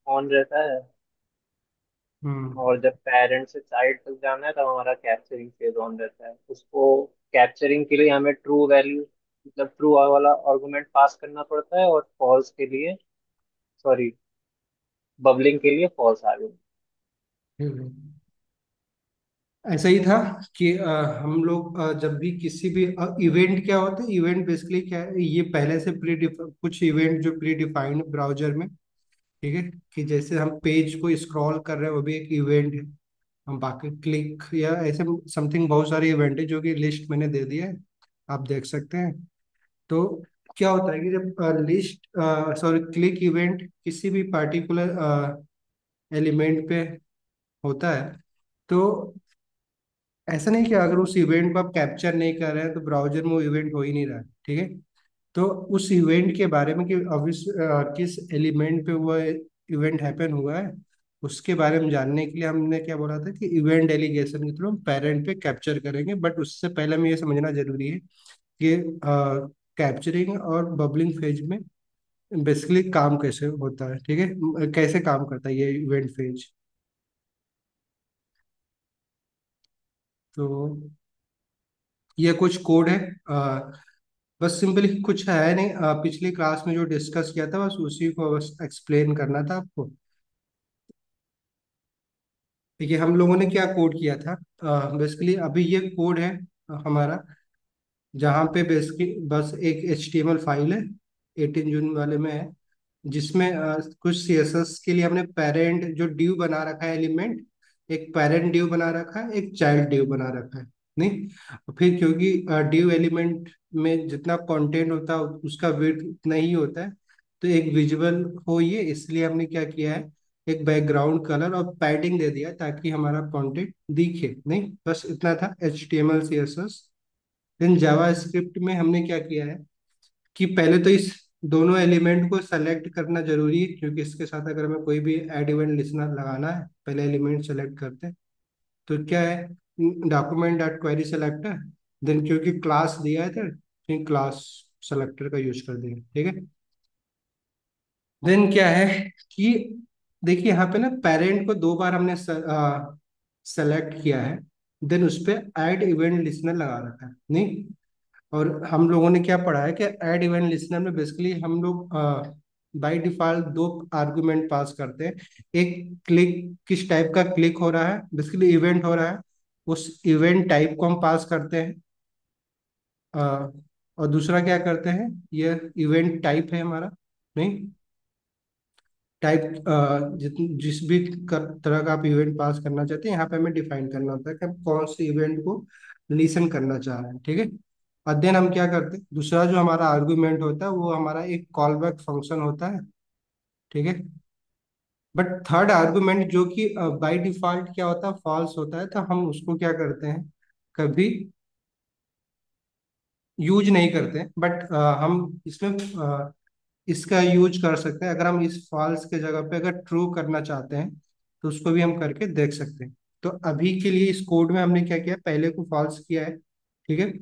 On रहता है। हम्म। और जब पेरेंट से चाइल्ड तक जाना है तब हमारा कैप्चरिंग फेज ऑन रहता है। उसको कैप्चरिंग के लिए हमें ट्रू वैल्यू, मतलब ट्रू वाला आर्गुमेंट पास करना पड़ता है, और फॉल्स के लिए, सॉरी, बबलिंग के लिए फॉल्स आर्गुमेंट। हम्म। ऐसा ही था कि हम लोग जब भी किसी भी इवेंट, क्या होता है इवेंट बेसिकली क्या है, ये पहले से कुछ इवेंट जो प्री डिफाइंड ब्राउजर में, ठीक है, कि जैसे हम पेज को स्क्रॉल कर रहे हैं वो भी एक इवेंट है। हम बाकी क्लिक या ऐसे समथिंग बहुत सारे इवेंट है जो कि लिस्ट मैंने दे दिया है, आप देख सकते हैं। तो क्या होता है कि जब लिस्ट, सॉरी, क्लिक इवेंट किसी भी पार्टिकुलर एलिमेंट पे होता है, तो ऐसा नहीं कि अगर उस इवेंट को आप कैप्चर नहीं कर रहे हैं तो ब्राउजर में वो इवेंट हो ही नहीं रहा है, ठीक है। तो उस इवेंट के बारे में कि किस एलिमेंट पे वो इवेंट हैपन हुआ है, उसके बारे में जानने के लिए हमने क्या बोला था कि इवेंट डेलीगेशन के थ्रू हम पेरेंट पे कैप्चर करेंगे। बट उससे पहले हमें ये समझना जरूरी है कि कैप्चरिंग और बबलिंग फेज में बेसिकली काम कैसे होता है, ठीक है, कैसे काम करता है ये इवेंट फेज। तो ये कुछ कोड है, बस सिंपली कुछ है नहीं, पिछली क्लास में जो डिस्कस किया था बस उसी को बस एक्सप्लेन करना था आपको। देखिए हम लोगों ने क्या कोड किया था, बेसिकली अभी ये कोड है हमारा, जहाँ पे बेसिकली बस एक HTML फाइल है, 18 जून वाले में है, जिसमें कुछ CSS के लिए हमने पेरेंट जो ड्यू बना रखा है एलिमेंट, एक पेरेंट ड्यू बना रखा है, एक चाइल्ड ड्यू बना रखा है। नहीं, फिर क्योंकि ड्यू एलिमेंट में जितना कंटेंट होता है उसका वेट उतना ही होता है, तो एक विजुअल हो ये, इसलिए हमने क्या किया है, एक बैकग्राउंड कलर और पैडिंग दे दिया ताकि हमारा कंटेंट दिखे। नहीं, बस इतना था HTML CSS। देन जावा स्क्रिप्ट में हमने क्या किया है कि पहले तो इस दोनों एलिमेंट को सेलेक्ट करना जरूरी है, क्योंकि इसके साथ अगर हमें कोई भी एड इवेंट लिसनर लगाना है पहले एलिमेंट सेलेक्ट करते हैं। तो क्या है, document dot query selector, then क्योंकि क्लास दिया है तो क्लास सेलेक्टर का यूज कर देंगे, ठीक है। देन क्या है कि देखिए यहाँ पे ना पेरेंट को 2 बार हमने सेलेक्ट किया है, देन उस पर ऐड इवेंट लिसनर लगा रखा है। नहीं, और हम लोगों ने क्या पढ़ा है कि ऐड इवेंट लिसनर में बेसिकली हम लोग बाय डिफॉल्ट 2 आर्गुमेंट पास करते हैं। एक क्लिक, किस टाइप का क्लिक हो रहा है, बेसिकली इवेंट हो रहा है, उस इवेंट टाइप को हम पास करते हैं। अ, और दूसरा क्या करते हैं, ये इवेंट टाइप है हमारा। नहीं, टाइप जिस भी तरह का आप इवेंट पास करना चाहते हैं यहाँ पे हमें डिफाइन करना होता है कि हम कौन से इवेंट को लिसन करना चाह रहे हैं, ठीक है। और देन हम क्या करते हैं, दूसरा जो हमारा आर्गुमेंट होता है वो हमारा एक कॉल बैक फंक्शन होता है, ठीक है। बट थर्ड आर्गुमेंट जो कि बाय डिफॉल्ट क्या होता है, फॉल्स होता है, तो हम उसको क्या करते हैं, कभी यूज नहीं करते हैं। बट हम इसमें इसका यूज कर सकते हैं, अगर हम इस फॉल्स के जगह पे अगर ट्रू करना चाहते हैं तो उसको भी हम करके देख सकते हैं। तो अभी के लिए इस कोड में हमने क्या किया, पहले को फॉल्स किया है, ठीक है,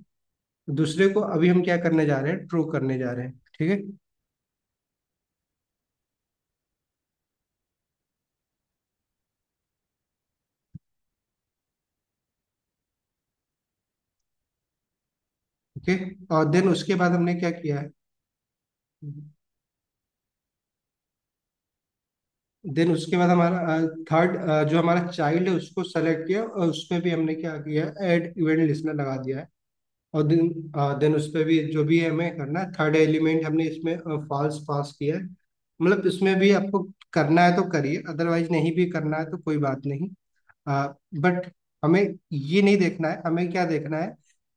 दूसरे को अभी हम क्या करने जा रहे हैं, ट्रू करने जा रहे हैं, ठीक है। ओके, और देन उसके बाद हमने क्या किया है, देन उसके बाद हमारा थर्ड जो हमारा चाइल्ड है उसको सेलेक्ट किया और उस पर भी हमने क्या किया, ऐड इवेंट लिस्टनर लगा दिया है। और देन उस पर भी जो भी हमें करना है, थर्ड एलिमेंट हमने इसमें फॉल्स पास किया है। मतलब इसमें भी आपको करना है तो करिए, अदरवाइज नहीं भी करना है तो कोई बात नहीं। बट हमें ये नहीं देखना है, हमें क्या देखना है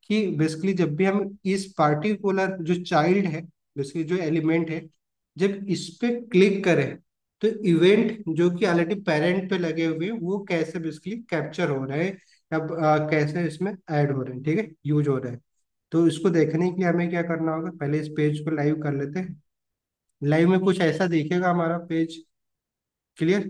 कि बेसिकली जब भी हम इस पार्टिकुलर जो चाइल्ड है, बेसिकली जो एलिमेंट है, जब इस पे क्लिक करें तो इवेंट जो कि ऑलरेडी पेरेंट पे लगे हुए हैं वो कैसे बेसिकली कैप्चर हो रहे हैं, अब कैसे इसमें ऐड हो रहे हैं, ठीक है, यूज हो रहे हैं। तो इसको देखने के लिए हमें क्या करना होगा, पहले इस पेज को लाइव कर लेते हैं। लाइव में कुछ ऐसा दिखेगा हमारा पेज, क्लियर।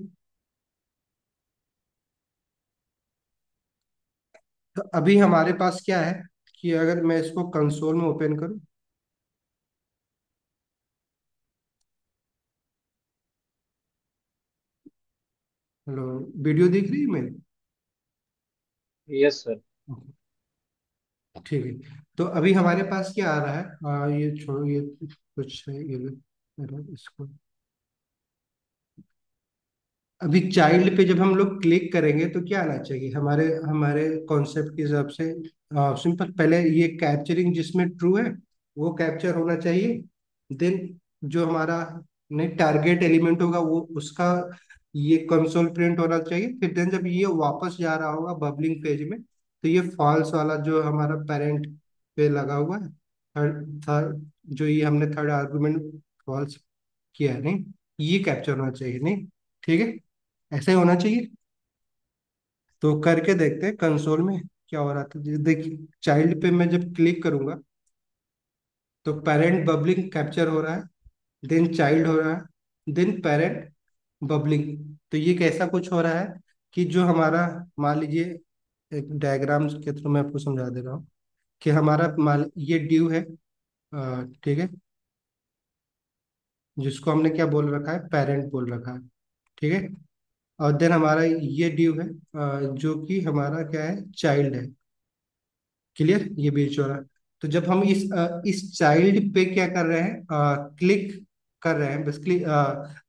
तो अभी हमारे पास क्या है कि अगर मैं इसको कंसोल में ओपन करूं, हेलो, वीडियो दिख रही है मेरी? Yes sir. ठीक है। तो अभी हमारे पास क्या आ रहा है, ये छोड़ो, ये कुछ है, ये इसको अभी चाइल्ड पे जब हम लोग क्लिक करेंगे तो क्या आना चाहिए हमारे हमारे कॉन्सेप्ट के हिसाब से? सिंपल, पहले ये कैप्चरिंग जिसमें ट्रू है वो कैप्चर होना चाहिए। देन जो हमारा नहीं टारगेट एलिमेंट होगा वो उसका ये कंसोल प्रिंट होना चाहिए। फिर देन जब ये वापस जा रहा होगा बबलिंग पेज में तो ये फॉल्स वाला जो हमारा पेरेंट पे लगा हुआ है, थर्ड थर्ड जो ये हमने थर्ड आर्गुमेंट फॉल्स किया है, नहीं ये कैप्चर होना चाहिए, नहीं? ठीक है, ऐसे ही होना चाहिए। तो करके देखते हैं कंसोल में क्या हो रहा था। देखिए चाइल्ड पे मैं जब क्लिक करूंगा तो पेरेंट बबलिंग कैप्चर हो रहा है, देन चाइल्ड हो रहा है, देन पेरेंट बबलिंग। तो ये कैसा कुछ हो रहा है कि जो हमारा, मान लीजिए एक डायग्राम के थ्रू मैं आपको समझा दे रहा हूँ कि हमारा मान ये ड्यू है, ठीक है, जिसको हमने क्या बोल रखा है, पेरेंट बोल रखा है, ठीक है। और देन हमारा ये ड्यू है, जो कि हमारा क्या है, चाइल्ड है। क्लियर, ये बीच हो रहा है। तो जब हम इस चाइल्ड पे क्या कर रहे हैं, क्लिक कर रहे हैं बेसिकली,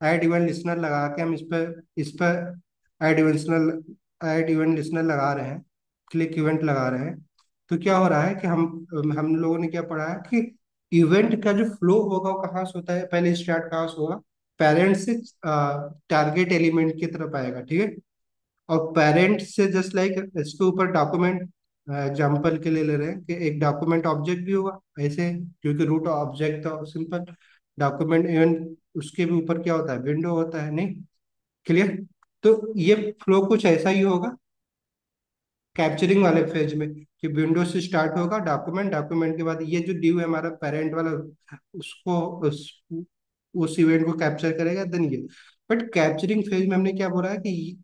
ऐड इवेंट लिसनर लगा के हम इस पर ऐड इवेंट लिसनर लगा रहे हैं, क्लिक इवेंट लगा रहे हैं। तो क्या हो रहा है कि हम लोगों ने क्या पढ़ा है कि इवेंट का जो फ्लो होगा वो कहाँ से होता है, पहले स्टार्ट कहाँ से होगा, पेरेंट से टारगेट एलिमेंट की तरफ आएगा, ठीक है। और पेरेंट से जस्ट लाइक इसके ऊपर डॉक्यूमेंट, एग्जाम्पल के लिए ले रहे हैं कि एक डॉक्यूमेंट ऑब्जेक्ट भी होगा ऐसे, क्योंकि रूट ऑब्जेक्ट था सिंपल डॉक्यूमेंट। इवन उसके भी ऊपर क्या होता है, विंडो होता है, नहीं? क्लियर। तो ये फ्लो कुछ ऐसा ही होगा कैप्चरिंग वाले फेज में कि विंडो से स्टार्ट होगा डॉक्यूमेंट, डॉक्यूमेंट के बाद ये जो ड्यू है हमारा पेरेंट वाला, उसको उस इवेंट को कैप्चर करेगा, देन ये। बट कैप्चरिंग फेज में हमने क्या बोला है कि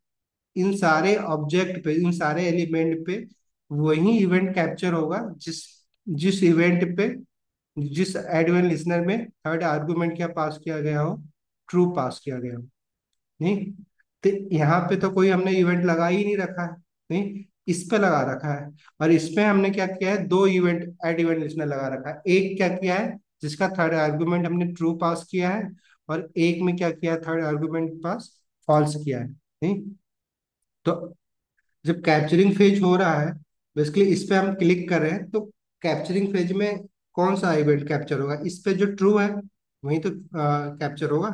इन सारे ऑब्जेक्ट पे, इन सारे एलिमेंट पे वही इवेंट कैप्चर होगा जिस जिस इवेंट पे, जिस एड इवेंट लिसनर में थर्ड आर्गुमेंट क्या पास किया गया हो, ट्रू पास किया गया हो, नहीं? तो यहाँ पे तो कोई हमने इवेंट लगा ही नहीं रखा है, नहीं, इस पे लगा रखा है। और इसमें हमने क्या किया है, दो इवेंट एड इवेंट लिसनर लगा रखा है। एक क्या किया है जिसका थर्ड आर्गुमेंट हमने ट्रू पास किया है, और एक में क्या किया है, थर्ड आर्गुमेंट पास फॉल्स किया है, नहीं? तो जब कैप्चरिंग फेज हो रहा है, बेसिकली इस पे हम क्लिक कर रहे हैं, तो कैप्चरिंग फेज में कौन सा इवेंट कैप्चर होगा, इस पे जो ट्रू है वही तो कैप्चर होगा।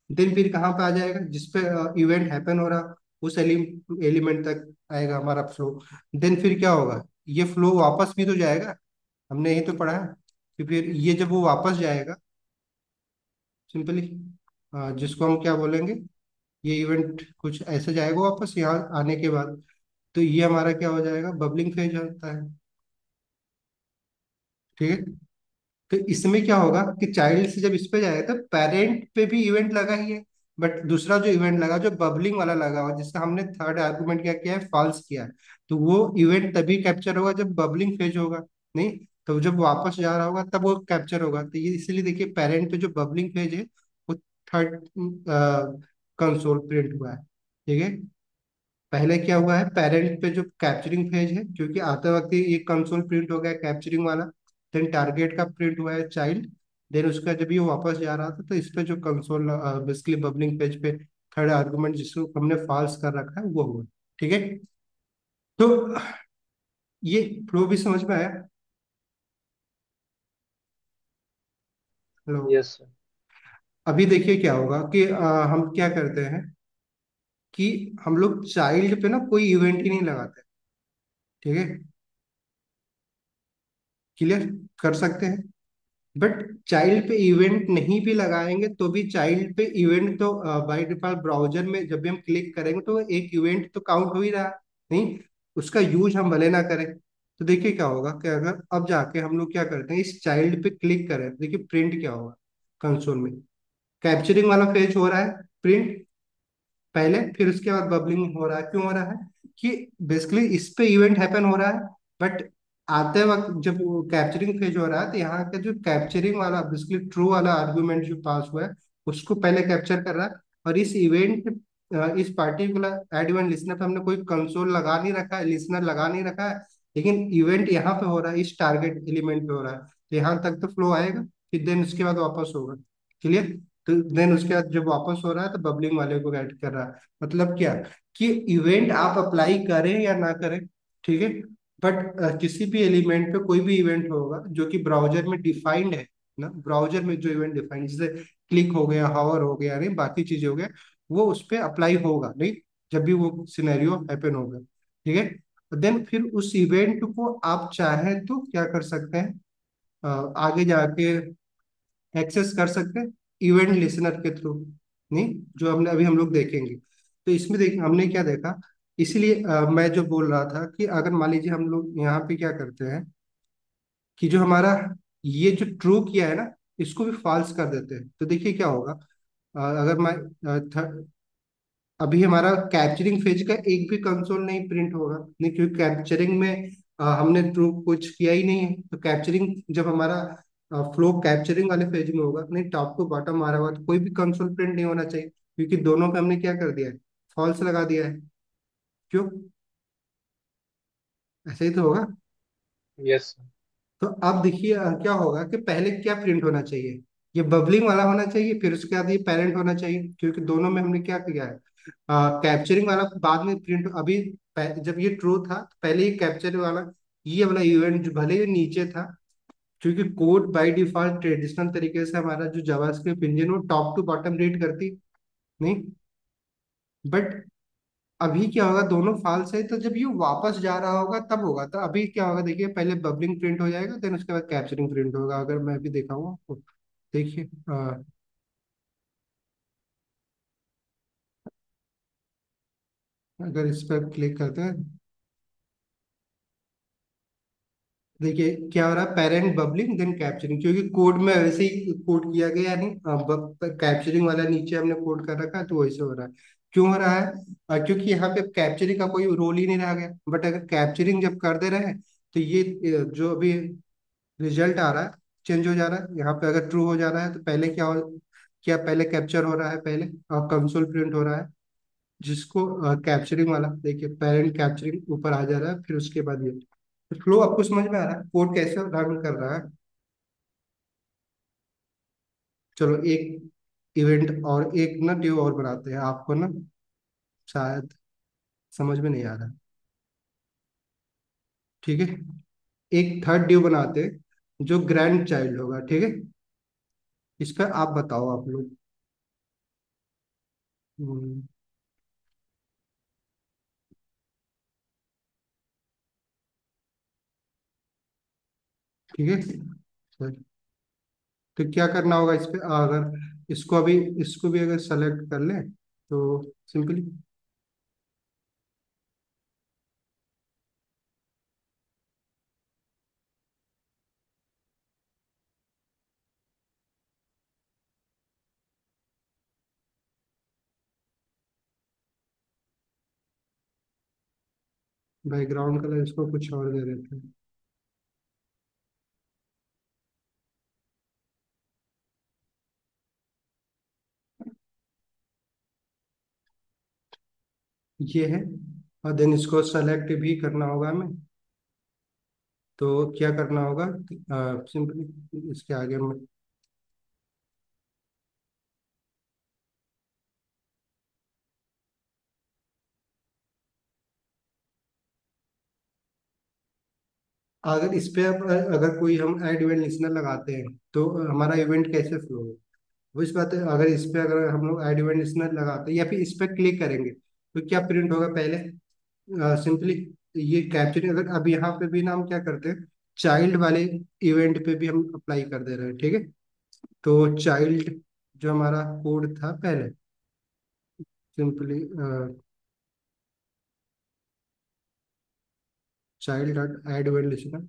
देन फिर कहाँ पे आ जाएगा, जिस पे इवेंट हैपन हो रहा उस एलिमेंट तक आएगा हमारा फ्लो। देन फिर क्या होगा, ये फ्लो वापस भी तो जाएगा, हमने यही तो पढ़ा है कि फिर ये जब वो वापस जाएगा सिंपली, जिसको हम क्या बोलेंगे, ये इवेंट कुछ ऐसे जाएगा वापस यहाँ आने के बाद। तो ये हमारा क्या हो जाएगा, बबलिंग फेज होता है, ठीक है। तो इसमें क्या होगा कि चाइल्ड से जब इस पे जाएगा तो पेरेंट पे भी इवेंट लगा ही है, बट दूसरा जो इवेंट लगा जो बबलिंग वाला लगा हुआ जिसका हमने थर्ड आर्गुमेंट क्या किया है, फॉल्स किया है, तो वो इवेंट तभी कैप्चर होगा जब बबलिंग फेज होगा, नहीं? तो जब वापस जा रहा होगा तब वो कैप्चर होगा। तो ये इसलिए देखिए पेरेंट पे जो बबलिंग फेज है वो थर्ड कंसोल प्रिंट हुआ है, ठीक है। पहले क्या हुआ है, पेरेंट पे जो कैप्चरिंग फेज है, क्योंकि आते वक्त ही ये कंसोल प्रिंट हो गया कैप्चरिंग वाला, देन टारगेट का प्रिंट हुआ है चाइल्ड, देन उसका जब ये वापस जा रहा था तो इस पे जो कंसोल बेसिकली बबलिंग पेज पे थर्ड आर्गुमेंट जिसको हमने फॉल्स कर रखा है वो हुआ, ठीक है। तो ये फ्लो भी समझ में आया? हेलो। Yes sir. अभी देखिए क्या होगा कि हम क्या करते हैं कि हम लोग चाइल्ड पे ना कोई इवेंट ही नहीं लगाते, ठीक है। क्लियर कर सकते हैं। बट चाइल्ड पे इवेंट नहीं भी लगाएंगे तो भी चाइल्ड पे इवेंट तो बाय डिफॉल्ट ब्राउजर में जब भी हम क्लिक करेंगे तो एक इवेंट तो काउंट हो ही रहा, नहीं? उसका यूज हम भले ना करें। तो देखिए क्या होगा कि अगर अब जाके हम लोग क्या करते हैं, इस चाइल्ड पे क्लिक करें, देखिए प्रिंट क्या होगा कंसोल में। कैप्चरिंग वाला फेज हो रहा है, प्रिंट पहले, फिर उसके बाद बबलिंग हो रहा है। क्यों हो रहा है कि बेसिकली इस पे इवेंट हैपन हो रहा है, बट आते वक्त जब कैप्चरिंग फेज हो रहा है तो यहाँ का जो कैप्चरिंग वाला बेसिकली ट्रू वाला आर्गुमेंट जो पास हुआ है उसको पहले कैप्चर कर रहा है। और इस इवेंट इस पार्टिकुलर एड इवेंट लिसनर पे हमने कोई कंसोल लगा नहीं रखा है, लिसनर लगा नहीं रखा है, लेकिन इवेंट यहाँ पे हो रहा है, इस टारगेट एलिमेंट पे हो रहा है, तो यहाँ तक तो फ्लो आएगा, फिर देन उसके बाद वापस होगा। क्लियर? तो देन उसके बाद जब वापस हो रहा है तो बबलिंग वाले को ऐड कर रहा है। मतलब क्या, कि इवेंट आप अप्लाई करें या ना करें, ठीक है, बट किसी भी एलिमेंट पे कोई भी इवेंट होगा जो कि ब्राउजर में डिफाइंड है ना, ब्राउजर में जो इवेंट डिफाइंड, जैसे क्लिक हो गया, हावर हो गया, नहीं बाकी चीजें हो गया, वो उस पर अप्लाई होगा नहीं, जब भी वो सिनेरियो हैपन होगा, ठीक है। देन फिर उस इवेंट को आप चाहें तो क्या कर सकते हैं, आगे जाके एक्सेस कर सकते हैं इवेंट लिसनर के थ्रू, नहीं, जो हमने अभी हम लोग देखेंगे। तो इसमें देख हमने क्या देखा, इसलिए मैं जो बोल रहा था कि अगर मान लीजिए हम लोग यहाँ पे क्या करते हैं कि जो हमारा ये जो ट्रू किया है ना, इसको भी फॉल्स कर देते हैं, तो देखिए क्या होगा। अगर मैं अभी हमारा कैप्चरिंग फेज का एक भी कंसोल नहीं प्रिंट होगा, नहीं, क्योंकि कैप्चरिंग में हमने ट्रू कुछ किया ही नहीं है, तो कैप्चरिंग जब हमारा फ्लो कैप्चरिंग वाले फेज में होगा, नहीं टॉप टू बॉटम आ रहा होगा, तो कोई भी कंसोल प्रिंट नहीं होना चाहिए, क्योंकि दोनों पे हमने क्या कर दिया है, फॉल्स लगा दिया है। क्यों? ऐसे ही तो होगा। यस। तो अब देखिए क्या होगा कि पहले क्या प्रिंट होना चाहिए, ये बबलिंग वाला होना चाहिए, फिर उसके बाद ये पेरेंट होना चाहिए, क्योंकि दोनों में हमने क्या किया है, कैप्चरिंग वाला बाद में प्रिंट, अभी जब ये ट्रू था तो पहले ये कैप्चरिंग वाला, ये वाला इवेंट जो भले ये नीचे था, क्योंकि कोड बाय डिफॉल्ट ट्रेडिशनल तरीके से हमारा जो जावास्क्रिप्ट इंजन वो टॉप टू बॉटम रीड करती, नहीं, बट अभी क्या होगा, दोनों फॉल्स है, तो जब ये वापस जा रहा होगा तब होगा, तो अभी क्या होगा देखिए, पहले बबलिंग प्रिंट हो जाएगा, देन उसके बाद कैप्चरिंग प्रिंट होगा, अगर मैं भी दिखाऊँ आपको। देखिए अगर इस पर क्लिक करते हैं, देखिए क्या हो रहा है, पेरेंट बबलिंग देन कैप्चरिंग, क्योंकि कोड में वैसे ही कोड किया गया नहीं, कैप्चरिंग वाला नीचे हमने कोड कर रखा है, तो वैसे हो रहा है। क्यों हो रहा है? क्योंकि यहाँ पे कैप्चरिंग का कोई रोल ही नहीं रह गया, बट अगर कैप्चरिंग जब कर दे रहे हैं, तो ये जो अभी रिजल्ट आ रहा है चेंज हो जा रहा है, यहाँ पे अगर ट्रू हो जा रहा है तो पहले क्या हो, क्या पहले कैप्चर हो रहा है, पहले और कंसोल प्रिंट हो रहा है, जिसको कैप्चरिंग वाला देखिए, पेरेंट कैप्चरिंग ऊपर आ जा रहा है, फिर उसके बाद ये फ्लो आपको समझ में आ रहा है कोड कैसे रन कर रहा है। चलो एक इवेंट और एक ना ड्यू और बनाते हैं, आपको ना शायद समझ में नहीं आ रहा, ठीक है, एक थर्ड ड्यू बनाते हैं जो ग्रैंड चाइल्ड होगा, ठीक है, इस पर आप बताओ आप लोग। हम्म, ठीक है सर, तो क्या करना होगा इस पे, अगर इसको भी अगर सेलेक्ट कर ले तो सिंपली बैकग्राउंड कलर इसको कुछ और दे देते हैं। ये है, और देन इसको सेलेक्ट भी करना होगा हमें, तो क्या करना होगा, सिंपली इसके आगे में अगर इस पे अब अगर कोई हम ऐड इवेंट लिसनर लगाते हैं तो हमारा इवेंट कैसे फ्लो होगा, वो इस बात है, अगर इस पे अगर हम लोग ऐड इवेंट लिसनर लगाते हैं या फिर इस पे क्लिक करेंगे तो क्या प्रिंट होगा पहले, सिंपली ये कैप्चरिंग, अगर अब यहाँ पे भी ना हम क्या करते हैं, चाइल्ड वाले इवेंट पे भी हम अप्लाई कर दे रहे हैं, ठीक है, तो चाइल्ड जो हमारा कोड था पहले, simply child dot add event listener,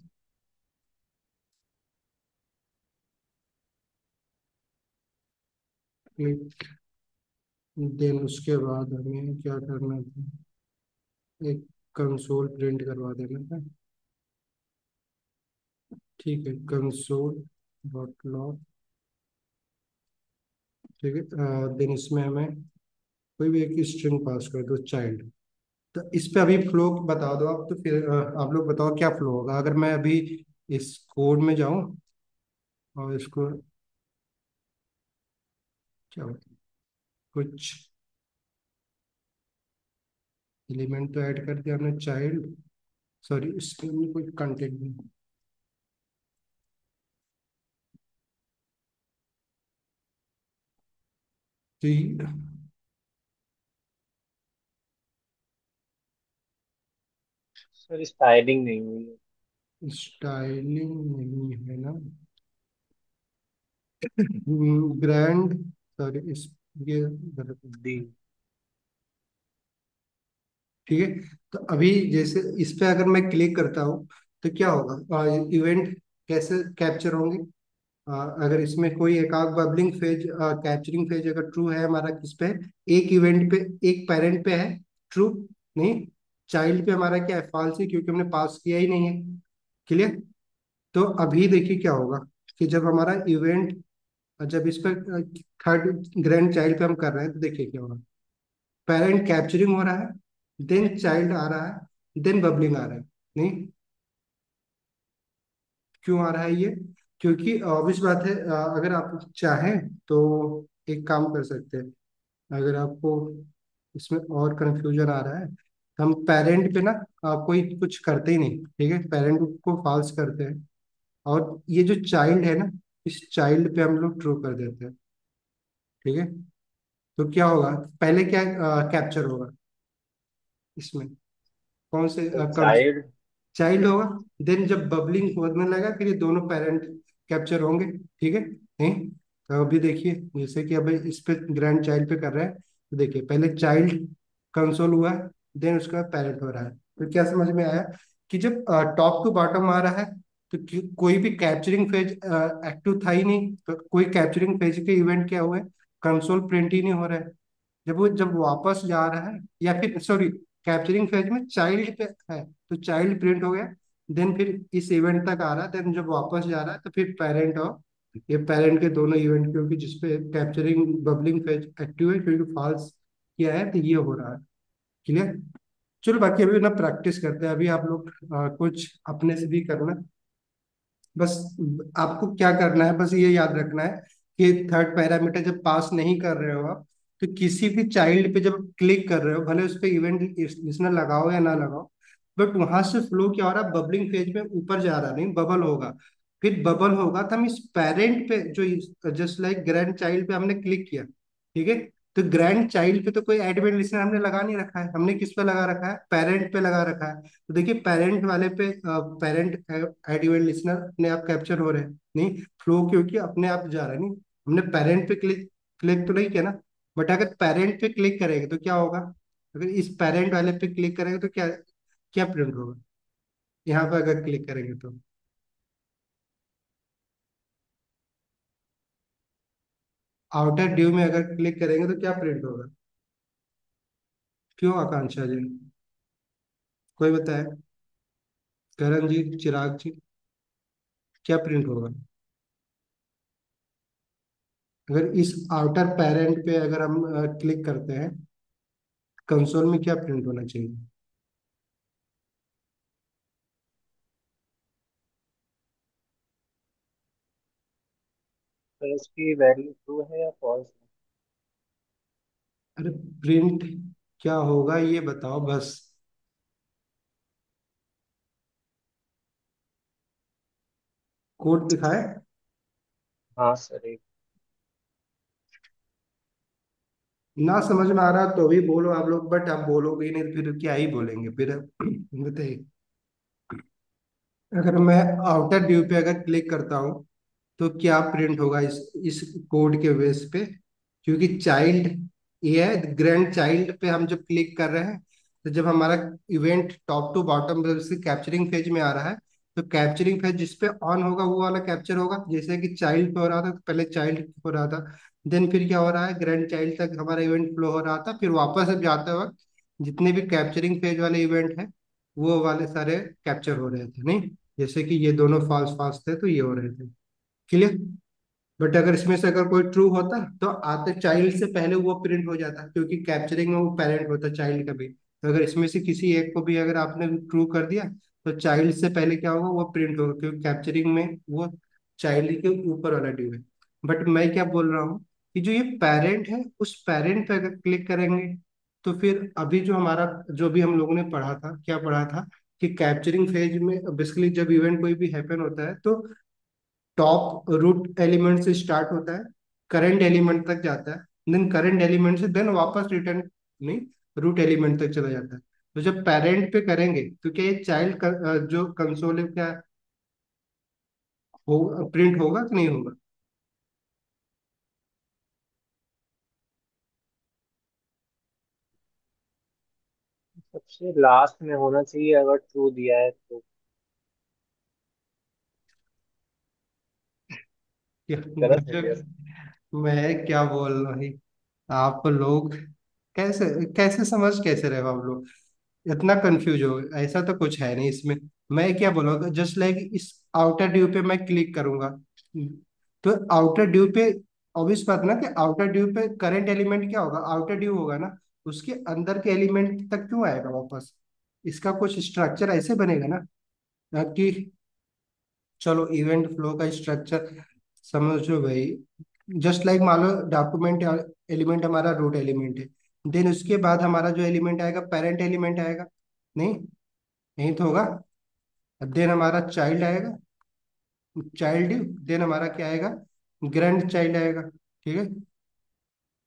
then उसके बाद हमें क्या करना था, एक कंसोल प्रिंट करवा देना था, ठीक है, कंसोल डॉट लॉग, ठीक है, देन इसमें हमें कोई भी एक स्ट्रिंग पास कर दो चाइल्ड। तो इस पे अभी फ्लो बता दो आप, तो फिर आप लोग बताओ क्या फ्लो होगा अगर मैं अभी इस कोड में जाऊं और इसको क्या होता है, कुछ एलिमेंट तो ऐड कर दिया हमने चाइल्ड, सॉरी इसके अंदर कोई कंटेंट नहीं। तो सर स्टाइलिंग नहीं हुई है। स्टाइलिंग नहीं है ना, ग्रैंड, सॉरी इस ये गलत डी। है। ठीक है, तो अभी जैसे इस पे अगर मैं क्लिक करता हूँ तो क्या होगा, इवेंट कैसे कैप्चर होंगे। अगर इसमें कोई एक आध बबलिंग फेज, कैप्चरिंग फेज अगर ट्रू है हमारा किस पे, एक इवेंट पे, एक पेरेंट पे है ट्रू, नहीं चाइल्ड पे हमारा क्या है फॉल्स है, क्योंकि हमने पास किया ही नहीं है। क्लियर। तो अभी देखिए क्या होगा कि जब हमारा इवेंट, जब इस पर थर्ड ग्रैंड चाइल्ड पे हम कर रहे हैं तो देखिए क्या होगा, पेरेंट कैप्चरिंग हो रहा है, देन चाइल्ड आ रहा है, देन बबलिंग आ रहा है। नहीं, क्यों आ रहा है ये, क्योंकि ऑब्वियस बात है, अगर आप चाहें तो एक काम कर सकते हैं। अगर आपको इसमें और कंफ्यूजन आ रहा है तो हम पेरेंट पे ना कोई कुछ करते ही नहीं, ठीक है, पेरेंट को फॉल्स करते हैं, और ये जो चाइल्ड है ना, इस चाइल्ड पे हम लोग ट्रू कर देते हैं। ठीक है, तो क्या होगा, पहले क्या कैप्चर होगा इसमें, कौन से सर चाइल्ड। चाइल्ड होगा, देन जब बबलिंग होने लगा फिर ये दोनों पेरेंट कैप्चर होंगे। ठीक है, नहीं तो अभी देखिए जैसे कि अभी इस पे ग्रैंड चाइल्ड पे कर रहे हैं, तो देखिए पहले चाइल्ड कंसोल हुआ है, देन उसका पेरेंट हो रहा है। तो क्या समझ में आया कि जब टॉप टू बॉटम आ रहा है तो कोई भी कैप्चरिंग फेज एक्टिव था ही नहीं, तो कोई कैप्चरिंग फेज के इवेंट क्या हुए, कंसोल प्रिंट ही नहीं हो रहा है। जब वापस जा रहा है, या फिर सॉरी कैप्चरिंग फेज में चाइल्ड पे है तो चाइल्ड प्रिंट हो गया, देन फिर इस इवेंट तक आ रहा है, देन जब वापस जा रहा है तो फिर पेरेंट और ये पेरेंट के दोनों इवेंट, क्योंकि जिसपे कैप्चरिंग बबलिंग फेज एक्टिव है क्योंकि फॉल्स किया है तो ये हो रहा है। क्लियर। चलो बाकी अभी ना प्रैक्टिस करते हैं, अभी आप लोग कुछ अपने से भी करना। बस आपको क्या करना है, बस ये याद रखना है कि थर्ड पैरामीटर जब पास नहीं कर रहे हो आप, तो किसी भी चाइल्ड पे जब क्लिक कर रहे हो, भले उस पर इवेंट लिस्नर लगाओ या ना लगाओ, बट वहां से फ्लो क्या हो रहा है, बबलिंग फेज में ऊपर जा रहा, नहीं बबल होगा, फिर बबल होगा तो हम इस पेरेंट पे जो जस्ट लाइक ग्रैंड चाइल्ड पे हमने क्लिक किया, ठीक है, तो ग्रैंड चाइल्ड पे तो कोई एडमिन लिस्नर हमने लगा नहीं रखा है, हमने किस पे लगा रखा है, पेरेंट पे लगा रखा है। तो देखिए पेरेंट वाले पे पेरेंट एड इवेंट लिसनर अपने आप कैप्चर हो रहे हैं, नहीं फ्लो क्योंकि अपने आप जा रहा है, नहीं हमने पेरेंट पे क्लिक क्लिक तो नहीं किया ना। बट अगर पेरेंट पे क्लिक करेंगे तो क्या होगा, अगर इस पेरेंट वाले पे क्लिक करेंगे तो क्या क्या प्रिंट होगा, यहाँ पे अगर क्लिक करेंगे तो आउटर ड्यू में अगर क्लिक करेंगे तो क्या प्रिंट होगा। क्यों आकांक्षा जी, कोई बताए, करण जी, चिराग जी, क्या प्रिंट होगा अगर इस आउटर पेरेंट पे अगर हम क्लिक करते हैं, कंसोल में क्या प्रिंट होना चाहिए। सर उसकी वैल्यू ट्रू है या फॉल्स है? अरे प्रिंट क्या होगा ये बताओ बस। कोड दिखाए, हाँ सर एक। ना समझ में आ रहा तो भी बोलो आप लोग, बट आप बोलोगे ही नहीं तो फिर क्या ही बोलेंगे फिर। बताइए, अगर मैं आउटर व्यू पे अगर क्लिक करता हूँ तो क्या प्रिंट होगा इस कोड के बेस पे, क्योंकि चाइल्ड ये है ग्रैंड चाइल्ड पे हम जब क्लिक कर रहे हैं, तो जब हमारा इवेंट टॉप टू बॉटम से कैप्चरिंग फेज में आ रहा है, तो कैप्चरिंग फेज जिस पे ऑन होगा वो वाला कैप्चर होगा, जैसे कि चाइल्ड पे हो रहा था तो पहले चाइल्ड हो रहा था, देन फिर क्या हो रहा है ग्रैंड चाइल्ड तक हमारा इवेंट फ्लो हो रहा था, फिर वापस अब जाते वक्त जितने भी कैप्चरिंग फेज वाले इवेंट है वो वाले सारे कैप्चर हो रहे थे, नहीं जैसे कि ये दोनों फॉल्स फॉल्स थे तो ये हो रहे थे। क्लियर। बट अगर इसमें से अगर कोई ट्रू होता तो आते चाइल्ड से पहले वो प्रिंट हो जाता, क्योंकि कैप्चरिंग में वो पेरेंट होता चाइल्ड का भी। तो अगर इसमें से किसी एक को भी अगर आपने ट्रू कर दिया तो चाइल्ड से पहले क्या होगा, वो प्रिंट होगा, क्योंकि कैप्चरिंग में वो चाइल्ड के ऊपर वाला ड्यू है। बट मैं क्या बोल रहा हूँ कि जो ये पेरेंट है, उस पेरेंट पे अगर क्लिक करेंगे तो फिर अभी जो हमारा, जो भी हम लोगों ने पढ़ा था, क्या पढ़ा था कि कैप्चरिंग फेज में बेसिकली जब इवेंट कोई भी हैपन होता है तो टॉप रूट एलिमेंट से स्टार्ट होता है, करंट एलिमेंट तक जाता है, देन करंट एलिमेंट से देन वापस रिटर्न नहीं रूट एलिमेंट तक चला जाता है। तो जब पेरेंट पे करेंगे तो क्या ये चाइल्ड जो कंसोल है क्या हो प्रिंट होगा कि नहीं होगा? सबसे लास्ट में होना चाहिए अगर ट्रू दिया है तो। क्या गलत हो गया। मैं क्या बोल रहा हूँ? आप लोग कैसे कैसे समझ कैसे रहे हो आप लोग? इतना कंफ्यूज हो, ऐसा तो कुछ है नहीं इसमें। मैं क्या बोलूँगा, जस्ट लाइक इस आउटर ड्यू पे मैं क्लिक करूंगा तो आउटर ड्यू पे ऑब्वियस बात ना कि आउटर ड्यू पे करंट एलिमेंट क्या होगा, आउटर ड्यू होगा ना। उसके अंदर के एलिमेंट तक क्यों आएगा वापस? इसका कुछ स्ट्रक्चर ऐसे बनेगा ना कि चलो इवेंट फ्लो का स्ट्रक्चर समझ लो भाई। जस्ट लाइक मान लो डॉक्यूमेंट एलिमेंट हमारा रूट एलिमेंट है, देन उसके बाद हमारा जो एलिमेंट आएगा पेरेंट एलिमेंट आएगा, नहीं नहीं तो होगा। देन हमारा चाइल्ड आएगा, चाइल्ड, देन हमारा क्या आएगा, ग्रैंड चाइल्ड आएगा, ठीक है।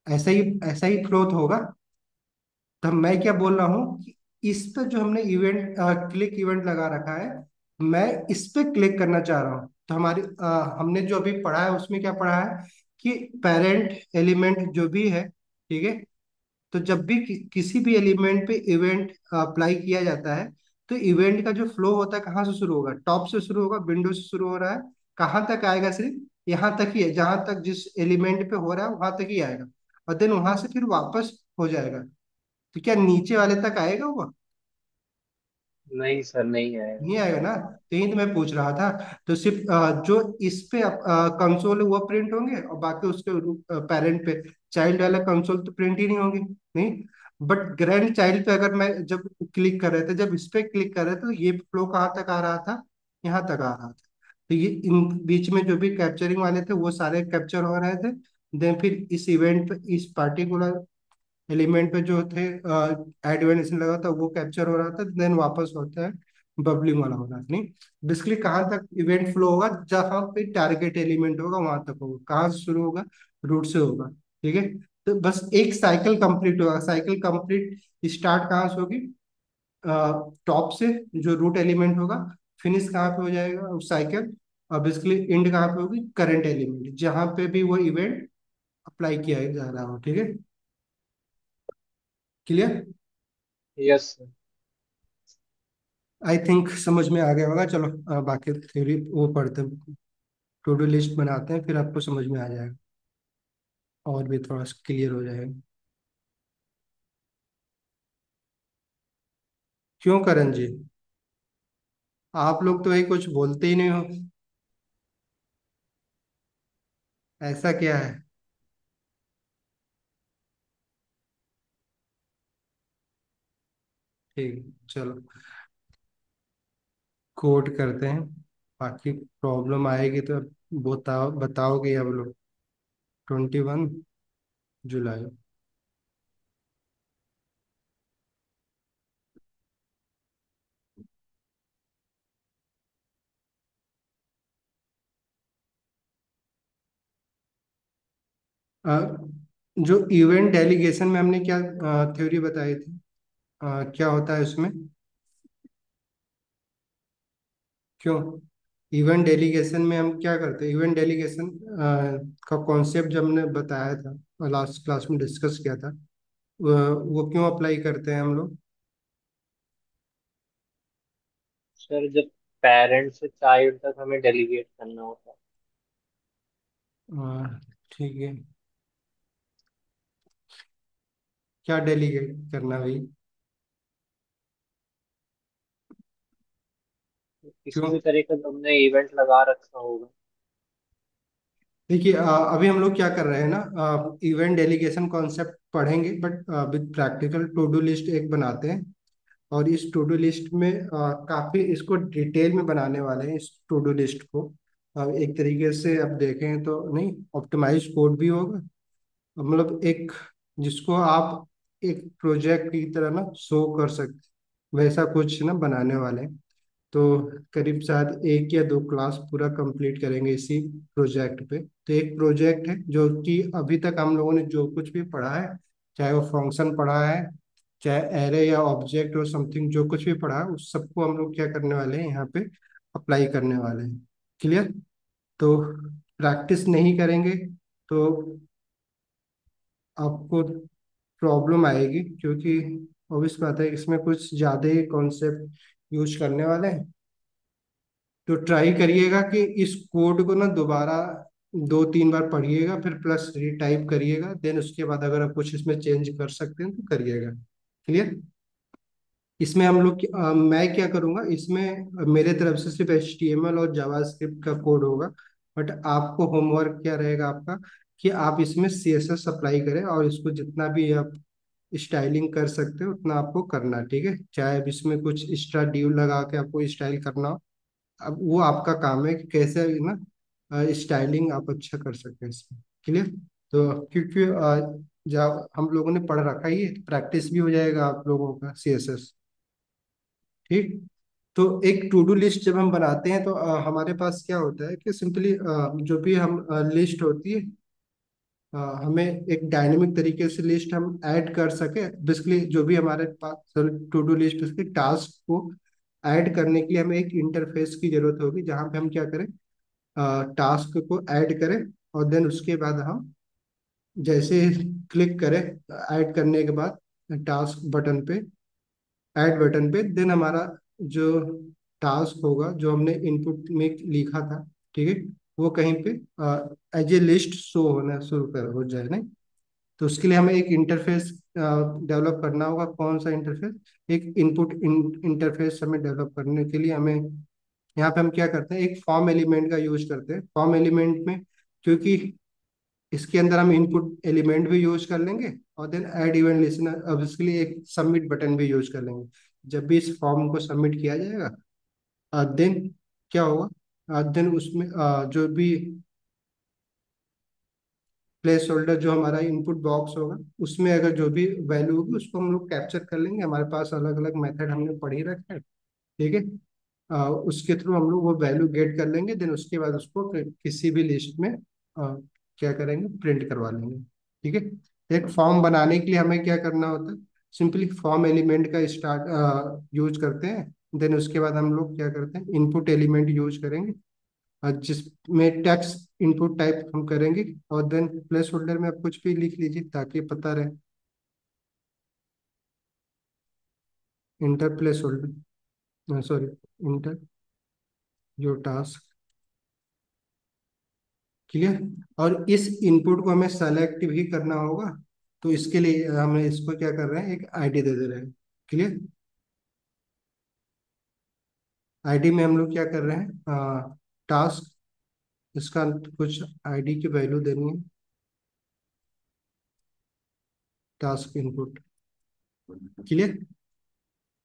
ऐसा ही फ्लो होगा। तो मैं क्या बोल रहा हूँ कि इस पे जो हमने इवेंट क्लिक इवेंट लगा रखा है, मैं इस पे क्लिक करना चाह रहा हूँ। तो हमारी हमने जो अभी पढ़ा है उसमें क्या पढ़ा है कि पेरेंट एलिमेंट जो भी है, ठीक है, तो जब भी किसी भी एलिमेंट पे इवेंट अप्लाई किया जाता है तो इवेंट का जो फ्लो होता है कहाँ से शुरू होगा, टॉप से शुरू होगा, विंडो से शुरू हो रहा है, कहाँ तक आएगा, सिर्फ यहाँ तक ही है, जहां तक जिस एलिमेंट पे हो रहा है वहां तक ही आएगा, और देन वहां से फिर वापस हो जाएगा। तो क्या नीचे वाले तक आएगा वो? नहीं सर, नहीं आएगा। नहीं आएगा ना, तो यही तो मैं पूछ रहा था। तो सिर्फ जो इस पे कंसोल है वो प्रिंट होंगे, और बाकी उसके पेरेंट पे चाइल्ड वाला कंसोल तो प्रिंट ही नहीं होंगे, नहीं। बट ग्रैंड चाइल्ड पे अगर मैं जब क्लिक कर रहे थे, जब इस पे क्लिक कर रहे थे तो ये फ्लो कहाँ तक आ रहा था, यहाँ तक आ रहा था। तो ये इन बीच में जो भी कैप्चरिंग वाले थे वो सारे कैप्चर हो रहे थे। देन फिर इस इवेंट पे इस पार्टिकुलर एलिमेंट पे जो थे एड वेरिएशन लगा था वो कैप्चर हो रहा था, देन वापस होता है बबलिंग वाला हो रहा था, नहीं। बेसिकली कहाँ तक इवेंट फ्लो होगा, जहाँ पे टारगेट एलिमेंट होगा वहां तक होगा, कहाँ से शुरू होगा, रूट से होगा, ठीक है। तो बस एक साइकिल कंप्लीट होगा, साइकिल कंप्लीट स्टार्ट कहाँ से होगी, टॉप से, जो रूट एलिमेंट होगा, फिनिश कहाँ पे हो जाएगा उस साइकिल, और बेसिकली एंड कहाँ पे होगी, करंट एलिमेंट जहाँ पे भी वो इवेंट अप्लाई किया जा रहा हो, ठीक है। Clear? Yes sir. I think समझ में आ गया होगा। चलो बाकी थ्योरी वो पढ़ते हैं, टू डू लिस्ट बनाते हैं, फिर आपको समझ में आ जाएगा और भी थोड़ा क्लियर हो जाएगा। क्यों करण जी, आप लोग तो ये कुछ बोलते ही नहीं हो, ऐसा क्या है? ठीक, चलो कोड करते हैं, बाकी प्रॉब्लम आएगी तो बताओगे अब लोग। 21 जुलाई। अ, जो इवेंट डेलीगेशन में हमने क्या थ्योरी बताई थी, क्या होता है उसमें? क्यों इवेंट डेलीगेशन में हम क्या करते हैं, इवेंट डेलीगेशन का कॉन्सेप्ट जब हमने बताया था, लास्ट क्लास में डिस्कस किया था, वो क्यों अप्लाई करते हैं हम लोग? सर जब पेरेंट से चाइल्ड तक हमें डेलीगेट करना होता है। ठीक है, क्या डेलीगेट करना भाई? किसी क्यों? भी तरीके का हमने इवेंट लगा रखा होगा। देखिए अभी हम लोग क्या कर रहे हैं ना, इवेंट डेलीगेशन कॉन्सेप्ट पढ़ेंगे, but with practical to do list एक बनाते हैं। और इस टू डू लिस्ट में काफी इसको डिटेल में बनाने वाले हैं, इस टू डू लिस्ट को। एक तरीके से अब देखें तो नहीं, ऑप्टिमाइज कोड भी होगा, मतलब एक जिसको आप एक प्रोजेक्ट की तरह ना शो कर सकते, वैसा कुछ ना बनाने वाले हैं। तो करीब शायद एक या दो क्लास पूरा कंप्लीट करेंगे इसी प्रोजेक्ट पे। तो एक प्रोजेक्ट है जो कि अभी तक हम लोगों ने जो कुछ भी पढ़ा है, चाहे वो फंक्शन पढ़ा है, चाहे एरे या ऑब्जेक्ट और समथिंग, जो कुछ भी पढ़ा है उस सबको हम लोग क्या करने वाले हैं यहाँ पे अप्लाई करने वाले हैं। क्लियर? तो प्रैक्टिस नहीं करेंगे तो आपको प्रॉब्लम आएगी, क्योंकि ऑब्वियस बात है इसमें कुछ ज़्यादा ही कॉन्सेप्ट यूज करने वाले हैं। तो ट्राई करिएगा कि इस कोड को ना दोबारा 2-3 बार पढ़िएगा, फिर प्लस रीटाइप करिएगा, देन उसके बाद अगर आप कुछ इसमें चेंज कर सकते हैं तो करिएगा। क्लियर? इसमें हम लोग मैं क्या करूँगा इसमें, मेरे तरफ से सिर्फ HTML और जावास्क्रिप्ट का कोड होगा। बट आपको होमवर्क क्या रहेगा आपका, कि आप इसमें CSS अप्लाई करें और इसको जितना भी आप स्टाइलिंग कर सकते हो उतना आपको करना है, ठीक है? चाहे अब इसमें कुछ एक्स्ट्रा ड्यू लगा के आपको स्टाइल करना हो, अब वो आपका काम है कि कैसे ना स्टाइलिंग आप अच्छा कर सकते हैं इसमें। क्लियर? तो क्योंकि जब हम लोगों ने पढ़ रखा ही है, प्रैक्टिस भी हो जाएगा आप लोगों का CSS। ठीक। तो एक टू डू लिस्ट जब हम बनाते हैं तो हमारे पास क्या होता है कि सिंपली जो भी हम लिस्ट होती है, हमें एक डायनेमिक तरीके से लिस्ट हम ऐड कर सके। बेसिकली जो भी हमारे पास टू डू लिस्ट उसके टास्क को ऐड करने के लिए हमें एक इंटरफेस की जरूरत होगी, जहाँ पे हम क्या करें, टास्क को ऐड करें, और देन उसके बाद हम जैसे क्लिक करें ऐड करने के बाद टास्क बटन पे, ऐड बटन पे, देन हमारा जो टास्क होगा जो हमने इनपुट में लिखा था, ठीक है, वो कहीं पे एज ए लिस्ट शो होना शुरू कर हो जाए नहीं। तो उसके लिए हमें एक इंटरफेस डेवलप करना होगा। कौन सा इंटरफेस? एक इनपुट इंटरफेस हमें डेवलप करने के लिए हमें यहाँ पे हम क्या करते हैं, एक फॉर्म एलिमेंट का यूज करते हैं। फॉर्म एलिमेंट में क्योंकि इसके अंदर हम इनपुट एलिमेंट भी यूज कर लेंगे, और देन ऐड इवेंट लिसनर, अब इसके लिए एक सबमिट बटन भी यूज कर लेंगे। जब भी इस फॉर्म को सबमिट किया जाएगा, देन क्या होगा, देन उसमें जो भी प्लेस होल्डर, जो हमारा इनपुट बॉक्स होगा, उसमें अगर जो भी वैल्यू होगी उसको हम लोग कैप्चर कर लेंगे। हमारे पास अलग अलग मेथड हमने पढ़ ही रखा है, ठीक है। उसके थ्रू हम लोग वो वैल्यू गेट कर लेंगे, देन उसके बाद उसको किसी भी लिस्ट में क्या करेंगे, प्रिंट करवा लेंगे, ठीक है। एक फॉर्म बनाने के लिए हमें क्या करना होता है, सिंपली फॉर्म एलिमेंट का स्टार्ट यूज करते हैं, देन उसके बाद हम लोग क्या करते हैं, इनपुट एलिमेंट यूज करेंगे, जिसमें टेक्स्ट इनपुट टाइप हम करेंगे, और देन प्लेस होल्डर में आप कुछ भी लिख लीजिए ताकि पता रहे। Inter place holder, sorry, inter your task. Clear? और इस इनपुट को हमें सेलेक्ट भी करना होगा, तो इसके लिए हमें इसको क्या कर रहे हैं, एक आईडी दे दे रहे हैं। क्लियर? आईडी में हम लोग क्या कर रहे हैं, टास्क, इसका कुछ आईडी की वैल्यू देनी है, टास्क इनपुट। क्लियर?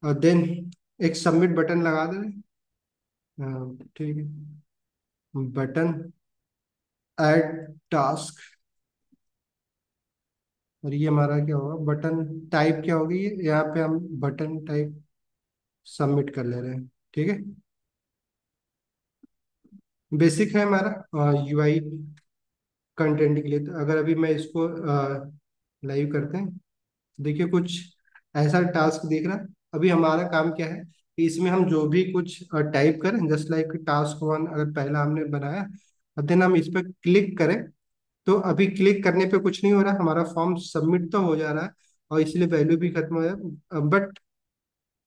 और देन एक सबमिट बटन लगा दे रहे हैं, ठीक है, बटन ऐड टास्क। और ये हमारा क्या होगा, बटन टाइप क्या होगी, ये यहाँ पे हम बटन टाइप सबमिट कर ले रहे हैं, ठीक है। बेसिक है हमारा UI कंटेंट के लिए। तो अगर अभी मैं इसको लाइव करते हैं, देखिए कुछ ऐसा टास्क दिख रहा है। अभी हमारा काम क्या है कि इसमें हम जो भी कुछ टाइप करें, जस्ट लाइक टास्क 1 अगर पहला हमने बनाया, और देन हम इस पर क्लिक करें, तो अभी क्लिक करने पे कुछ नहीं हो रहा, हमारा फॉर्म सबमिट तो हो जा रहा है और इसलिए वैल्यू भी खत्म हो जाए। बट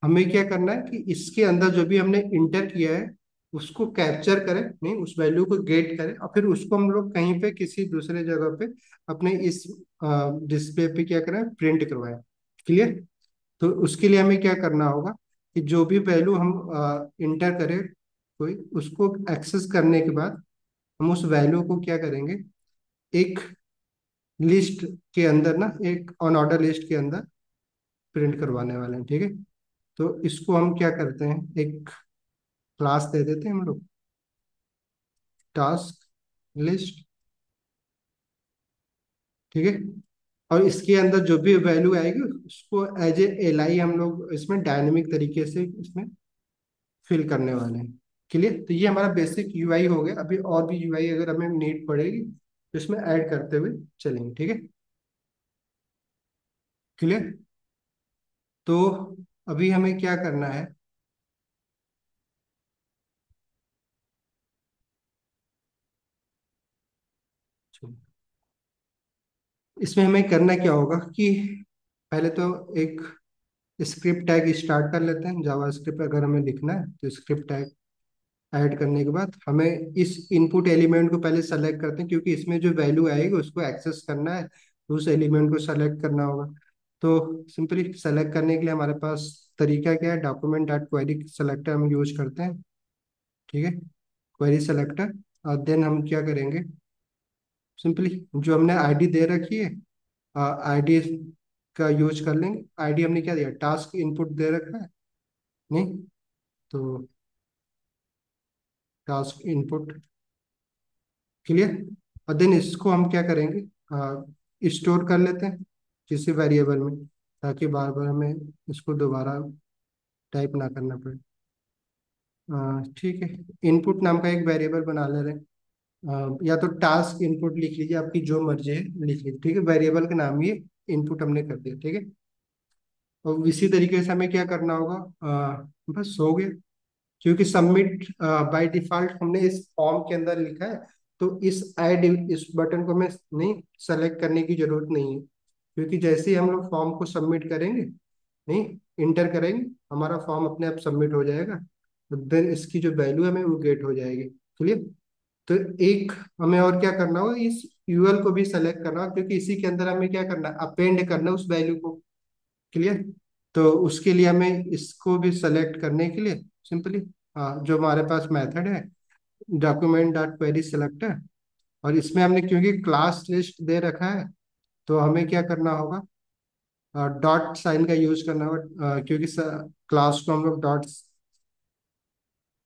हमें क्या करना है कि इसके अंदर जो भी हमने इंटर किया है उसको कैप्चर करें, नहीं उस वैल्यू को गेट करें, और फिर उसको हम लोग कहीं पे किसी दूसरे जगह पे अपने इस डिस्प्ले पे क्या करें, प्रिंट करवाएं। क्लियर? तो उसके लिए हमें क्या करना होगा कि जो भी वैल्यू हम इंटर करें कोई, उसको एक्सेस करने के बाद हम उस वैल्यू को क्या करेंगे, एक लिस्ट के अंदर ना, एक ऑन ऑर्डर लिस्ट के अंदर प्रिंट करवाने वाले हैं, ठीक है। तो इसको हम क्या करते हैं, एक क्लास दे देते हैं हम लोग, टास्क लिस्ट, ठीक है। और इसके अंदर जो भी वैल्यू आएगी उसको एज ए एल आई हम लोग इसमें डायनेमिक तरीके से इसमें फिल करने वाले हैं। क्लियर? तो ये हमारा बेसिक यूआई हो गया। अभी और भी यूआई अगर हमें नीड पड़ेगी तो इसमें ऐड करते हुए चलेंगे, ठीक है। क्लियर? तो अभी हमें क्या करना है, इसमें हमें करना क्या होगा कि पहले तो एक स्क्रिप्ट टैग स्टार्ट कर लेते हैं। जावा स्क्रिप्ट अगर हमें लिखना है तो स्क्रिप्ट टैग ऐड करने के बाद हमें इस इनपुट एलिमेंट को पहले सेलेक्ट करते हैं, क्योंकि इसमें जो वैल्यू आएगी उसको एक्सेस करना है, तो उस एलिमेंट को सेलेक्ट करना होगा। तो सिंपली सेलेक्ट करने के लिए हमारे पास तरीका क्या है, डॉक्यूमेंट डॉट क्वेरी सेलेक्टर हम यूज करते हैं, ठीक है। Query selector. और देन हम क्या करेंगे, सिंपली जो हमने आईडी दे रखी है, आईडी का यूज कर लेंगे। आईडी हमने क्या दिया, टास्क इनपुट दे रखा है, नहीं? तो टास्क इनपुट, क्लियर। और देन इसको हम क्या करेंगे, स्टोर कर लेते हैं किसी वेरिएबल में, ताकि बार बार हमें इसको दोबारा टाइप ना करना पड़े। ठीक है, इनपुट नाम का एक वेरिएबल बना ले रहे हैं। या तो टास्क इनपुट लिख लीजिए, आपकी जो मर्जी है लिख लीजिए, ठीक है। वेरिएबल का नाम ये इनपुट हमने कर दिया, ठीक है। और इसी तरीके से हमें क्या करना होगा, बस हो गया। क्योंकि सबमिट बाय डिफॉल्ट हमने इस फॉर्म के अंदर लिखा है, तो इस बटन को हमें नहीं सेलेक्ट करने की जरूरत नहीं है, क्योंकि जैसे ही हम लोग फॉर्म को सबमिट करेंगे, नहीं, इंटर करेंगे, हमारा फॉर्म अपने आप सबमिट हो जाएगा। तो देन इसकी जो वैल्यू है हमें वो गेट हो जाएगी। क्लियर? तो एक हमें और क्या करना होगा, इस यूएल को भी सेलेक्ट करना होगा, क्योंकि इसी के अंदर हमें क्या करना है, अपेंड करना है उस वैल्यू को। क्लियर? तो उसके लिए हमें इसको भी सेलेक्ट करने के लिए सिंपली जो हमारे पास मेथड है, डॉक्यूमेंट डॉट क्वेरी सेलेक्टर, और इसमें हमने क्योंकि क्लास लिस्ट दे रखा है, तो हमें क्या करना होगा, डॉट साइन का यूज करना होगा, क्योंकि क्लास को हम लोग डॉट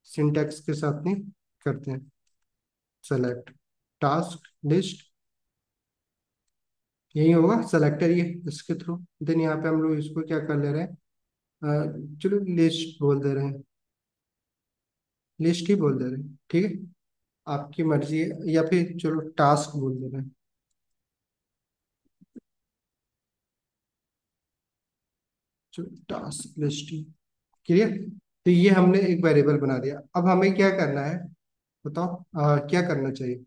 सिंटेक्स के साथ नहीं करते हैं। सेलेक्ट टास्क लिस्ट, यही होगा सेलेक्टर ये, इसके थ्रू। देन यहाँ पे हम लोग इसको क्या कर ले रहे हैं, चलो लिस्ट बोल दे रहे हैं, लिस्ट ही बोल दे रहे हैं, ठीक है। आपकी मर्जी है, या फिर चलो टास्क बोल दे रहे हैं, चलो टास्क लिस्ट ही। क्लियर? तो ये हमने एक वेरिएबल बना दिया। अब हमें क्या करना है, बताओ क्या करना चाहिए।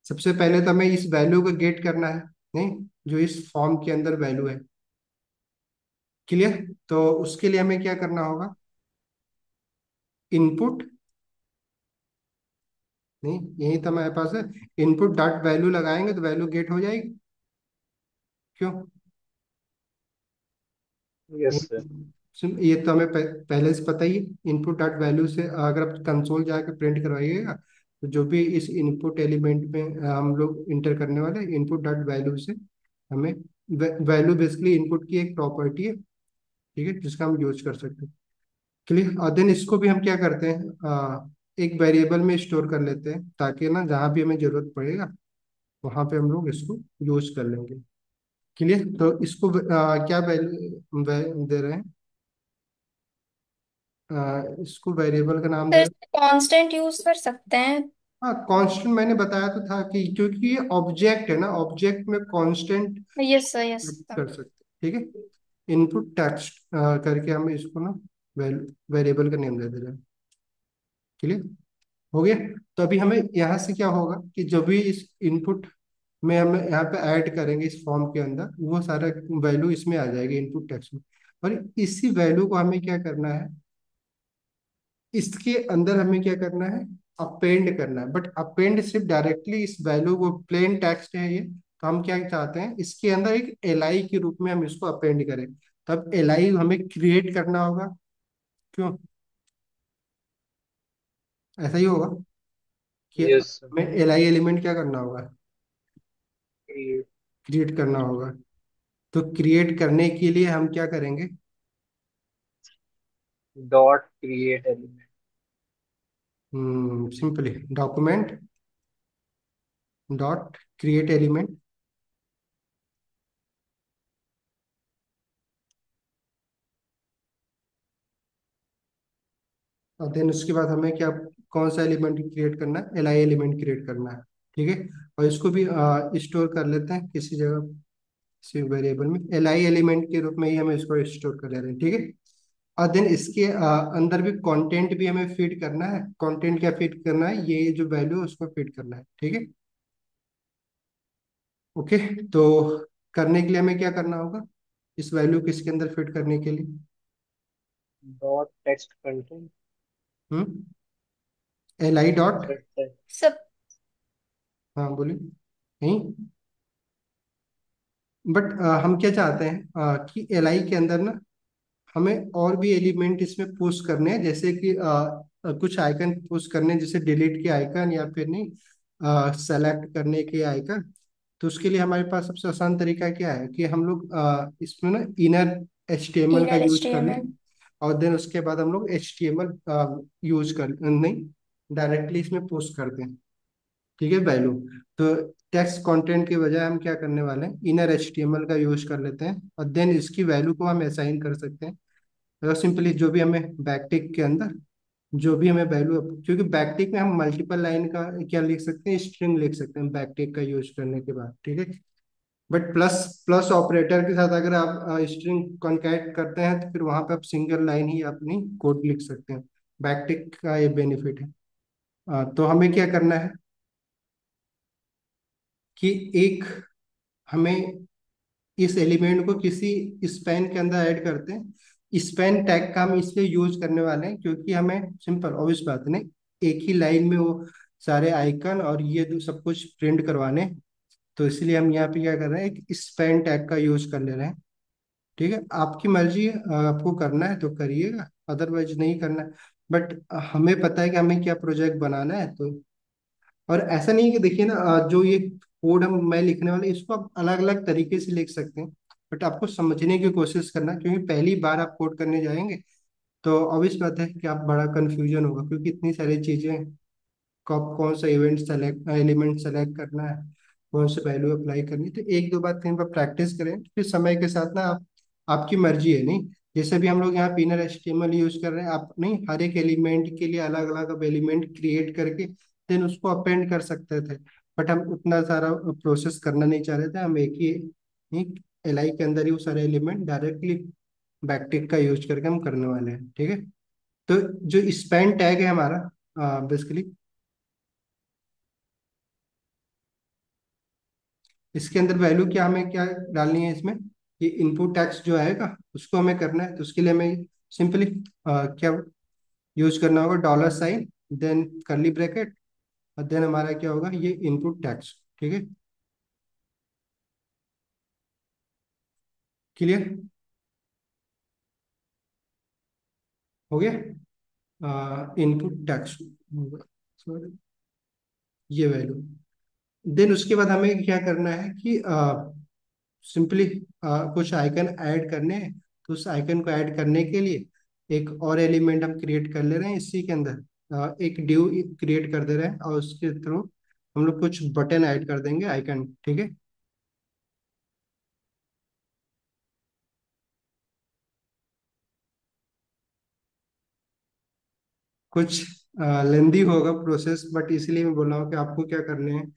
सबसे पहले तो हमें इस वैल्यू को गेट करना है, नहीं, जो इस फॉर्म के अंदर वैल्यू है। क्लियर? तो उसके लिए हमें क्या करना होगा, इनपुट, नहीं, यही तो हमारे पास है, इनपुट डॉट वैल्यू लगाएंगे तो वैल्यू गेट हो जाएगी। क्यों? Yes sir. ये तो हमें पहले से पता ही है। इनपुट डॉट वैल्यू से अगर आप कंसोल जाके प्रिंट करवाइएगा, तो जो भी इस इनपुट एलिमेंट में हम लोग इंटर करने वाले इनपुट डॉट वैल्यू से हमें, वैल्यू बेसिकली इनपुट की एक प्रॉपर्टी है, ठीक है, जिसका हम यूज कर सकते हैं। क्लियर? और देन इसको भी हम क्या करते हैं, एक वेरिएबल में स्टोर कर लेते हैं, ताकि ना जहाँ भी हमें जरूरत पड़ेगा वहां पे हम लोग इसको यूज कर लेंगे। क्लियर? तो इसको क्या वैल्यू दे रहे हैं, इसको वेरिएबल का नाम तो दे रहे इसे कांस्टेंट यूज कर सकते हैं। हैं। हाँ, कांस्टेंट मैंने बताया तो था कि क्योंकि ये ऑब्जेक्ट है ना, ऑब्जेक्ट में constant yes sir, yes sir. कर सकते हैं, ठीक है। इनपुट टेक्स्ट करके हम इसको ना वेरिएबल का नेम दे दे रहे हैं। क्लियर हो गया? तो अभी हमें यहाँ से क्या होगा कि जो भी इस इनपुट में हम यहाँ पे ऐड करेंगे इस फॉर्म के अंदर, वो सारा वैल्यू इसमें आ जाएगी इनपुट टेक्स्ट में। और इसी वैल्यू को हमें क्या करना है, इसके अंदर हमें क्या करना है, अपेंड करना है। बट अपेंड सिर्फ डायरेक्टली इस वैल्यू को, प्लेन टेक्स्ट है ये, तो हम क्या चाहते हैं, इसके अंदर एक एल के रूप में हम इसको अपेंड करें। तब एल हमें क्रिएट करना होगा। क्यों? ऐसा ही होगा। कि यस। हमें एल आई एलिमेंट क्या करना होगा, क्रिएट करना होगा। तो क्रिएट करने के लिए हम क्या करेंगे? Dot create element. Simply document dot create element. और देन उसके बाद हमें क्या, कौन सा एलिमेंट क्रिएट करना है? एल आई एलिमेंट क्रिएट करना है। ठीक है। और इसको भी स्टोर कर लेते हैं किसी जगह, किसी वेरिएबल में, एल आई एलिमेंट के रूप में ही हमें इसको स्टोर कर ले रहे हैं। ठीक है। और देन इसके अंदर भी कंटेंट भी हमें फीड करना है। कंटेंट क्या फीड करना है? ये जो वैल्यू है उसको फीड करना है। ठीक है। ओके। तो करने के लिए हमें क्या करना होगा, इस वैल्यू को इसके अंदर फिट करने के लिए? Dot text content. Hmm L I dot, सब। हाँ बोलिए। नहीं, बट हम क्या चाहते हैं कि एल आई के अंदर ना हमें और भी एलिमेंट इसमें पुश करने हैं, जैसे कि कुछ आइकन पुश करने हैं, जैसे डिलीट के आइकन या फिर नहीं सेलेक्ट करने के आइकन। तो उसके लिए हमारे पास सबसे आसान तरीका क्या है कि हम लोग इसमें ना inner H T M L का इनर यूज कर लें। एचटीएमएल। और देन उसके बाद हम लोग H T M L use कर नहीं, डायरेक्टली इसमें पोस्ट करते हैं। ठीक है, वैल्यू। तो टेक्स्ट कंटेंट के बजाय हम क्या करने वाले हैं, inner H T M L का यूज कर लेते हैं। और देन इसकी वैल्यू को हम असाइन कर सकते हैं। अगर सिंपली जो भी हमें बैकटिक के अंदर जो भी हमें वैल्यू, क्योंकि बैकटिक में हम मल्टीपल लाइन का क्या लिख सकते हैं, स्ट्रिंग लिख सकते हैं बैकटिक का यूज करने के बाद। ठीक है। बट प्लस प्लस ऑपरेटर के साथ अगर आप स्ट्रिंग कॉन्कैट करते हैं तो फिर वहां पे आप सिंगल लाइन ही अपनी कोड लिख सकते हैं। बैकटिक का ये बेनिफिट है। तो हमें क्या करना है कि एक, हमें इस एलिमेंट को किसी स्पैन के अंदर ऐड करते हैं। स्पैन टैग का हम इसलिए यूज करने वाले हैं क्योंकि हमें सिंपल ऑब्वियस बात नहीं, एक ही लाइन में वो सारे आइकन और ये जो सब कुछ प्रिंट करवाने हैं। तो इसलिए हम यहाँ पे क्या कर रहे हैं, एक स्पैन टैग का यूज कर ले रहे हैं। ठीक है, आपकी मर्जी है, आपको करना है तो करिएगा, अदरवाइज नहीं करना है। बट हमें पता है कि हमें क्या प्रोजेक्ट बनाना है। तो और ऐसा नहीं है कि देखिए ना जो ये कोड हम मैं लिखने वाला इसको आप अलग अलग तरीके से लिख सकते हैं। बट आपको समझने की कोशिश करना, क्योंकि पहली बार आप कोड करने जाएंगे तो ऑब्वियस बात है कि आप बड़ा कंफ्यूजन होगा, क्योंकि इतनी सारी चीजें, कब कौन सा इवेंट सेलेक्ट एलिमेंट सेलेक्ट करना है, कौन से वैल्यू अप्लाई करनी है। तो एक दो बार तीन बार प्रैक्टिस करें, फिर समय के साथ ना आप, आपकी मर्जी है नहीं। जैसे भी हम लोग यहाँ पिनर एचटीएमएल यूज कर रहे हैं, आप नहीं हर एक एलिमेंट के लिए अलग अलग अब एलिमेंट क्रिएट करके देन उसको अपेंड कर सकते थे। बट हम उतना सारा प्रोसेस करना नहीं चाह रहे थे। हम एक एल आई के अंदर ही वो सारे एलिमेंट डायरेक्टली बैकटिक का यूज करके हम करने वाले हैं। ठीक है। तो जो स्पैन टैग है हमारा, बेसिकली इसके अंदर वैल्यू क्या, हमें क्या डालनी है इसमें, ये इनपुट टैक्स जो आएगा उसको हमें करना है। तो उसके लिए हमें सिंपली क्या यूज करना होगा, $साइन, देन करली ब्रैकेट, और देन हमारा क्या होगा, ये इनपुट टैक्स। ठीक है, क्लियर हो गया। इनपुट टैक्स, सॉरी, ये वैल्यू। देन उसके बाद हमें क्या करना है कि सिंपली कुछ आइकन ऐड करने हैं। तो उस आइकन को ऐड करने के लिए एक और एलिमेंट हम क्रिएट कर ले रहे हैं इसी के अंदर। एक ड्यू क्रिएट कर दे रहे हैं और उसके थ्रू हम लोग कुछ बटन ऐड कर देंगे आइकन। ठीक है। कुछ लेंदी होगा प्रोसेस, बट इसलिए मैं बोल रहा हूँ कि आपको क्या करने हैं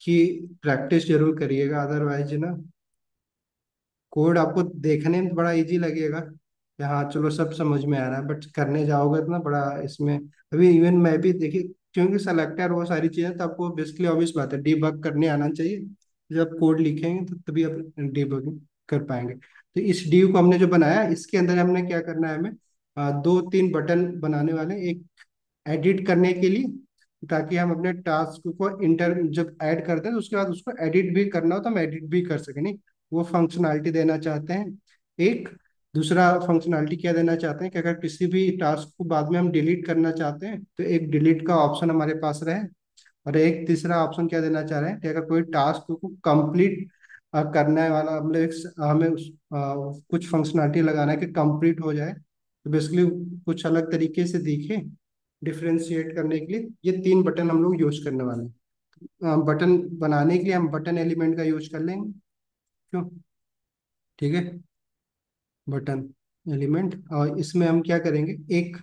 कि प्रैक्टिस जरूर करिएगा, अदरवाइज ना कोड आपको देखने में बड़ा इजी लगेगा कि हाँ चलो सब समझ में आ रहा है, बट करने जाओगे तो ना बड़ा इसमें, अभी इवन मैं भी देखिए, क्योंकि सेलेक्टर वो सारी चीज़ें तो आपको बेसिकली ऑब्वियस बात है डिबग करने आना चाहिए। जब कोड लिखेंगे तो तभी आप डिबग कर पाएंगे। तो इस डी को हमने जो बनाया इसके अंदर हमने क्या करना है, हमें दो तीन बटन बनाने वाले हैं। एक एडिट करने के लिए, ताकि हम अपने टास्क को इंटर जब ऐड करते हैं तो उसके बाद उसको एडिट भी करना हो तो हम एडिट भी कर सकें, नहीं वो फंक्शनैलिटी देना चाहते हैं। एक दूसरा फंक्शनैलिटी क्या देना चाहते हैं कि अगर किसी भी टास्क को बाद में हम डिलीट करना चाहते हैं तो एक डिलीट का ऑप्शन हमारे पास रहे। और एक तीसरा ऑप्शन क्या देना चाह रहे हैं कि अगर कोई टास्क को कंप्लीट करने वाला, मतलब हमें कुछ फंक्शनलिटी लगाना है कि कंप्लीट हो जाए, तो बेसिकली कुछ अलग तरीके से दिखे, डिफ्रेंशिएट करने के लिए ये तीन बटन हम लोग यूज करने वाले हैं। बटन बनाने के लिए हम बटन एलिमेंट का यूज कर लेंगे। क्यों? ठीक है, बटन एलिमेंट। और इसमें हम क्या करेंगे, एक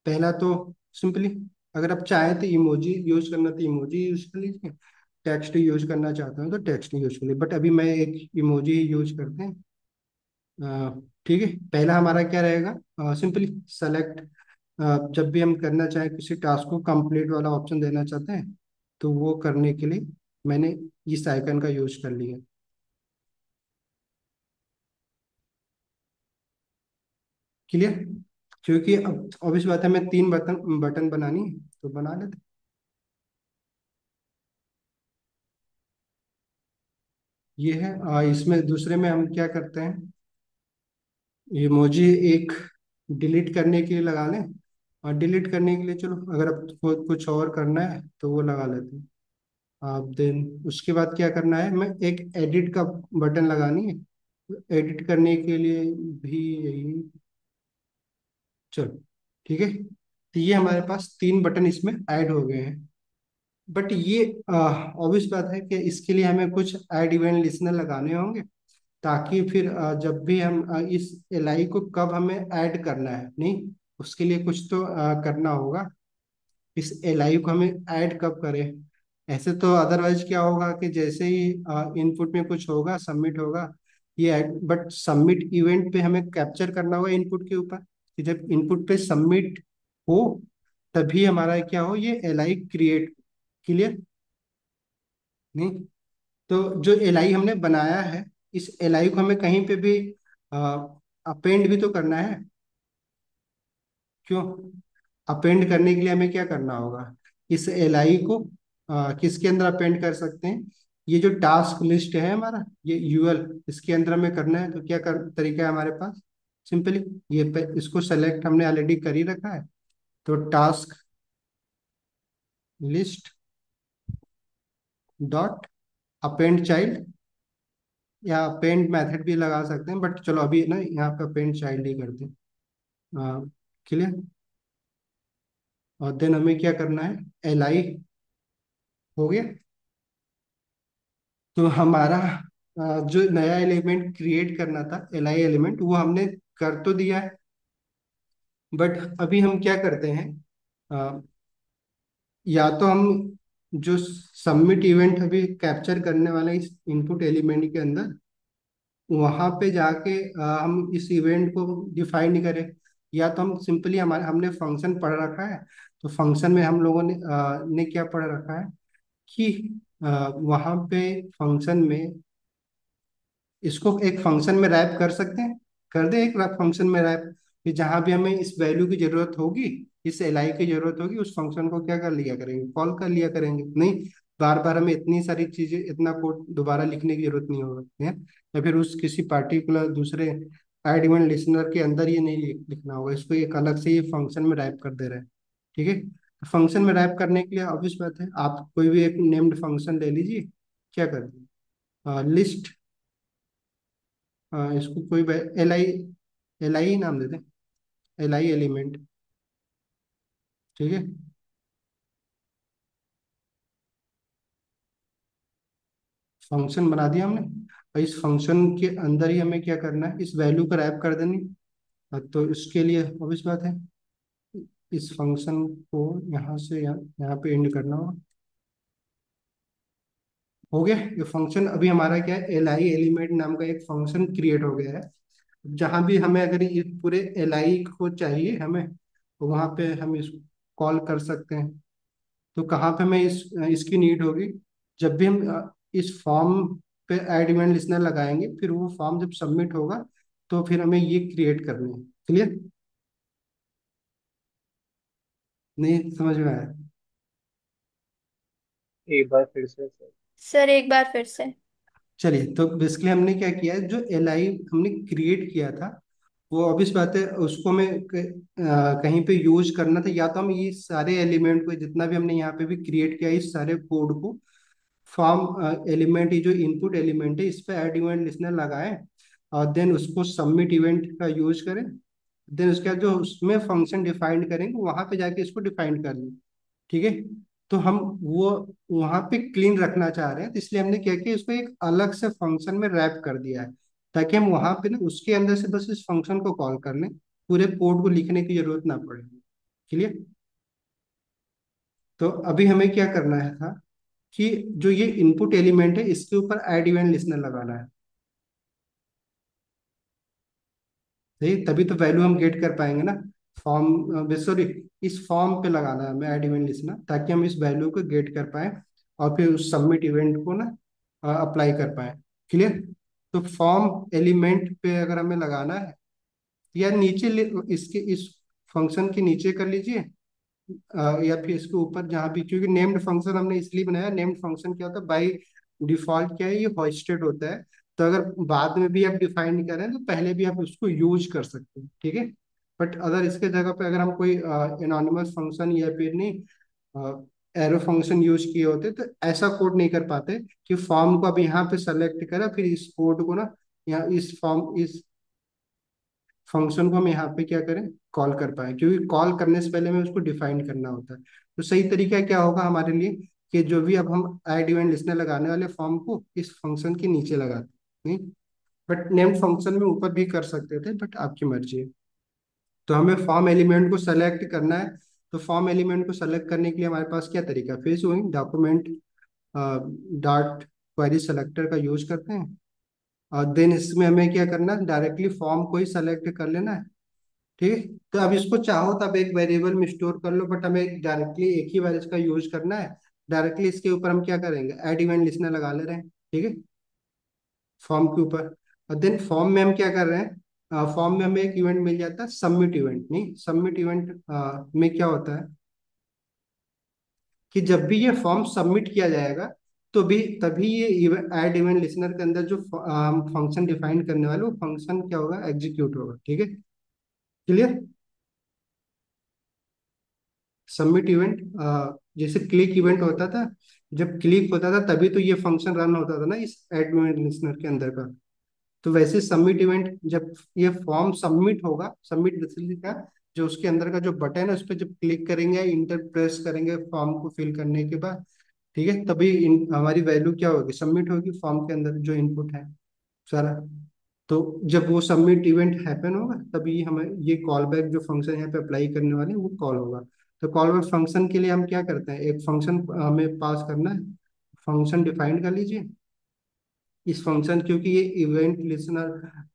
पहला तो सिंपली, अगर आप चाहें तो इमोजी यूज करना तो इमोजी यूज कर लीजिए, टेक्स्ट यूज करना चाहते हो तो टेक्स्ट यूज कर लीजिए, बट अभी मैं एक इमोजी ही यूज करते हैं। ठीक है, पहला हमारा क्या रहेगा, सिंपली सेलेक्ट। जब भी हम करना चाहें किसी टास्क को, कंप्लीट वाला ऑप्शन देना चाहते हैं, तो वो करने के लिए मैंने इस आइकन का यूज कर लिया। क्लियर? क्योंकि अब ऑब्वियस बात है, मैं तीन बटन बटन बनानी है तो बना लेते। ये है, इसमें दूसरे में हम क्या करते हैं, इमोजी एक डिलीट करने के लिए लगा लें, और डिलीट करने के लिए चलो अगर आपको कुछ और करना है तो वो लगा लेते हैं। आप देन उसके बाद क्या करना है, मैं एक एडिट का बटन लगानी है, एडिट करने के लिए भी यही। चलो ठीक है, तो ये हमारे पास तीन बटन इसमें ऐड हो गए हैं। बट ये ऑब्वियस बात है कि इसके लिए हमें कुछ ऐड इवेंट लिसनर लगाने होंगे, ताकि फिर जब भी हम इस एलआई को कब हमें ऐड करना है, नहीं, उसके लिए कुछ तो करना होगा। इस एलआई को हमें ऐड कब करें? ऐसे तो अदरवाइज क्या होगा कि जैसे ही इनपुट में कुछ होगा, सबमिट होगा, ये ऐड, बट सबमिट इवेंट पे हमें कैप्चर करना होगा इनपुट के ऊपर, कि जब इनपुट पे सबमिट हो तभी हमारा क्या हो, ये एलआई क्रिएट। क्लियर? नहीं, तो जो एलआई हमने बनाया है, इस एलआई को हमें कहीं पे भी अपेंड भी तो करना है। क्यों? अपेंड करने के लिए हमें क्या करना होगा, इस एलआई को किसके अंदर अपेंड कर सकते हैं, ये जो टास्क लिस्ट है हमारा, ये यूएल, इसके अंदर हमें करना है। तो क्या तरीका है हमारे पास, सिंपली इसको सेलेक्ट हमने ऑलरेडी कर ही रखा है, तो task list dot append child, या अपेंड मेथड भी लगा सकते हैं, बट चलो अभी ना यहाँ पे अपेंड चाइल्ड ही करते हैं। क्लियर? और देन हमें क्या करना है, एलआई हो गया। तो हमारा जो नया एलिमेंट क्रिएट करना था, एलआई एलिमेंट, वो हमने कर तो दिया है। बट अभी हम क्या करते हैं, अ, या तो हम जो सबमिट इवेंट अभी कैप्चर करने वाला है इस इनपुट एलिमेंट के अंदर, वहां पे जाके हम इस इवेंट को डिफाइन करें, या तो हम सिंपली, हमारे हमने फंक्शन पढ़ रखा है, तो फंक्शन में हम लोगों ने क्या पढ़ रखा है कि वहां पे फंक्शन में इसको एक फंक्शन में रैप कर सकते हैं। कर दे एक फंक्शन में रैप, कि जहां भी हमें इस वैल्यू की जरूरत होगी, इस एलआई की जरूरत होगी, उस फंक्शन को क्या कर लिया करेंगे, कॉल कर लिया करेंगे। नहीं, बार बार हमें इतनी सारी चीजें, इतना कोड दोबारा लिखने की जरूरत नहीं होगी है, या फिर उस किसी पार्टिकुलर दूसरे ऐड इवेंट लिसनर के अंदर ये नहीं लिखना होगा, इसको एक अलग से ये फंक्शन में रैप कर दे रहा है। ठीक है, फंक्शन में रैप करने के लिए ऑब्वियस बात है, आप कोई भी एक नेम्ड फंक्शन ले लीजिए। क्या कर लिस्ट, इसको कोई एल आई, एल आई नाम दे दें, एल आई एलिमेंट। ठीक है, फंक्शन बना दिया हमने, और इस फंक्शन के अंदर ही हमें क्या करना है, इस वैल्यू को रैप कर देनी। तो इसके लिए ऑब्वियस बात है, इस फंक्शन को यहाँ से यहाँ पे एंड करना होगा। हो गया ये फंक्शन, अभी हमारा क्या है, एल आई एलिमेंट नाम का एक फंक्शन क्रिएट हो गया है। जहां भी हमें अगर ये पूरे एल आई को चाहिए हमें, तो वहां पे हम इसको कॉल कर सकते हैं। तो कहाँ पे हमें इसकी नीड होगी, जब भी हम इस फॉर्म पे ऐड इवेंट लिसनर लगाएंगे, फिर वो फॉर्म जब सबमिट होगा तो फिर हमें ये क्रिएट करनी है। क्लियर? नहीं समझ में आया? एक बार फिर से सर। सर एक बार फिर से। चलिए, तो बेसिकली हमने क्या किया है, जो एल आई हमने क्रिएट किया था, वो ऑब्वियस बात है, उसको हमें कहीं पे यूज करना था, या तो हम ये सारे एलिमेंट को जितना भी हमने यहाँ पे भी क्रिएट किया है, इस सारे कोड को फॉर्म एलिमेंट, ये जो इनपुट एलिमेंट है इस पे ऐड इवेंट लिसनर लगाएं, और देन उसको सबमिट इवेंट का यूज करें। देन उसके बाद जो उसमें फंक्शन डिफाइन करेंगे वहां पे जाके इसको डिफाइन कर लें। ठीक है। तो हम वो वहां पे क्लीन रखना चाह रहे हैं, तो इसलिए हमने क्या किया, इसको एक अलग से फंक्शन में रैप कर दिया है, ताकि हम वहां पे ना उसके अंदर से बस इस फंक्शन को कॉल कर लें, पूरे कोड को लिखने की जरूरत ना पड़े। क्लियर। तो अभी हमें क्या करना है था कि जो ये इनपुट एलिमेंट है इसके ऊपर ऐड इवेंट लिसनर लगाना है। सही, तभी तो वैल्यू हम गेट कर पाएंगे ना। फॉर्म, सॉरी, इस फॉर्म पे लगाना है हमें ऐड इवेंट लिसनर, ताकि हम इस वैल्यू को गेट कर पाए और फिर उस सबमिट इवेंट को ना अप्लाई कर पाए। क्लियर। तो फॉर्म एलिमेंट पे अगर हमें लगाना है, या नीचे इसके इस फंक्शन के नीचे कर लीजिए, या फिर इसके ऊपर जहाँ भी, क्योंकि नेम्ड फंक्शन हमने इसलिए बनाया, नेम्ड फंक्शन क्या होता है बाई डिफॉल्ट, क्या है ये हॉस्टेड होता है। तो अगर बाद में भी आप डिफाइन करें तो पहले भी आप उसको यूज कर सकते हैं। ठीक है। बट अगर इसके जगह पे अगर हम कोई एनोनिमस फंक्शन या फिर नहीं एरो फंक्शन यूज किए होते तो ऐसा कोड नहीं कर पाते कि फॉर्म को अब यहाँ पे सेलेक्ट करा, फिर इस कोड को ना यहाँ इस फंक्शन को हम यहाँ पे क्या करें, कॉल कर पाए, क्योंकि कॉल करने से पहले हमें उसको डिफाइन करना होता है। तो सही तरीका क्या होगा हमारे लिए कि जो भी अब हम ऐड इवेंट लिस्टनर लगाने वाले फॉर्म को इस फंक्शन के नीचे लगाते नहीं, बट नेम्ड फंक्शन में ऊपर भी कर सकते थे, बट आपकी मर्जी है। तो हमें फॉर्म एलिमेंट को सेलेक्ट करना है। तो फॉर्म एलिमेंट को सेलेक्ट करने के लिए हमारे पास क्या तरीका है, फिर से वही डॉक्यूमेंट डॉट क्वेरी सेलेक्टर का यूज करते हैं, और देन इसमें हमें क्या करना है, डायरेक्टली फॉर्म को ही सेलेक्ट कर लेना है। ठीक है। तो अब इसको चाहो तो आप एक वेरिएबल में स्टोर कर लो, बट हमें डायरेक्टली एक ही बार इसका यूज करना है। डायरेक्टली इसके ऊपर हम क्या करेंगे, ऐड इवेंट लिस्टनर लगा ले रहे हैं। ठीक है। फॉर्म के ऊपर, और देन फॉर्म में हम क्या कर रहे हैं, फॉर्म में हमें एक इवेंट मिल जाता है सबमिट इवेंट, नहीं सबमिट इवेंट में क्या होता है कि जब भी ये फॉर्म सबमिट किया जाएगा तो भी तभी ये ऐड इवेंट लिसनर के अंदर जो फंक्शन डिफाइन करने वाले वो फंक्शन क्या होगा, एग्जीक्यूट होगा। ठीक है। क्लियर। सबमिट इवेंट जैसे क्लिक इवेंट होता था, जब क्लिक होता था तभी तो ये फंक्शन रन होता था ना इस ऐड इवेंट लिसनर के अंदर का। तो वैसे सबमिट इवेंट जब ये फॉर्म सबमिट होगा, सबमिट बेसिकली का जो उसके अंदर का जो बटन है उस पर जब क्लिक करेंगे, इंटर प्रेस करेंगे फॉर्म को फिल करने के बाद, ठीक है, तभी हमारी वैल्यू क्या होगी, सबमिट होगी फॉर्म के अंदर जो इनपुट है सारा। तो जब वो सबमिट इवेंट हैपन होगा तभी हमें ये कॉल बैक जो फंक्शन यहाँ पे अप्लाई करने वाले हैं वो कॉल होगा। तो कॉल बैक फंक्शन के लिए हम क्या करते हैं, एक फंक्शन हमें पास करना है, फंक्शन डिफाइन कर लीजिए। इस फंक्शन, क्योंकि ये इवेंट लिसनर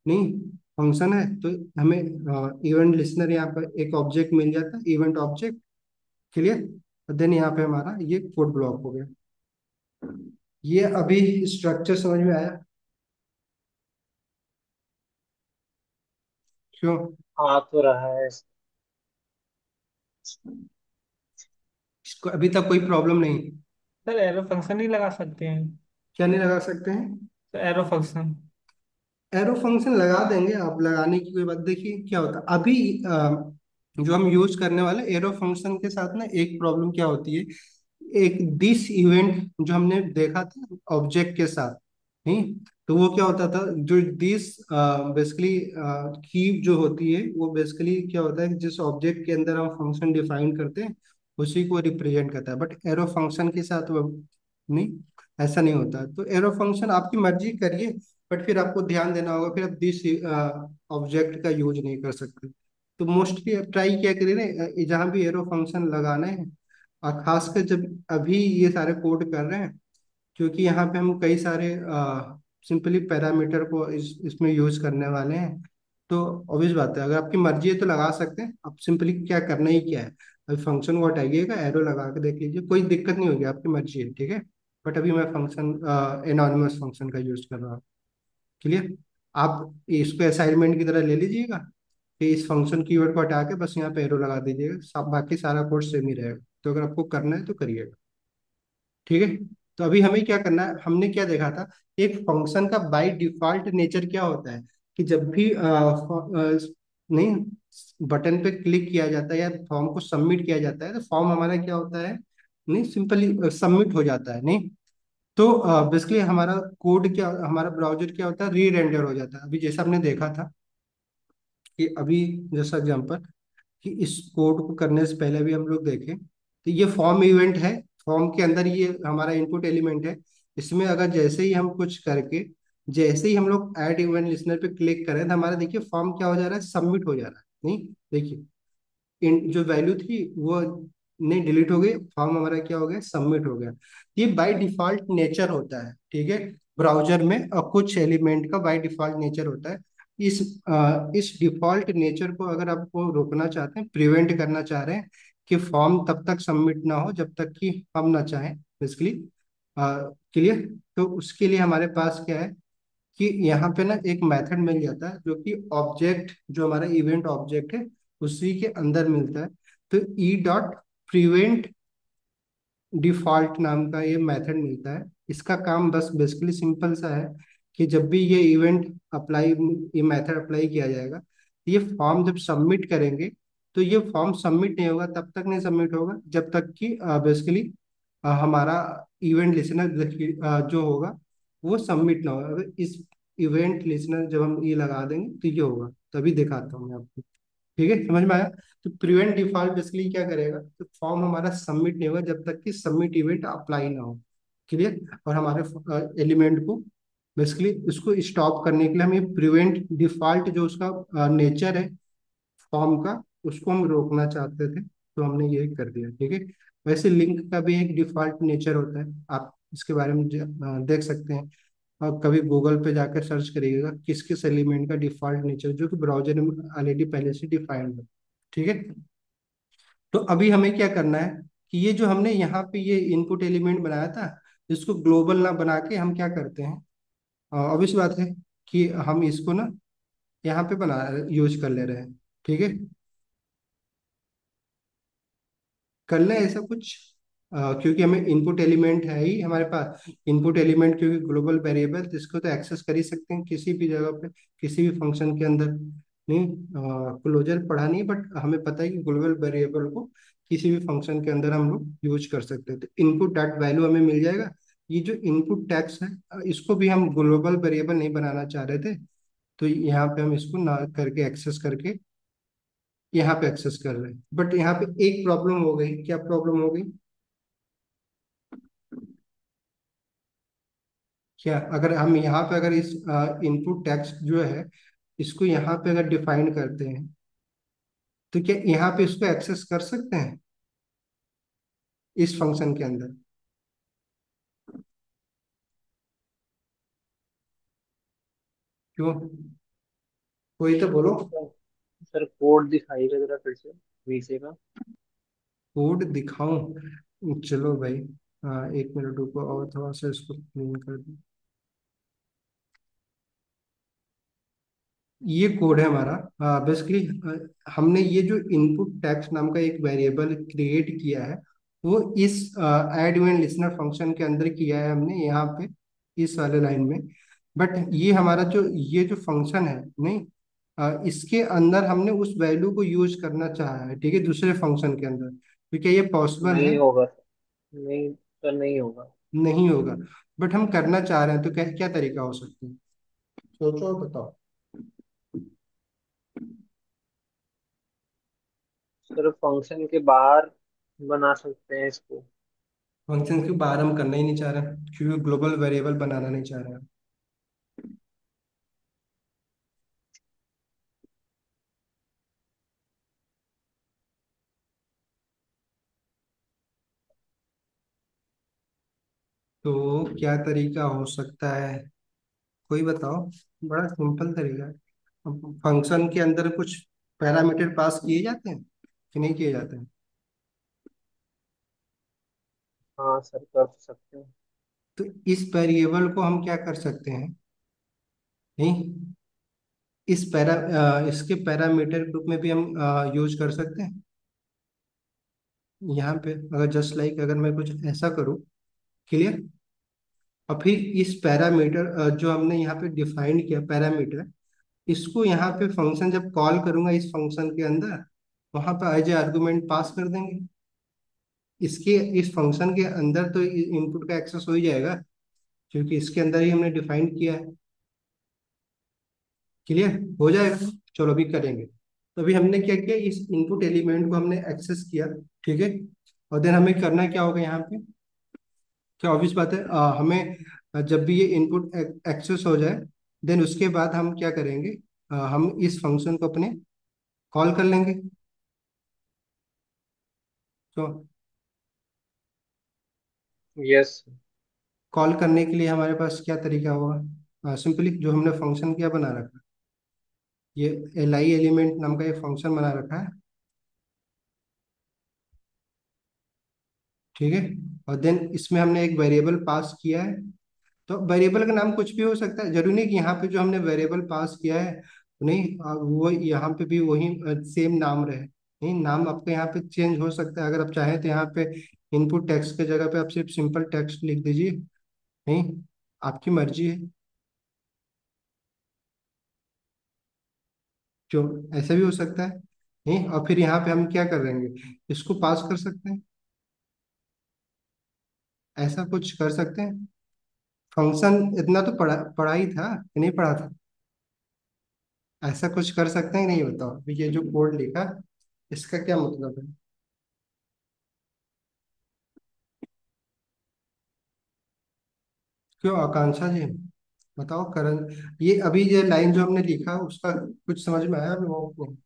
नहीं फंक्शन है, तो हमें इवेंट लिसनर यहाँ पर एक ऑब्जेक्ट मिल जाता है, इवेंट ऑब्जेक्ट। क्लियर। देन यहाँ पे हमारा ये कोड ब्लॉक हो गया। ये अभी स्ट्रक्चर समझ में आया क्यों? हाँ तो रहा है। इसको अभी तक कोई प्रॉब्लम नहीं? सर एरो फंक्शन नहीं लगा सकते हैं? क्या नहीं लगा सकते हैं? तो एरो फंक्शन। एरो फंक्शन लगा देंगे, आप लगाने की कोई बात, देखिए क्या होता है अभी जो हम यूज करने वाले एरो फंक्शन के साथ ना एक प्रॉब्लम क्या होती है, एक दिस इवेंट जो हमने देखा था ऑब्जेक्ट के साथ, नहीं, तो वो क्या होता था, जो दिस बेसिकली की जो होती है वो बेसिकली क्या होता है कि जिस ऑब्जेक्ट के अंदर हम फंक्शन डिफाइन करते हैं उसी को रिप्रेजेंट करता है, बट एरो फंक्शन के साथ वो नहीं, ऐसा नहीं होता। तो एरो फंक्शन आपकी मर्जी करिए, बट फिर आपको ध्यान देना होगा, फिर आप दिस ऑब्जेक्ट का यूज नहीं कर सकते। तो मोस्टली आप ट्राई क्या करिए ना, जहाँ भी एरो फंक्शन लगाना है, और खासकर जब अभी ये सारे कोड कर रहे हैं, क्योंकि यहाँ पे हम कई सारे सिंपली पैरामीटर को इसमें यूज करने वाले हैं। तो ऑब्वियस बात है, अगर आपकी मर्जी है तो लगा सकते हैं, आप सिंपली क्या करना ही क्या है, अभी फंक्शन को हटाइएगा, एरो लगा के देख लीजिए, कोई दिक्कत नहीं होगी, आपकी मर्जी है। ठीक है। बट अभी मैं फंक्शन एनोनिमस फंक्शन का यूज कर रहा हूँ। क्लियर। आप इसको असाइनमेंट की तरह ले लीजिएगा कि इस फंक्शन कीवर्ड को हटा के बस यहाँ पे एरो लगा दीजिएगा, बाकी सारा कोड सेम ही रहेगा। तो अगर आपको करना है तो करिएगा। ठीक है। तो अभी हमें क्या करना है, हमने क्या देखा था, एक फंक्शन का बाय डिफॉल्ट नेचर क्या होता है कि जब भी नहीं, बटन पे क्लिक किया जाता है या फॉर्म को सबमिट किया जाता है तो फॉर्म हमारा क्या होता है, नहीं सिंपली सबमिट हो जाता है, नहीं। तो बेसिकली हमारा कोड क्या, हमारा ब्राउजर क्या होता है, री रेंडर हो जाता है। अभी जैसा हमने देखा था कि अभी जैसा एग्जांपल कि इस कोड को करने से पहले भी हम लोग देखें तो ये फॉर्म इवेंट है। फॉर्म के अंदर ये हमारा इनपुट एलिमेंट है। इसमें अगर जैसे ही हम कुछ करके, जैसे ही हम लोग ऐड इवेंट लिस्नर पे क्लिक करें तो हमारा देखिए फॉर्म क्या हो जा रहा है, सबमिट हो जा रहा है, नहीं। देखिए जो वैल्यू थी वो नहीं, डिलीट हो गई, फॉर्म हमारा क्या हो गया, सबमिट हो गया। ये बाय डिफॉल्ट नेचर होता है, ठीक है। ब्राउजर में कुछ एलिमेंट का बाय डिफॉल्ट नेचर होता है। इस इस डिफॉल्ट नेचर को अगर आपको रोकना चाहते हैं, प्रिवेंट करना चाह रहे हैं कि फॉर्म तब तक सबमिट ना हो जब तक कि हम ना चाहें, बेसिकली क्लियर। तो उसके लिए हमारे पास क्या है कि यहाँ पे ना एक मेथड मिल जाता है जो कि ऑब्जेक्ट, जो हमारा इवेंट ऑब्जेक्ट है उसी के अंदर मिलता है। तो ई डॉट प्रिवेंट डिफॉल्ट नाम का ये मेथड मिलता है। इसका काम बस बेसिकली सिंपल सा है कि जब भी ये इवेंट अप्लाई, ये मेथड अप्लाई किया जाएगा, ये फॉर्म जब सबमिट करेंगे तो ये फॉर्म सबमिट नहीं होगा, तब तक नहीं सबमिट होगा जब तक कि बेसिकली हमारा इवेंट लिसनर जो होगा वो सबमिट ना हो। अगर इस इवेंट लिसनर जब हम ये लगा देंगे तो ये होगा, तभी दिखाता हूँ मैं आपको। ठीक है, समझ में आया। तो प्रिवेंट डिफॉल्ट बेसिकली क्या करेगा, तो फॉर्म हमारा सबमिट नहीं होगा जब तक कि सबमिट इवेंट अप्लाई ना हो। क्लियर। और हमारे एलिमेंट को बेसिकली उसको स्टॉप करने के लिए हम ये प्रिवेंट डिफॉल्ट जो उसका नेचर है फॉर्म का, उसको हम रोकना चाहते थे, तो हमने ये कर दिया, ठीक है। वैसे लिंक का भी एक डिफॉल्ट नेचर होता है, आप इसके बारे में देख सकते हैं। और कभी गूगल पे जाकर सर्च करिएगा किस किस एलिमेंट का डिफॉल्ट नेचर, जो कि ब्राउजर में ऑलरेडी पहले से डिफाइंड है, ठीक है। तो अभी हमें क्या करना है कि ये जो हमने यहाँ पे ये इनपुट एलिमेंट बनाया था, इसको ग्लोबल ना बना के हम क्या करते हैं, ऑब्वियस बात है कि हम इसको ना यहाँ पे बना यूज कर ले रहे हैं, ठीक है। कर लें ऐसा कुछ, क्योंकि हमें इनपुट एलिमेंट है ही हमारे पास। इनपुट एलिमेंट क्योंकि ग्लोबल वेरिएबल, तो इसको तो एक्सेस कर ही सकते हैं किसी भी जगह पे, किसी भी फंक्शन के अंदर। नहीं, क्लोजर पढ़ा नहीं, बट हमें पता है कि ग्लोबल वेरिएबल को किसी भी फंक्शन के अंदर हम लोग यूज कर सकते हैं। तो इनपुट डॉट वैल्यू हमें मिल जाएगा। ये जो इनपुट टैग्स है, इसको भी हम ग्लोबल वेरिएबल नहीं बनाना चाह रहे थे, तो यहाँ पे हम इसको ना करके एक्सेस करके यहाँ पे एक्सेस कर रहे हैं। बट यहाँ पे एक प्रॉब्लम हो गई, क्या प्रॉब्लम हो गई, क्या अगर हम यहाँ पे अगर इस इनपुट टेक्स्ट जो है इसको यहाँ पे अगर डिफाइन करते हैं, तो क्या यहाँ पे इसको एक्सेस कर सकते हैं इस फंक्शन के अंदर? क्यों, कोई तो बोलो। सर कोड दिखाइएगा जरा फिर से, वीसे का। कोड दिखाऊं, चलो भाई, एक मिनट रुको और थोड़ा सा इसको क्लीन कर दूं। ये कोड है हमारा बेसिकली। हमने ये जो इनपुट टेक्स्ट नाम का एक वेरिएबल क्रिएट किया है, वो इस ऐड इवेंट लिसनर फंक्शन के अंदर किया है हमने, यहाँ पे इस वाले लाइन में। बट ये हमारा जो ये जो फंक्शन है, नहीं, इसके अंदर हमने उस वैल्यू को यूज करना चाहा है, ठीक है, दूसरे फंक्शन के अंदर। तो क्या ये पॉसिबल है? नहीं होगा सर, नहीं सर, नहीं होगा। नहीं होगा। बट हम करना चाह रहे हैं, तो क्या क्या तरीका हो सकता है, सोचो और बताओ। सर फंक्शन के बाहर बना सकते हैं इसको। फंक्शन के बाहर हम करना ही नहीं चाह रहे, क्योंकि ग्लोबल वेरिएबल बनाना नहीं चाह रहे हैं। तो क्या तरीका हो सकता है, कोई बताओ। बड़ा सिंपल तरीका है। फंक्शन के अंदर कुछ पैरामीटर पास किए जाते हैं कि नहीं किए जाते हैं? हाँ सर, कर सकते हैं। तो इस वेरिएबल को हम क्या कर सकते हैं, नहीं, इसके पैरामीटर ग्रुप में भी हम यूज कर सकते हैं। यहाँ पे अगर जस्ट लाइक अगर मैं कुछ ऐसा करूँ, क्लियर। और फिर इस पैरामीटर जो हमने यहाँ पे डिफाइन किया पैरामीटर, इसको यहाँ पे फंक्शन जब कॉल करूंगा इस फंक्शन के अंदर, वहां पे एज ए आर्गुमेंट पास कर देंगे। इसके इस फंक्शन के अंदर तो इनपुट का एक्सेस हो ही जाएगा, क्योंकि इसके अंदर ही हमने डिफाइन किया है। क्लियर हो जाएगा। चलो अभी करेंगे। तो अभी हमने क्या किया, इस इनपुट एलिमेंट को हमने एक्सेस किया। ठीक है। और देन हमें करना क्या होगा यहाँ पे, क्या ऑब्वियस बात है, हमें जब भी ये इनपुट एक्सेस हो जाए, देन उसके बाद हम क्या करेंगे, हम इस फंक्शन को अपने कॉल कर लेंगे। तो यस। कॉल करने के लिए हमारे पास क्या तरीका होगा, सिंपली जो हमने फंक्शन क्या बना रखा है, ये एल आई एलिमेंट नाम का एक फंक्शन बना रखा है। ठीक है। और देन इसमें हमने एक वेरिएबल पास किया है। तो वेरिएबल का नाम कुछ भी हो सकता है, जरूरी नहीं कि यहाँ पे जो हमने वेरिएबल पास किया है, नहीं, वो यहाँ पे भी वही सेम नाम रहे। नहीं, नाम आपका यहाँ पे चेंज हो सकता है। अगर आप चाहें तो यहाँ पे इनपुट टेक्स्ट के जगह पे आप सिर्फ सिंपल टेक्स्ट लिख दीजिए। नहीं, आपकी मर्जी है। क्यों, ऐसा भी हो सकता है। नहीं, और फिर यहाँ पे हम क्या कर देंगे, इसको पास कर सकते हैं। ऐसा कुछ कर सकते हैं। फंक्शन इतना तो पढ़ा ही था कि नहीं पढ़ा था। ऐसा कुछ कर सकते हैं कि नहीं, बताओ अभी ये जो कोड लिखा, इसका क्या मतलब है। क्यों आकांक्षा जी, बताओ करण, ये अभी ये लाइन जो हमने लिखा उसका कुछ समझ में आया अभी वो।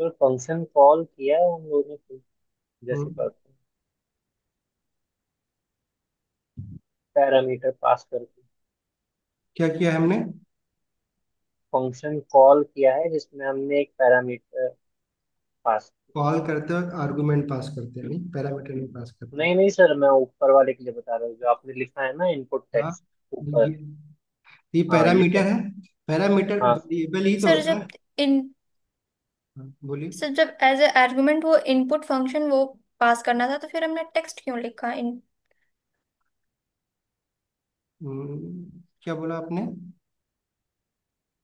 तो फंक्शन कॉल किया है उन लोगों ने, जैसे हम्म, बात पैरामीटर पास करके क्या किया है हमने। फंक्शन कॉल किया है जिसमें हमने एक पैरामीटर पास किया। कॉल करते वक्त आर्गुमेंट पास करते हैं, नहीं पैरामीटर नहीं पास करते। नहीं नहीं सर, मैं ऊपर वाले के लिए बता रहा हूँ, जो आपने लिखा है ना इनपुट हाँ, टेक्स्ट ऊपर। ये ये हाँ ये पैरामीटर है। पैरामीटर हाँ वेरिएबल ही तो सर होता है। जब इन हाँ, बोलिए। सर जब एज ए आर्गुमेंट वो इनपुट फंक्शन वो पास करना था, तो फिर हमने टेक्स्ट क्यों लिखा इन। क्या बोला आपने,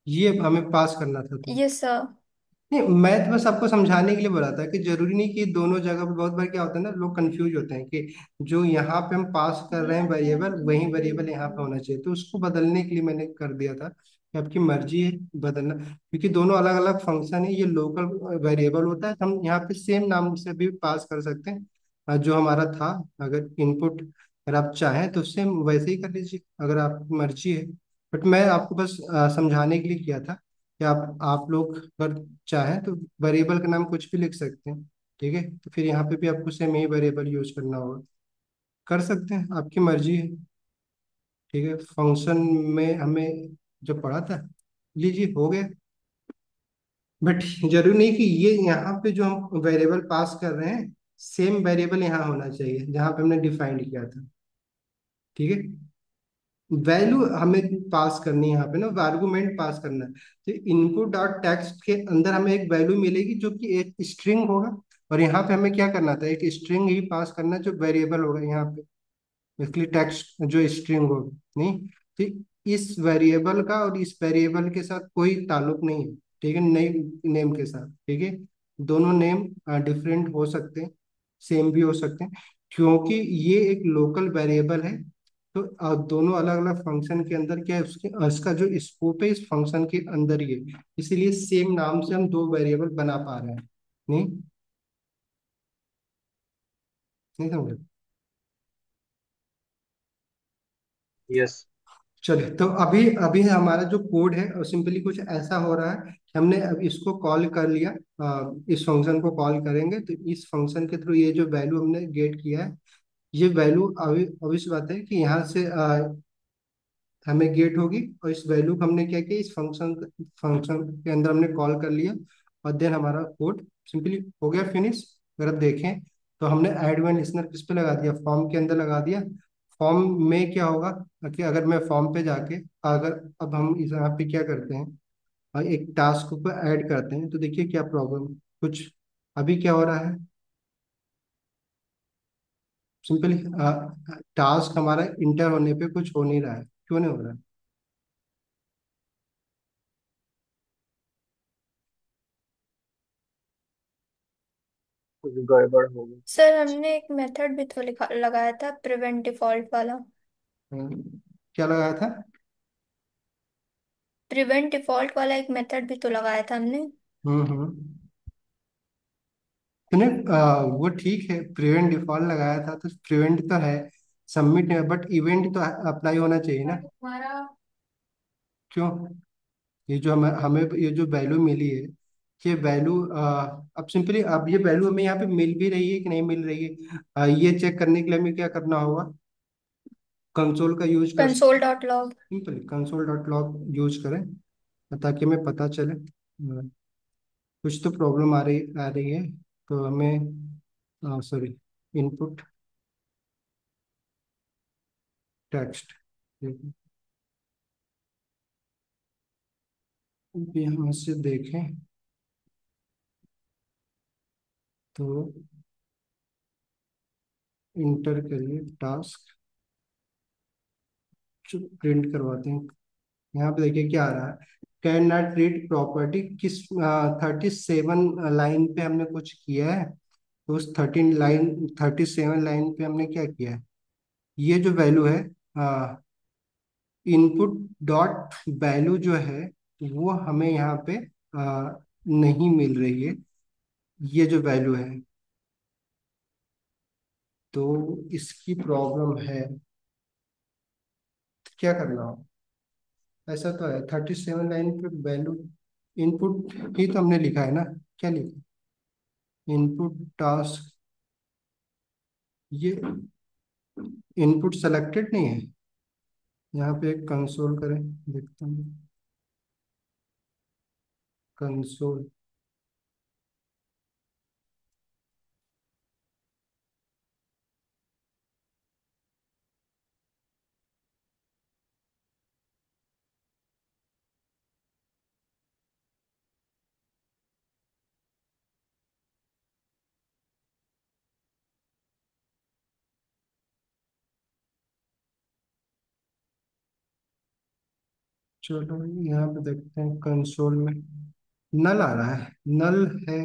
ये हमें पास करना था तो। Yes sir. नहीं, मैं तो बस आपको समझाने के लिए बोला था कि जरूरी नहीं कि दोनों जगह पे, बहुत बार क्या होता है ना, लोग कंफ्यूज होते हैं कि जो यहाँ पे हम पास कर रहे हैं वेरिएबल, वही वेरिएबल यहाँ पे होना चाहिए। तो उसको बदलने के लिए मैंने कर दिया था कि आपकी मर्जी है बदलना, क्योंकि दोनों अलग अलग फंक्शन है। ये लोकल वेरिएबल होता है, तो हम यहाँ पे सेम नाम से भी पास कर सकते हैं। जो हमारा था, अगर इनपुट अगर आप चाहें तो सेम वैसे ही कर लीजिए, अगर आपकी मर्जी है। बट मैं आपको बस समझाने के लिए किया था कि आप लोग अगर चाहें तो वेरिएबल का नाम कुछ भी लिख सकते हैं। ठीक है, तो फिर यहाँ पे भी आपको सेम ही वेरिएबल यूज करना होगा। कर सकते हैं, आपकी मर्जी है। ठीक है, फंक्शन में हमें जो पढ़ा था, लीजिए हो गया। बट जरूरी नहीं कि ये यहाँ पे जो हम वेरिएबल पास कर रहे हैं, सेम वेरिएबल यहाँ होना चाहिए जहाँ पे हमने डिफाइंड किया था। ठीक है, वैल्यू हमें पास करनी है यहाँ पे ना, आर्गुमेंट पास करना है। तो इनपुट डॉट टेक्स्ट के अंदर हमें एक वैल्यू मिलेगी जो कि एक स्ट्रिंग होगा। और यहाँ पे हमें क्या करना था, एक स्ट्रिंग ही पास करना जो वेरिएबल होगा यहाँ पे, बेसिकली टेक्स्ट जो स्ट्रिंग होगा। नहीं, तो इस वेरिएबल का और इस वेरिएबल के साथ कोई ताल्लुक नहीं है। ठीक है, नई नेम के साथ। ठीक है, दोनों नेम डिफरेंट हो सकते हैं, सेम भी हो सकते हैं, क्योंकि ये एक लोकल वेरिएबल है। तो दोनों अलग अलग फंक्शन के अंदर क्या है, उसके उसका जो स्कोप है इस फंक्शन के अंदर ही है। इसीलिए सेम नाम से हम दो वेरिएबल बना पा रहे हैं। नहीं, नहीं समझे। यस। चलिए, तो अभी अभी हमारा जो कोड है और सिंपली कुछ ऐसा हो रहा है कि हमने अब इसको कॉल कर लिया। इस फंक्शन को कॉल करेंगे तो इस फंक्शन के थ्रू ये जो वैल्यू हमने गेट किया है, ये वैल्यू अभी obvious बात है कि यहाँ से हमें गेट होगी। और इस वैल्यू को हमने क्या किया, इस फंक्शन फंक्शन के अंदर हमने कॉल कर लिया। और देन हमारा कोड सिंपली हो गया फिनिश। अगर आप देखें तो हमने ऐड वन लिसनर किस पे लगा दिया, फॉर्म के अंदर लगा दिया। फॉर्म में क्या होगा कि अगर मैं फॉर्म पे जाके, अगर अब हम इस यहाँ पे क्या करते हैं, एक टास्क को ऐड करते हैं, तो देखिए क्या प्रॉब्लम कुछ अभी क्या हो रहा है। सिंपली टास्क हमारा इंटर होने पे कुछ हो नहीं रहा है, क्यों नहीं हो रहा है? कुछ गड़बड़ हो गई। सर हमने एक मेथड भी तो लिखा लगाया था, प्रिवेंट डिफॉल्ट वाला। क्या लगाया था? प्रिवेंट डिफॉल्ट वाला एक मेथड भी तो लगाया था हमने। हम्म। तूने वो ठीक है, प्रिवेंट डिफॉल्ट लगाया था तो प्रिवेंट तो है, सबमिट है, बट इवेंट तो अप्लाई होना चाहिए ना? हमारा क्यों? ये जो हमें ये जो वैल्यू मिली है, ये वैल्यू अब सिंपली अब ये वैल्यू हमें यहाँ पे मिल भी रही है कि नहीं मिल रही है, ये चेक करने के लिए हमें क्या करना होगा? कंसोल का यूज कर console dot log. Simply console dot log use करें, ताकि हमें पता चले कुछ तो प्रॉब्लम आ रही है, तो हमें सॉरी, इनपुट टेक्स्ट, यहाँ से देखें तो इंटर करिए टास्क, प्रिंट करवाते हैं। यहाँ पे देखिए क्या आ रहा है, कैन नॉट रीड प्रॉपर्टी, किस 37 लाइन पे हमने कुछ किया है, तो उस 37 लाइन पे हमने क्या किया है, ये जो वैल्यू है इनपुट डॉट वैल्यू जो है वो हमें यहाँ पे नहीं मिल रही है, ये जो वैल्यू है, तो इसकी प्रॉब्लम है, तो क्या करना हो? ऐसा तो है 37 लाइन पे वैल्यू, इनपुट ही तो हमने लिखा है ना, क्या लिखा? इनपुट टास्क, ये इनपुट सेलेक्टेड नहीं है। यहाँ पे एक कंसोल करें, देखते हैं कंसोल, चलो यहाँ पे देखते हैं कंसोल में नल आ रहा है, नल है,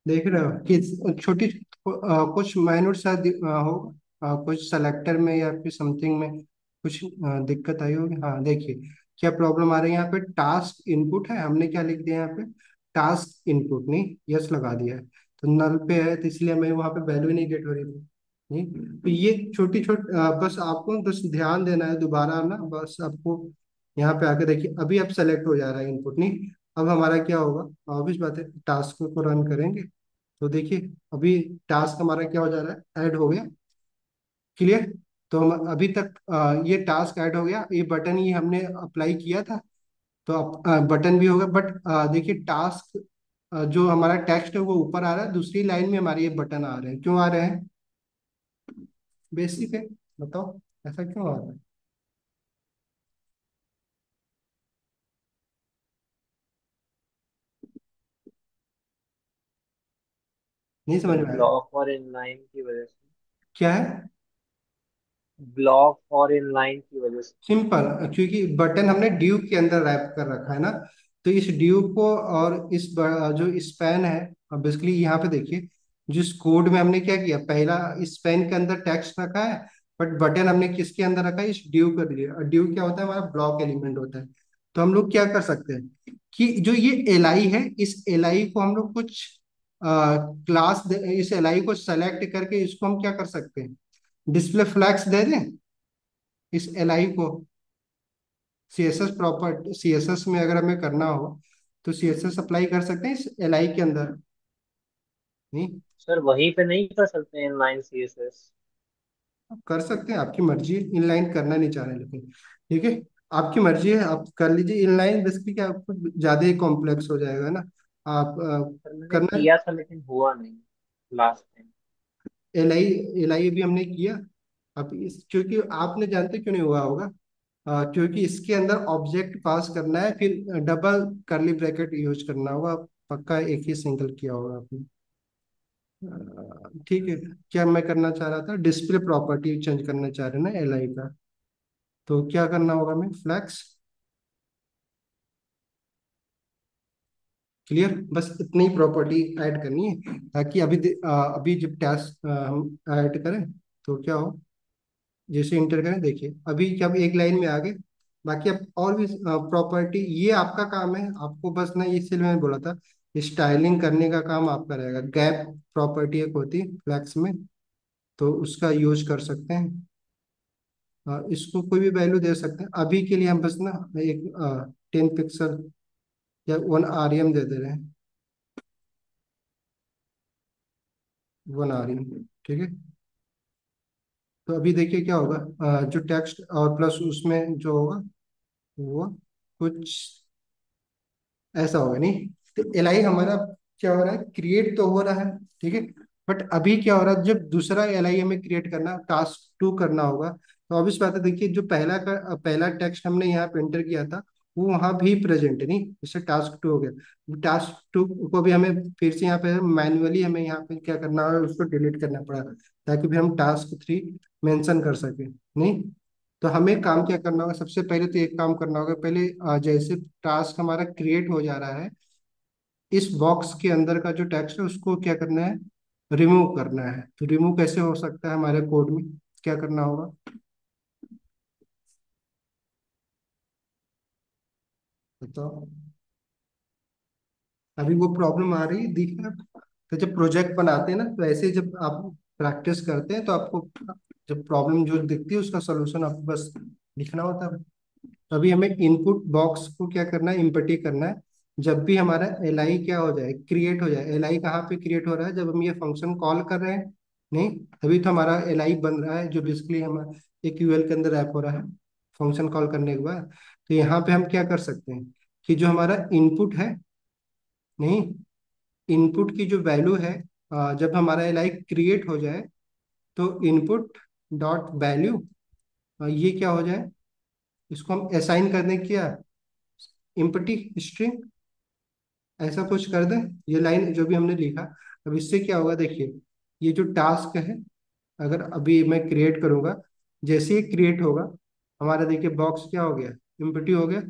देख रहे हो कि छोटी कुछ माइनर सा होगा, कुछ सेलेक्टर में या फिर समथिंग में कुछ दिक्कत आई होगी। हाँ देखिए क्या प्रॉब्लम आ रही है, यहाँ पे टास्क इनपुट है, हमने क्या लिख दिया यहाँ पे, टास्क इनपुट, नहीं यस लगा दिया है, तो नल पे है, तो इसलिए हमें वहाँ पे वैल्यू नहीं गेट हो रही थी। नहीं, तो ये छोटी छोटी बस आपको बस ध्यान देना है दोबारा ना, बस आपको यहाँ पे आके देखिए अभी अब सेलेक्ट हो जा रहा है इनपुट, नहीं अब हमारा क्या होगा, ऑब्वियस बात है टास्क को रन करेंगे, तो देखिए अभी टास्क हमारा क्या हो जा रहा है, ऐड हो गया, क्लियर? तो हम अभी तक ये टास्क ऐड हो गया, ये बटन ही हमने अप्लाई किया था, तो अब बटन भी होगा, बट देखिए टास्क जो हमारा टेक्स्ट है वो ऊपर आ रहा है, दूसरी लाइन में हमारे ये बटन आ रहे हैं, क्यों आ रहे हैं? बेसिक है, बताओ ऐसा क्यों आ रहा है? नहीं समझ सर में आया? ब्लॉक और इनलाइन की वजह से। क्या है? ब्लॉक और इनलाइन की वजह से। सिंपल, क्योंकि बटन हमने ड्यू के अंदर रैप कर रखा है ना, तो इस ड्यू को और इस जो स्पैन है, बेसिकली यहाँ पे देखिए जिस कोड में हमने क्या किया, पहला स्पैन के अंदर टेक्स्ट रखा है, बट बटन हमने किसके अंदर रखा है, इस ड्यू कर लिया, और ड्यू क्या होता है, हमारा ब्लॉक एलिमेंट होता है। तो हम लोग क्या कर सकते हैं कि जो ये एल आई है, इस एल आई को हम लोग कुछ क्लास, इस एल आई को सेलेक्ट करके इसको हम क्या कर सकते हैं, डिस्प्ले फ्लैग्स दे दें इस एल आई को, C S S proper C S S में अगर हमें करना हो तो सी एस एस अप्लाई कर सकते हैं इस एल आई के अंदर, नहीं? सर वहीं पे नहीं कर सकते इनलाइन सीएसएस? कर सकते हैं, आपकी मर्जी है, इनलाइन करना नहीं चाह रहे लेकिन, ठीक है, आपकी मर्जी है, आप कर लीजिए इनलाइन, बेसिकली क्या आपको ज्यादा ही कॉम्प्लेक्स हो जाएगा ना, आप सर मैंने करना। किया था लेकिन हुआ नहीं last time. L I, L I भी हमने किया, अब इस क्योंकि आपने जानते क्यों नहीं हुआ होगा, क्योंकि इसके अंदर ऑब्जेक्ट पास करना है, फिर डबल करली ब्रैकेट यूज करना होगा, पक्का एक ही सिंगल किया होगा आपने। ठीक है। क्या मैं करना चाह रहा था, डिस्प्ले प्रॉपर्टी चेंज करना चाह रहे हैं ना एल आई का। तो क्या करना होगा, मैं फ्लैक्स क्लियर, बस इतनी प्रॉपर्टी ऐड करनी है ताकि अभी जब टास्क हम ऐड करें तो क्या हो, जैसे इंटर करें देखिए अभी क्या अब एक लाइन में आ गए। बाकी अब और भी प्रॉपर्टी, ये आपका काम है, आपको बस ना इसलिए मैंने बोला था स्टाइलिंग करने का काम आपका रहेगा। गैप प्रॉपर्टी एक होती फ्लैक्स में, तो उसका यूज कर सकते हैं। इसको कोई भी वैल्यू दे सकते हैं, अभी के लिए हम बस ना एक 10 पिक्सल या 1 आरईएम दे दे रहे हैं, 1 आरईएम, ठीक है। तो अभी देखिए क्या होगा, जो टेक्स्ट और प्लस उसमें जो होगा वो कुछ ऐसा होगा नहीं। तो एल आई हमारा क्या हो रहा है, क्रिएट तो हो रहा है, ठीक है। बट अभी क्या हो रहा है, जब दूसरा एल आई हमें क्रिएट करना, टास्क 2 करना होगा, तो ऑब्वियस बात है, देखिए जो पहला टेक्स्ट हमने यहाँ पे एंटर किया था वो वहाँ भी प्रेजेंट है नहीं, इससे टास्क 2 हो गया। टास्क 2 को भी हमें फिर से यहाँ पे मैन्युअली हमें यहाँ पे क्या करना है, उसको डिलीट करना पड़ा ताकि फिर हम टास्क 3 मेंशन कर सके नहीं। तो हमें काम क्या करना होगा, सबसे पहले तो एक काम करना होगा, पहले जैसे टास्क हमारा क्रिएट हो जा रहा है, इस बॉक्स के अंदर का जो टेक्स्ट है उसको क्या करना है, रिमूव करना है। तो रिमूव कैसे हो सकता है हमारे कोड में, क्या करना होगा बताओ। अभी वो प्रॉब्लम आ रही है दिख रहा है? तो जब प्रोजेक्ट बनाते हैं ना, तो ऐसे जब आप प्रैक्टिस करते हैं तो आपको जब प्रॉब्लम जो दिखती है उसका सोल्यूशन आपको बस लिखना होता है। तो अभी हमें इनपुट बॉक्स को क्या करना है, इम्पटी करना है। जब भी हमारा एल आई क्या हो जाए, क्रिएट हो जाए, एल आई कहाँ पे क्रिएट हो रहा है, जब हम ये फंक्शन कॉल कर रहे हैं नहीं, तभी तो हमारा एल आई बन रहा है, जो बेसिकली हमारा एक यूएल के अंदर रैप हो रहा है फंक्शन कॉल करने के बाद। तो यहाँ पे हम क्या कर सकते हैं कि जो हमारा इनपुट है नहीं, इनपुट की जो वैल्यू है, जब हमारा एल आई क्रिएट हो जाए तो इनपुट डॉट वैल्यू, ये क्या हो जाए, इसको हम असाइन कर दें क्या, इम्पटी स्ट्रिंग, ऐसा कुछ कर दें। ये लाइन जो भी हमने लिखा, अब इससे क्या होगा देखिए, ये जो टास्क है अगर अभी मैं क्रिएट करूंगा, जैसे ही क्रिएट होगा हमारा देखिए बॉक्स क्या हो गया, इम्पटी हो गया,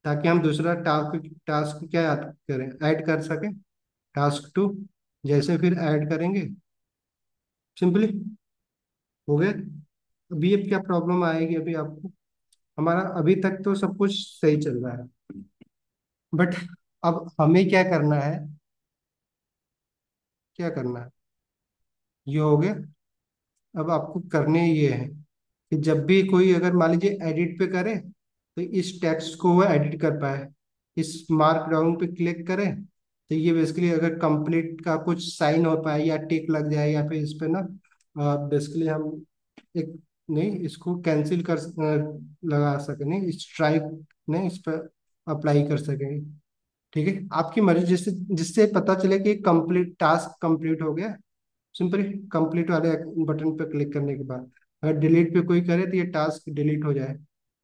ताकि हम दूसरा टास्क टास्क क्या याद करें, ऐड कर सकें, टास्क 2। जैसे फिर ऐड करेंगे सिंपली हो गया। अभी अब क्या प्रॉब्लम आएगी अभी आपको, हमारा अभी तक तो सब कुछ सही चल रहा है, बट अब हमें क्या करना है, क्या करना है, ये हो गया। अब आपको करने ये है कि जब भी कोई अगर मान लीजिए एडिट पे करे तो इस टेक्स्ट को वो एडिट कर पाए। इस मार्क डाउन पे क्लिक करें तो ये बेसिकली अगर कंप्लीट का कुछ साइन हो पाए या टिक लग जाए, या फिर इस पे ना बेसिकली हम एक नहीं इसको कैंसिल लगा सके, नहीं स्ट्राइक नहीं इस पर अप्लाई कर सकें, ठीक है। आपकी मर्जी, जिससे जिससे पता चले कि कंप्लीट टास्क कंप्लीट हो गया। सिंपली कंप्लीट वाले बटन पर क्लिक करने के बाद अगर डिलीट पे कोई करे तो ये टास्क डिलीट हो जाए।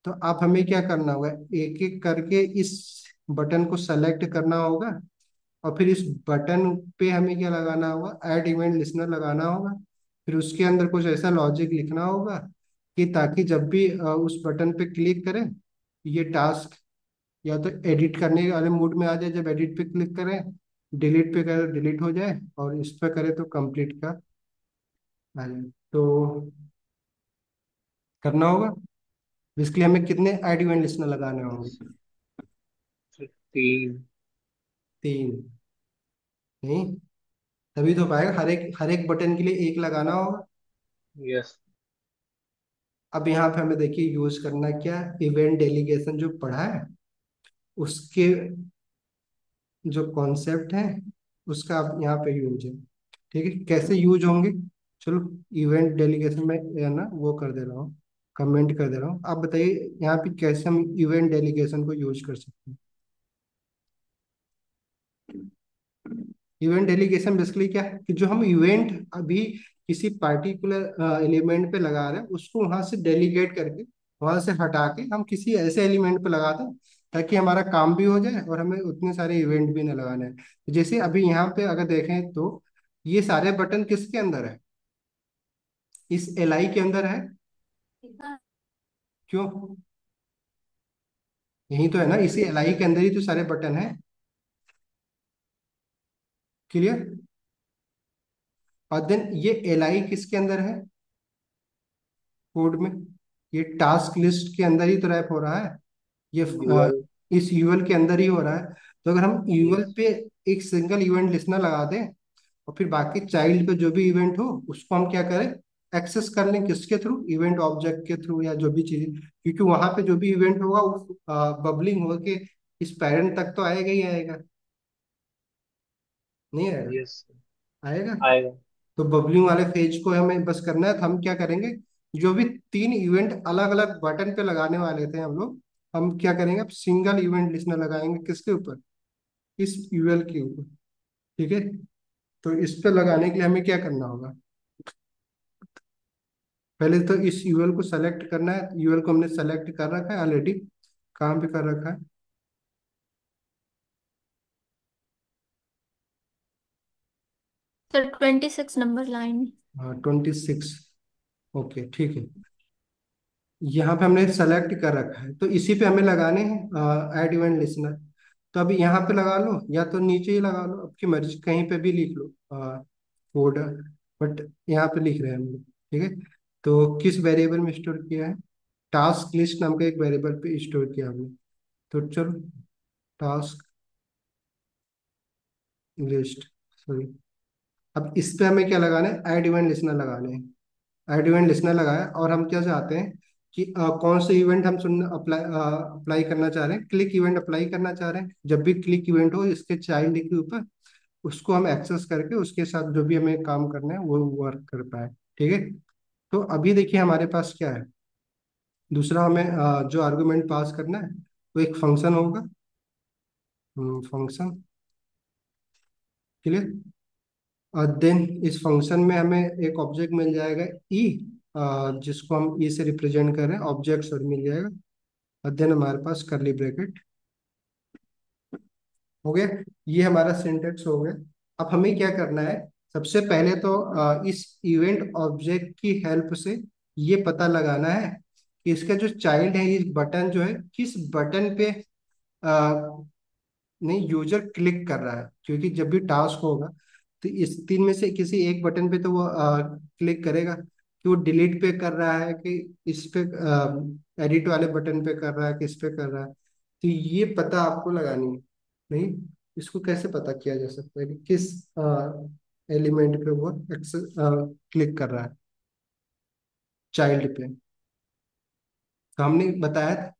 तो आप हमें क्या करना होगा, एक एक करके इस बटन को सेलेक्ट करना होगा, और फिर इस बटन पे हमें क्या लगाना होगा, ऐड इवेंट लिसनर लगाना होगा। फिर उसके अंदर कुछ ऐसा लॉजिक लिखना होगा कि ताकि जब भी उस बटन पे क्लिक करें, ये टास्क या तो एडिट करने वाले मूड में आ जाए, जब एडिट पे क्लिक करें, डिलीट पे करें डिलीट हो जाए, और इस पे करें तो कंप्लीट का आ जाए। तो करना होगा, इसके लिए हमें कितने आईडी इवेंट लिस्टनर लगाने होंगे, 3। 3 नहीं, तभी तो पाएगा, हर एक बटन के लिए एक लगाना होगा। यस। अब यहाँ पे हमें देखिए यूज करना क्या, इवेंट डेलीगेशन जो पढ़ा है उसके जो कॉन्सेप्ट है उसका अब यहाँ पे यूज है, ठीक है। कैसे यूज होंगे, चलो इवेंट डेलीगेशन में है ना वो कर दे रहा हूँ, कमेंट कर दे रहा हूँ। आप बताइए यहाँ पे कैसे हम इवेंट डेलीगेशन को यूज कर सकते हैं। इवेंट डेलीगेशन बेसिकली क्या है कि जो हम इवेंट अभी किसी पार्टिकुलर एलिमेंट पे लगा रहे हैं उसको वहां से डेलीगेट करके, वहां से हटा के हम किसी ऐसे एलिमेंट पे लगा दें ताकि हमारा काम भी हो जाए और हमें उतने सारे इवेंट भी ना लगाने हैं। जैसे अभी यहाँ पे अगर देखें तो ये सारे बटन किसके अंदर है? इस एल आई के अंदर है। क्यों? यही तो है ना, इसी एल आई के अंदर ही तो सारे बटन है। क्लियर? और देन ये एल आई किसके अंदर है कोड में? ये टास्क लिस्ट के अंदर ही तो रैप हो रहा है। ये यूएल। इस यूएल के अंदर ही हो रहा है। तो अगर हम यूएल यस। पे एक सिंगल इवेंट लिस्टनर लगा दें और फिर बाकी चाइल्ड पे जो भी इवेंट हो उसको हम क्या करें, एक्सेस कर लें किसके थ्रू, इवेंट ऑब्जेक्ट के थ्रू या जो भी चीज, क्योंकि वहां पे जो भी इवेंट होगा वो बबलिंग होके इस पेरेंट तक तो आएगा ही आएगा। नहीं आएगा? यस। आएगा। आएगा। तो बबलिंग वाले फेज को हमें बस करना है, तो हम क्या करेंगे, जो भी तीन इवेंट अलग अलग बटन पे लगाने वाले थे हम क्या करेंगे, अब सिंगल इवेंट लिस्टनर लगाएंगे किसके ऊपर, इस यूएल के ऊपर। ठीक है? तो इस पे लगाने के लिए हमें क्या करना होगा, पहले तो इस यूएल को सेलेक्ट करना है। यूएल को हमने सेलेक्ट कर रखा है ऑलरेडी। कहाँ पे कर रखा है? Sir 26 number line. हाँ, 26। ओके, ठीक है। यहाँ पे हमने सेलेक्ट कर रखा है, तो इसी पे हमें लगाने हैं ऐड इवेंट लिसनर। तो अभी यहाँ पे लगा लो या तो नीचे ही लगा लो, आपकी मर्जी, कहीं पे भी लिख लो कोड। बट यहाँ पे लिख रहे हैं हम लोग। ठीक है? तो किस वेरिएबल में स्टोर किया है? टास्क लिस्ट नाम का एक वेरिएबल पे स्टोर किया हमने। तो चलो, टास्क लिस्ट, सॉरी। अब इस पे हमें क्या लगाना है, ऐड इवेंट लिसनर लगाने हैं। ऐड इवेंट लिसनर लगाया और हम क्या चाहते हैं कि कौन से इवेंट हम सुन अप्लाई अप्लाई करना चाह रहे हैं, क्लिक इवेंट अप्लाई करना चाह रहे हैं। जब भी क्लिक इवेंट हो इसके चाइल्ड के ऊपर, उसको हम एक्सेस करके उसके साथ जो भी हमें काम करना है वो वर्क कर पाए। ठीक है? तो अभी देखिए हमारे पास क्या है, दूसरा हमें जो आर्गुमेंट पास करना है वो एक फंक्शन होगा। फंक्शन। क्लियर? और देन इस फंक्शन में हमें एक ऑब्जेक्ट मिल जाएगा ई, जिसको हम ई से रिप्रेजेंट कर रहे हैं, ऑब्जेक्ट और मिल जाएगा। और देन हमारे पास करली ब्रैकेट हो गया। ये हमारा सिंटेक्स हो गया। अब हमें क्या करना है, सबसे पहले तो इस इवेंट ऑब्जेक्ट की हेल्प से ये पता लगाना है कि इसका जो चाइल्ड है, इस बटन जो है किस बटन पे नहीं यूजर क्लिक कर रहा है। क्योंकि जब भी टास्क होगा तो इस तीन में से किसी एक बटन पे तो वो क्लिक करेगा, कि वो डिलीट पे कर रहा है कि इस पे एडिट वाले बटन पे कर रहा है, किस पे कर रहा है। तो ये पता आपको लगानी है। नहीं, इसको कैसे पता किया जा सकता है कि किस एलिमेंट पे वो क्लिक कर रहा है चाइल्ड पे? तो हमने बताया था